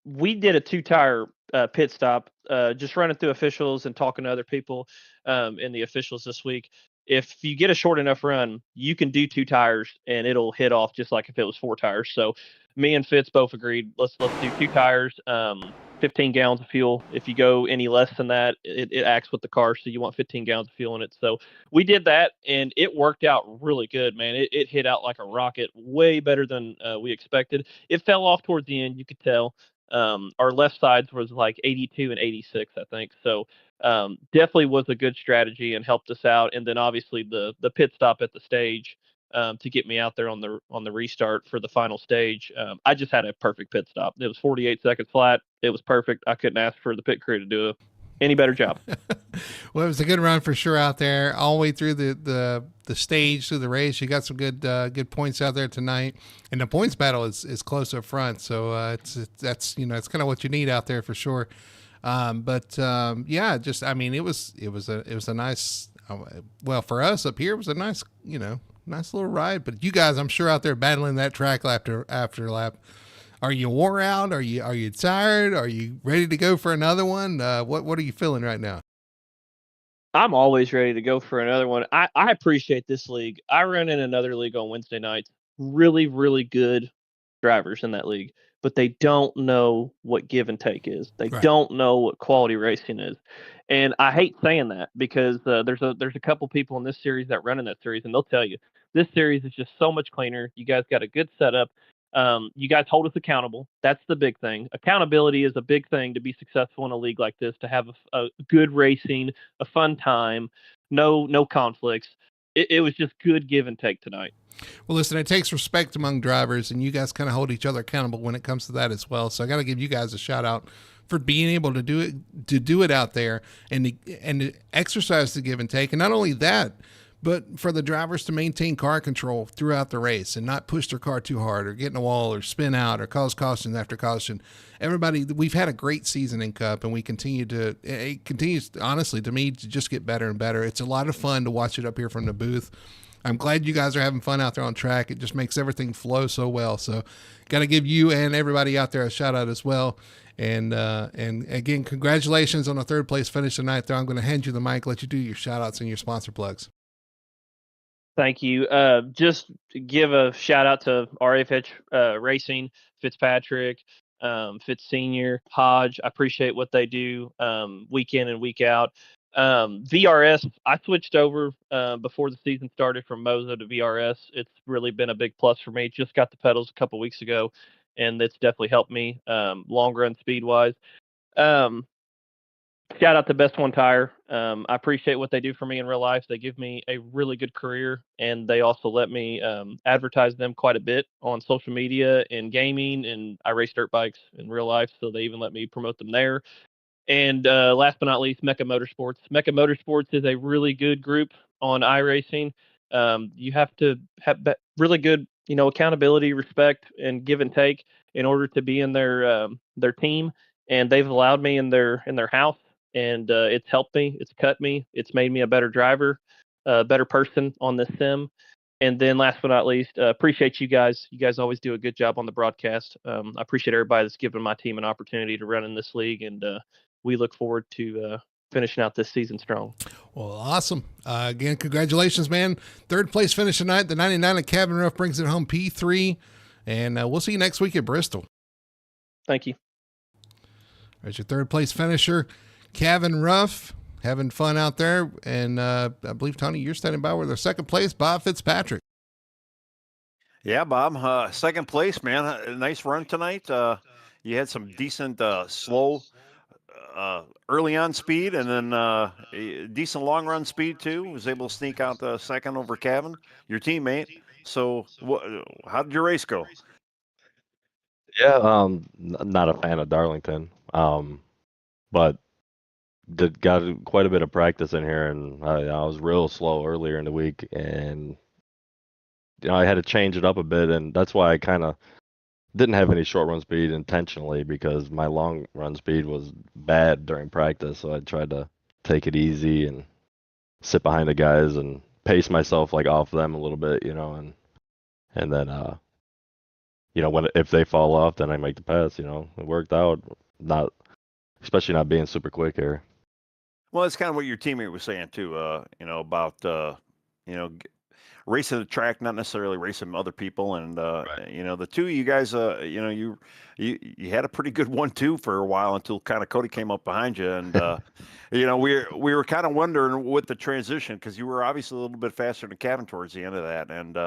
H: we did a 2-tire pit stop, just running through officials and talking to other people in the officials this week. If you get a short enough run, you can do 2 tires and it'll hit off just like if it was 4 tires. So me and Fitz both agreed, let's do 2 tires, 15 gallons of fuel. If you go any less than that, it acts with the car, so you want 15 gallons of fuel in it. So we did that, and it worked out really good, man. It hit out like a rocket, way better than we expected. It fell off towards the end, you could tell. Our left sides was like 82 and 86, I think. So definitely was a good strategy and helped us out. And then obviously the pit stop at the stage to get me out there on the restart for the final stage. I just had a perfect pit stop. It was 48 seconds flat. It was perfect. I couldn't ask for the pit crew to do any better job.
A: Well, it was a good run for sure out there, all the way through the stage, through the race. You got some good points out there tonight, and the points battle is close up front. So that's it's kind of what you need out there for sure. Yeah, just it was a nice. Well, for us up here, it was a nice nice little ride. But you guys, I'm sure out there battling that track after lap. Are you wore out? Are you tired? Are you ready to go for another one? What are you feeling right now?
H: I'm always ready to go for another one. I appreciate this league. I run in another league on Wednesday nights. Really, really good drivers in that league, but they don't know what give and take is. They
A: Right.
H: don't know what quality racing is. And I hate saying that because there's a couple people in this series that run in that series, and they'll tell you this series is just so much cleaner. You guys got a good setup. You guys hold us accountable. That's the big thing. Accountability is a big thing to be successful in a league like this, to have a good racing, a fun time, no conflicts. It was just good give and take tonight.
A: Well, listen, it takes respect among drivers, and you guys kind of hold each other accountable when it comes to that as well. So I got to give you guys a shout out for being able to do it out there and to exercise the give and take. And not only that, but for the drivers to maintain car control throughout the race and not push their car too hard or get in a wall or spin out or cause caution after caution. Everybody, we've had a great season in Cup, and it continues, honestly, to me, to just get better and better. It's a lot of fun to watch it up here from the booth. I'm glad you guys are having fun out there on track. It just makes everything flow so well. So got to give you and everybody out there a shout out as well. And again, congratulations on a third place finish tonight. Though I'm going to hand you the mic, let you do your shout outs and your sponsor plugs.
H: Thank you. Just to give a shout out to RFH Racing, Fitzpatrick, Fitz Senior, Hodge. I appreciate what they do week in and week out. VRS, I switched over before the season started from Moza to VRS. It's really been a big plus for me. Just got the pedals a couple weeks ago, and it's definitely helped me long run speed wise. Shout out to Best One Tire. I appreciate what they do for me in real life. They give me a really good career, and they also let me advertise them quite a bit on social media and gaming. And I race dirt bikes in real life, so they even let me promote them there. And last but not least, Mecca Motorsports. Mecca Motorsports is a really good group on iRacing. You have to have really good, accountability, respect, and give and take in order to be in their team. And they've allowed me in their house, and it's helped me. It's cut me. It's made me a better driver, a better person on this sim. And then last but not least, appreciate you guys. You guys always do a good job on the broadcast. I appreciate everybody that's given my team an opportunity to run in this league, and we look forward to finishing out this season strong.
A: Well, awesome. Again, congratulations, man. Third place finish tonight. The 99 at Cabin Roof brings it home P3. And we'll see you next week at Bristol.
H: Thank you.
A: There's your third place finisher, Cabin Ruff, having fun out there. And I believe, Tony, you're standing by with our second place, Bob Fitzpatrick.
B: Yeah, Bob, second place, man. A nice run tonight. You had some decent slow early on speed, and then a decent long run speed too. Was able to sneak out the second over Kevin, your teammate. So, how did your race go?
F: Yeah, not a fan of Darlington, but got quite a bit of practice in here, and I was real slow earlier in the week, and I had to change it up a bit, and that's why I kind of didn't have any short run speed intentionally, because my long run speed was bad during practice. So I tried to take it easy and sit behind the guys and pace myself like off them a little bit, and then if they fall off, then I make the pass. It worked out. Especially not being super quick here.
B: Well, it's kind of what your teammate was saying too. About racing the track, not necessarily racing other people. And
F: Right.
B: the two of you guys, you had a pretty good 1-2 for a while until kind of Cody came up behind you, and we were kind of wondering with the transition, because you were obviously a little bit faster than Kevin towards the end of that, and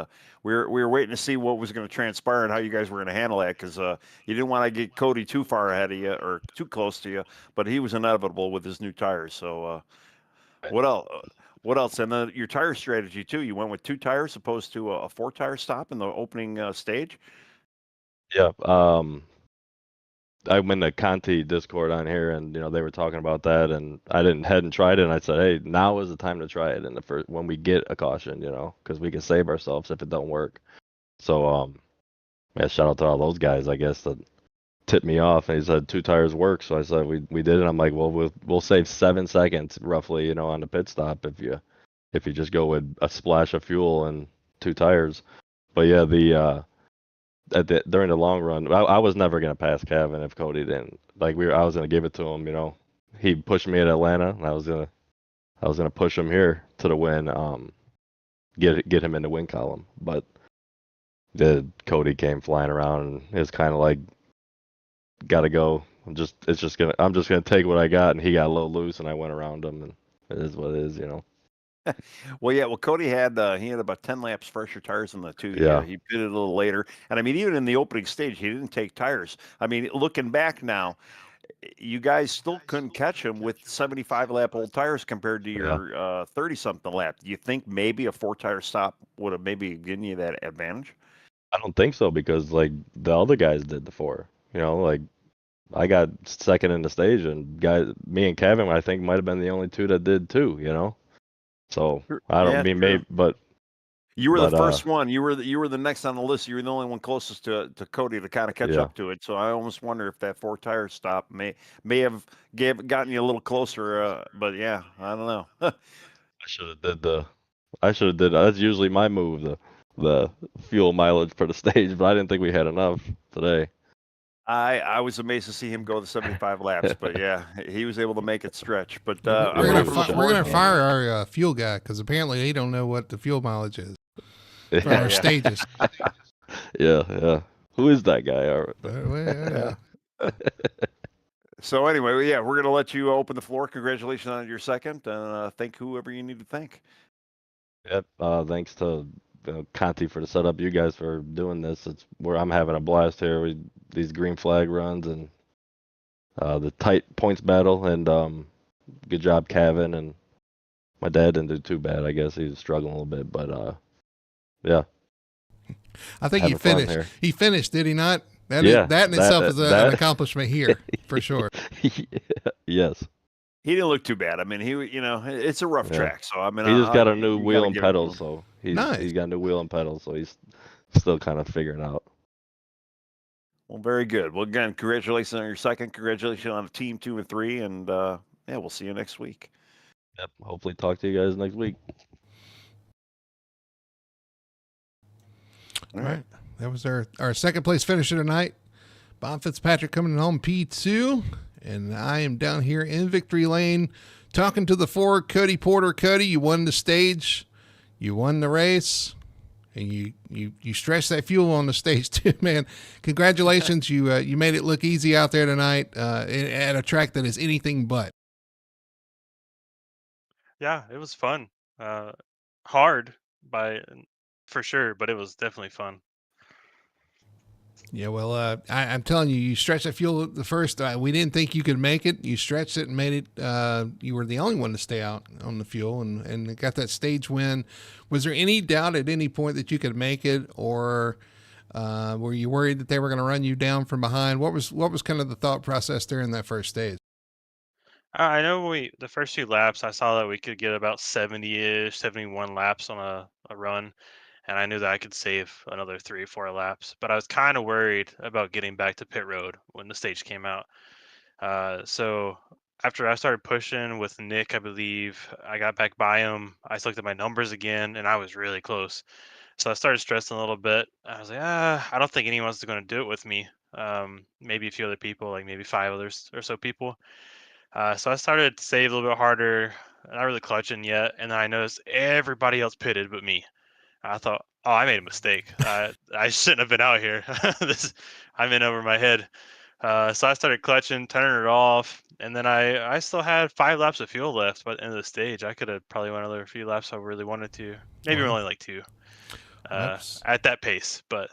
B: we were waiting to see what was going to transpire and how you guys were going to handle that, because you didn't want to get Cody too far ahead of you or too close to you, but he was inevitable with his new tires. So what else? What else? And then your tire strategy too. You went with 2 tires opposed to a 4-tire stop in the opening stage.
F: Yeah. I'm in the Conti Discord on here, and they were talking about that, and I hadn't tried it, and I said, hey, now is the time to try it in the first when we get a caution, because we can save ourselves if it don't work. So yeah, shout out to all those guys, I guess, that tipped me off, and he said 2 tires work. So I said we did it. I'm like, well, we'll save 7 seconds roughly, on the pit stop if you just go with a splash of fuel and 2 tires. But yeah, during the long run, I was never gonna pass Kevin if Cody didn't. I was gonna give it to him. He pushed me at Atlanta, and I was gonna push him here to the win. Get him in the win column, but the Cody came flying around, and it's kind of like, gotta go. I'm just gonna take what I got, and he got a little loose, and I went around him, and it is what it is.
B: Well, yeah. Well, Cody had about 10 laps fresher tires than the 2.
F: Yeah.
B: He pitted a little later, and I mean, even in the opening stage, he didn't take tires. I mean, looking back now, you guys still couldn't catch him with 75 lap old tires compared to your 30 something lap. Do you think maybe a 4-tire stop would have maybe given you that advantage?
F: I don't think so, because like the other guys did the 4. Like I got second in the stage, and me and Kevin, I think, might have been the only 2 that did 2. So I don't mean maybe, but
B: you were the first one. You were the next on the list. You were the only one closest to Cody to kind of catch up to it. So I almost wonder if that 4-tire stop may have gotten you a little closer. But yeah, I don't know.
F: I should have did. That's usually my move, the fuel mileage for the stage, but I didn't think we had enough today.
B: I was amazed to see him go the 75 laps, but yeah, he was able to make it stretch. But
A: we're gonna fire our fuel guy, because apparently he don't know what the fuel mileage is for our stages.
F: Yeah. Who is that guy?
B: So anyway, yeah, we're gonna let you open the floor. Congratulations on your second, and thank whoever you need to thank.
F: Yep. Thanks to Conti for the setup. You guys for doing this. It's where I'm having a blast here. These green flag runs and the tight points battle, and good job, Kevin. And my dad didn't do too bad. I guess he was struggling a little bit, but yeah.
A: I think he finished. He finished, did he not? That in itself is an accomplishment here for sure.
F: Yes.
B: He didn't look too bad. I mean, it's a rough track. So I mean,
F: he just got a new wheel and pedals, so he's
A: nice.
F: got a new wheel and pedals, so he's still kind of figuring out.
B: Well, very good. Well, again, congratulations on your second. Congratulations on team 2 and 3, and we'll see you next week.
F: Yep. Hopefully, talk to you guys next week.
A: All right. That was our second place finisher tonight. Bob Fitzpatrick coming home P2, and I am down here in victory lane talking to the Ford, Cody Porter. Cody, you won the stage, you won the race, and you stretched that fuel on the stage too, man. Congratulations, you made it look easy out there tonight at a track that is anything but.
G: Yeah, it was fun. Hard for sure, but it was definitely fun.
A: Yeah, well, I'm telling you, you stretched that fuel the first. We didn't think you could make it. You stretched it and made it. You were the only one to stay out on the fuel and got that stage win. Was there any doubt at any point that you could make it, or were you worried that they were going to run you down from behind? What was kind of the thought process during that first stage?
G: I know the first few laps, I saw that we could get about 70-ish, 71 laps on a run, and I knew that I could save another 3 or 4 laps. But I was kind of worried about getting back to pit road when the stage came out. So after I started pushing with Nick, I believe I got back by him. I looked at my numbers again, and I was really close. So I started stressing a little bit. I was like, I don't think anyone's going to do it with me. Maybe a few other people, like maybe 5 others or so people. So I started to save a little bit harder, not really clutching yet, and then I noticed everybody else pitted but me. I thought, oh, I made a mistake. I shouldn't have been out here. I'm in over my head. So I started clutching, turning it off, and then I still had 5 laps of fuel left by the end of the stage. I could have probably went another few laps if I really wanted to. Maybe
A: Wow.
G: only like 2 at that pace. But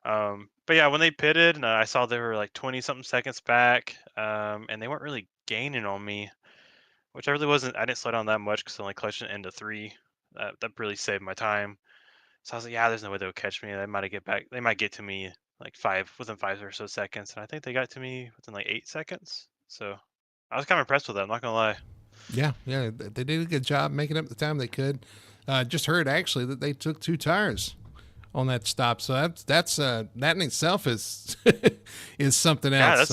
G: yeah, when they pitted, I saw they were like 20 something seconds back, and they weren't really gaining on me, which I really wasn't. I didn't slow down that much because I only clutched it into 3. That really saved my time. So I was like, yeah, there's no way they'll catch me. They might get back. They might get to me like within 5 or so seconds, and I think they got to me within like 8 seconds. So I was kind of impressed with that. I'm not gonna lie.
A: Yeah, they did a good job making up the time they could. Just heard actually that they took 2 tires on that stop, so that in itself is is something else.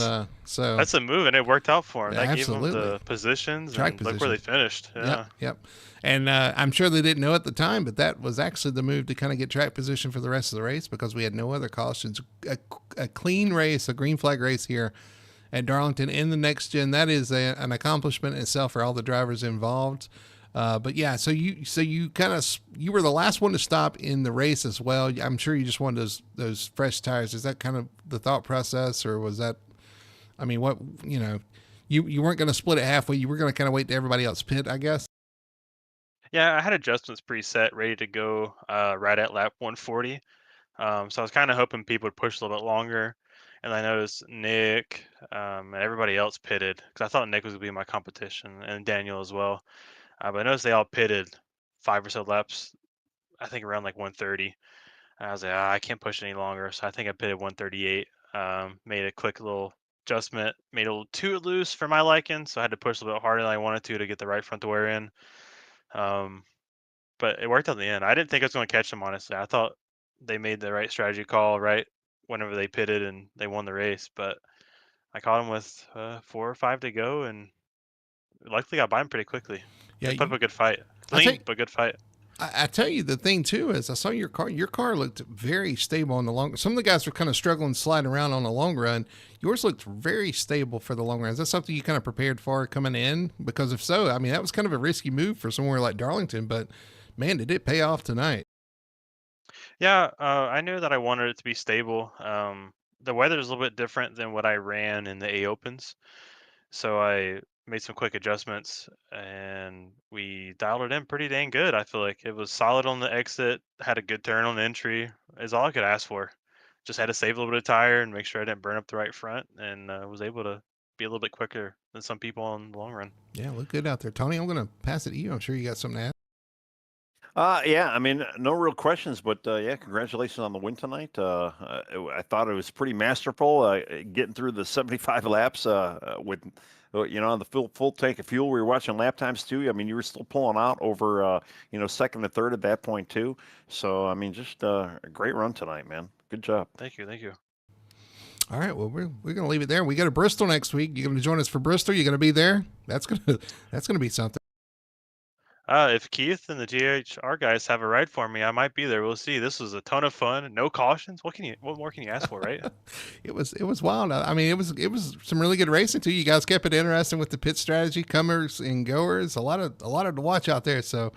A: So
G: that's a move, and it worked out for them.
A: Yeah,
G: that gave them
A: absolutely.
G: the positions,
A: Track
G: and look where they finished. Yeah.
A: Yep. And I'm sure they didn't know at the time, but that was actually the move to kind of get track position for the rest of the race because we had no other cautions. A clean race, a green flag race here at Darlington in the next gen. That is an accomplishment in itself for all the drivers involved. But yeah, so you kind of you were the last one to stop in the race as well. I'm sure you just wanted those fresh tires. Is that kind of the thought process, or was that? I mean, what you weren't going to split it halfway. You were going to kind of wait to everybody else pit, I guess.
G: Yeah, I had adjustments preset, ready to go right at lap 140. So I was kind of hoping people would push a little bit longer. And I noticed Nick and everybody else pitted because I thought Nick was going to be my competition and Daniel as well. But I noticed they all pitted 5 or so laps, I think around like 130. And I was like, I can't push any longer. So I think I pitted 138. Made a quick little adjustment, made it a little too loose for my liking. So I had to push a little bit harder than I wanted to get the right front to wear in. But it worked out in the end. I didn't think I was going to catch them, honestly. I thought they made the right strategy call right whenever they pitted and they won the race. But I caught them with 4 or 5 to go and luckily got by them pretty quickly.
A: Yeah,
G: they put up a good fight. Clean, but good fight.
A: I tell you, the thing too is I saw your car. Your car looked very stable on the long. Some of the guys were kind of struggling sliding around on the long run. Yours looked very stable for the long run. Is that something you kind of prepared for coming in? Because if so, I mean, that was kind of a risky move for somewhere like Darlington, but man, did it pay off tonight?
G: Yeah, I knew that I wanted it to be stable. The weather is a little bit different than what I ran in the A Opens. So I made some quick adjustments and we dialed it in pretty dang good. I feel like it was solid on the exit, had a good turn on the entry, is all I could ask for. Just had to save a little bit of tire and make sure I didn't burn up the right front, and was able to be a little bit quicker than some people on the long run.
A: Yeah, look good out there. Tony, I'm going to pass it to you. I'm sure you got something to add.
B: Yeah, I mean, no real questions, but yeah, congratulations on the win tonight. I thought it was pretty masterful, getting through the 75 laps with, the full tank of fuel. We were watching lap times too. I mean, you were still pulling out over, second and third at that point too. So, I mean, just a great run tonight, man. Good job.
G: Thank you.
A: All right, well, we're going to leave it there. We go to Bristol next week. You going to join us for Bristol? You going to be there? That's going to be something.
G: If Keith and the GHR guys have a ride for me, I might be there. We'll see. This was a ton of fun. No cautions. What more can you ask for, right?
A: It was wild. I mean, it was some really good racing too. You guys kept it interesting with the pit strategy, comers and goers. A lot of to watch out there. So,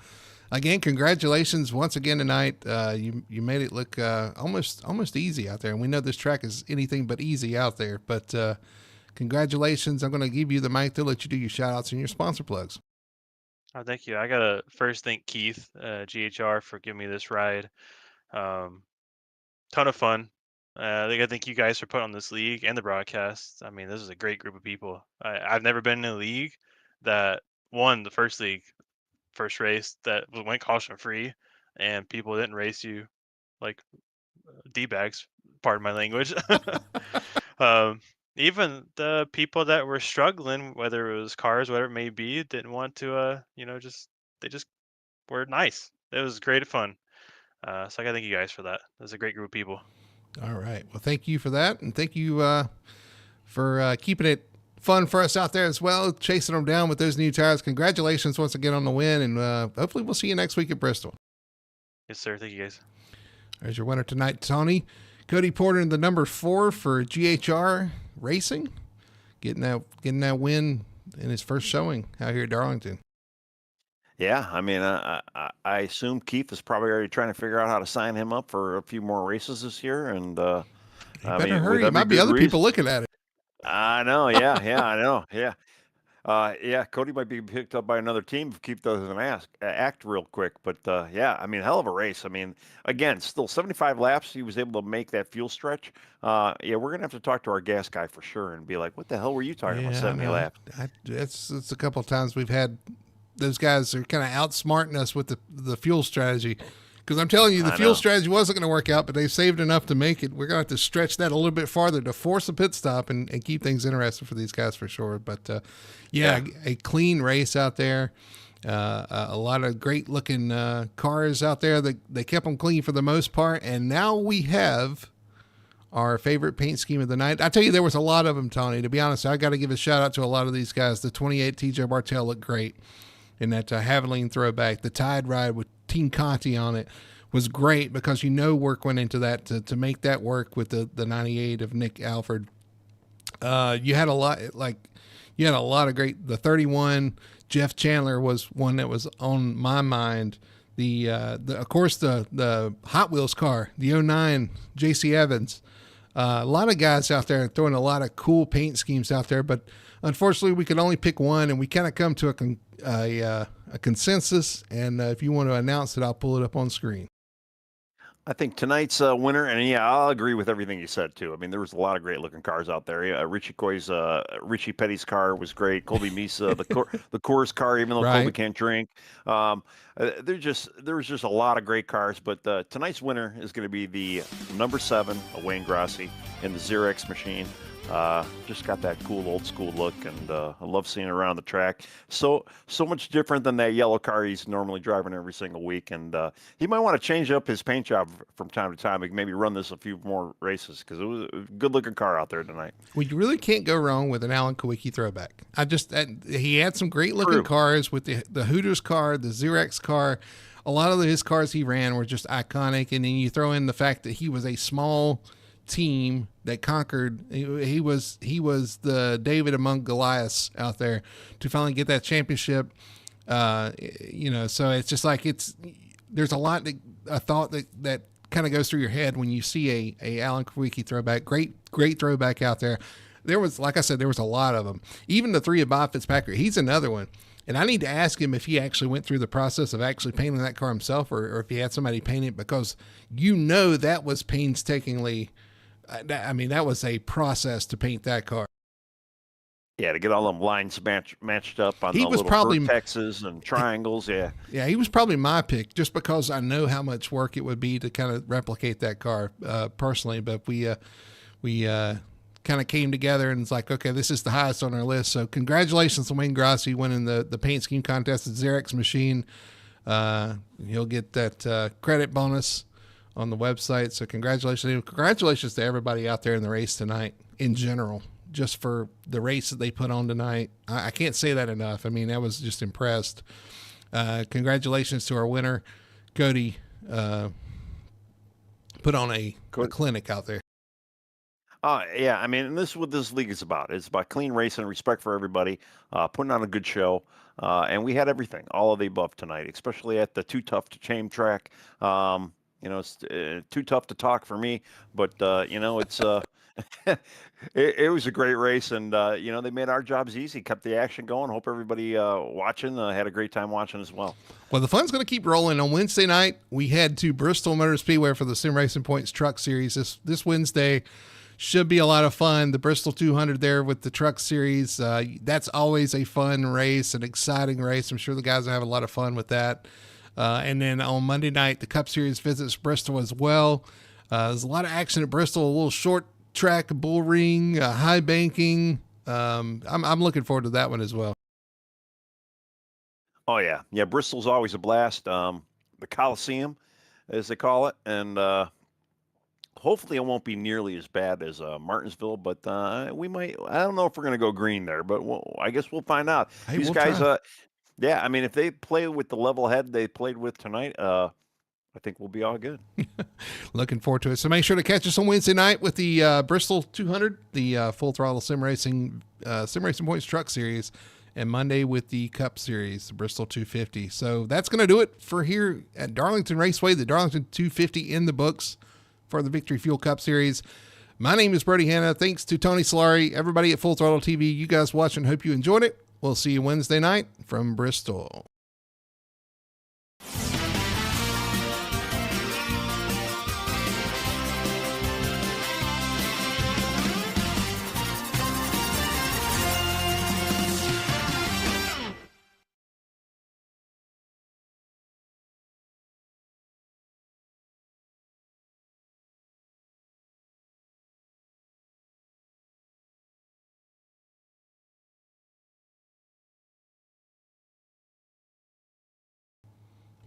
A: again, congratulations once again tonight. You made it look almost easy out there, and we know this track is anything but easy out there. But congratulations. I'm going to give you the mic to let you do your shout outs and your sponsor plugs.
G: Oh, thank you. I gotta first thank Keith, GHR, for giving me this ride. Um, Ton of fun. I think you guys for putting on this league and the broadcast. I mean, this is a great group of people. I've never been in a league that won the first league, first race that went caution free, and people didn't race you like D-bags. Pardon my language. um, Even the people that were struggling, whether it was cars, whatever it may be, didn't want to, they just were nice. It was great fun. So I gotta thank you guys for that. It was a great group of people.
A: All right. Well, thank you for that, and thank you for keeping it fun for us out there as well, chasing them down with those new tires. Congratulations once again on the win, and hopefully we'll see you next week at Bristol.
G: Yes, sir. Thank you guys.
A: There's your winner tonight, Tony. Cody Porter in the number 4 for GHR Racing, getting that win in his first showing out here at Darlington.
B: Yeah, I mean, I assume Keith is probably already trying to figure out how to sign him up for a few more races this year, and
A: You
B: I
A: better
B: mean,
A: hurry. There might be other people looking at it.
B: I know, yeah, I know, yeah. Yeah, Cody might be picked up by another team if Keith doesn't act real quick. But yeah, I mean, hell of a race. I mean, again, still 75 laps. He was able to make that fuel stretch. Yeah, we're gonna have to talk to our gas guy for sure and be like, "What the hell were you talking about 70 laps?"
A: It's a couple of times we've had those guys are kind of outsmarting us with the fuel strategy. Because I'm telling you, the fuel strategy wasn't going to work out, but they saved enough to make it. We're going to have to stretch that a little bit farther to force a pit stop and keep things interesting for these guys for sure. But, yeah, a clean race out there. A lot of great-looking cars out there. They kept them clean for the most part. And now we have our favorite paint scheme of the night. I tell you, there was a lot of them, Tony. To be honest, I got to give a shout-out to a lot of these guys. The 28 TJ Bartell looked great in that Haviland throwback. The Tide Ride with Team Conti on it was great because work went into that to make that work with the 98 of Nick Alford. You had a lot of great. The 31 Jeff Chandler was one that was on my mind. Of course the Hot Wheels car, the 09 JC Evans. A lot of guys out there throwing a lot of cool paint schemes out there, but unfortunately we could only pick one, and we kind of come to a consensus. And if you want to announce it, I'll pull it up on screen.
B: I think tonight's winner, and yeah, I'll agree with everything you said too. I mean, there was a lot of great looking cars out there. Yeah, Richie Petty's car was great. Colby Misa, the Coors car, even though Colby can't drink. There was just a lot of great cars. But tonight's winner is going to be the number 7, Wayne Grassi, in the Xerox machine. Just got that cool old school look, and I love seeing it around the track. So much different than that yellow car he's normally driving every single week. And he might want to change up his paint job from time to time. And maybe run this a few more races because it was a good looking car out there tonight.
A: Well, you really can't go wrong with an Alan Kawicki throwback. He had some great looking cars with the Hooters car, the Xerox car. A lot of his cars he ran were just iconic. And then you throw in the fact that he was a small team that conquered. He was the David among Goliaths out there to finally get that championship. So it's just like there's a thought that kind of goes through your head when you see a Alan Kawicki throwback. Great throwback out there. There was, like I said, there was a lot of them. Even the 3 of Bob Fitzpatrick, he's another one. And I need to ask him if he actually went through the process of actually painting that car himself, or if he had somebody paint it, because that was painstakingly. I mean, that was a process to paint that car.
B: Yeah, to get all them lines matched up on the little vertexes and triangles. Yeah.
A: Yeah, he was probably my pick just because I know how much work it would be to kind of replicate that car personally. But we kind of came together and it's like, okay, this is the highest on our list. So congratulations to Wayne Grassi winning the paint scheme contest at Xerox Machine. He'll get that credit bonus on the website. So congratulations to everybody out there in the race tonight in general, just for the race that they put on tonight. I can't say that enough. I mean, I was just impressed. Congratulations to our winner, Cody. Put on a clinic out there.
B: Yeah, I mean, and this is what this league is about. It's about clean racing, respect for everybody, putting on a good show, and we had everything, all of the above tonight, especially at the Too Tough to Tame track. It's too tough to talk for me, but it's it was a great race, and they made our jobs easy, kept the action going. Hope everybody watching had a great time watching as well.
A: Well, the fun's going to keep rolling. On Wednesday night, we head to Bristol Motor Speedway for the Sim Racing Points Truck Series. This Wednesday should be a lot of fun. The Bristol 200 there with the Truck Series. That's always a fun race, an exciting race. I'm sure the guys will have a lot of fun with that. And then on Monday night, the Cup Series visits Bristol as well. There's a lot of action at Bristol, a little short track, bull ring, high banking. I'm looking forward to that one as well.
B: Oh yeah. Bristol's always a blast. The Coliseum, as they call it, and hopefully it won't be nearly as bad as Martinsville. But we might. I don't know if we're going to go green there, but I guess we'll find out.
A: Hey,
B: These
A: we'll
B: guys,
A: try.
B: yeah. I mean, if they play with the level head they played with tonight, I think we'll be all good.
A: Looking forward to it. So make sure to catch us on Wednesday night with the Bristol 200, the Full Throttle Sim Racing Points Truck Series, and Monday with the Cup Series, the Bristol 250. So that's going to do it for here at Darlington Raceway, the Darlington 250 in the books for the Victory Fuel Cup Series. My name is Brody Hanna. Thanks to Tony Solari, everybody at Full Throttle TV. You guys watching, hope you enjoyed it. We'll see you Wednesday night from Bristol.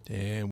A: And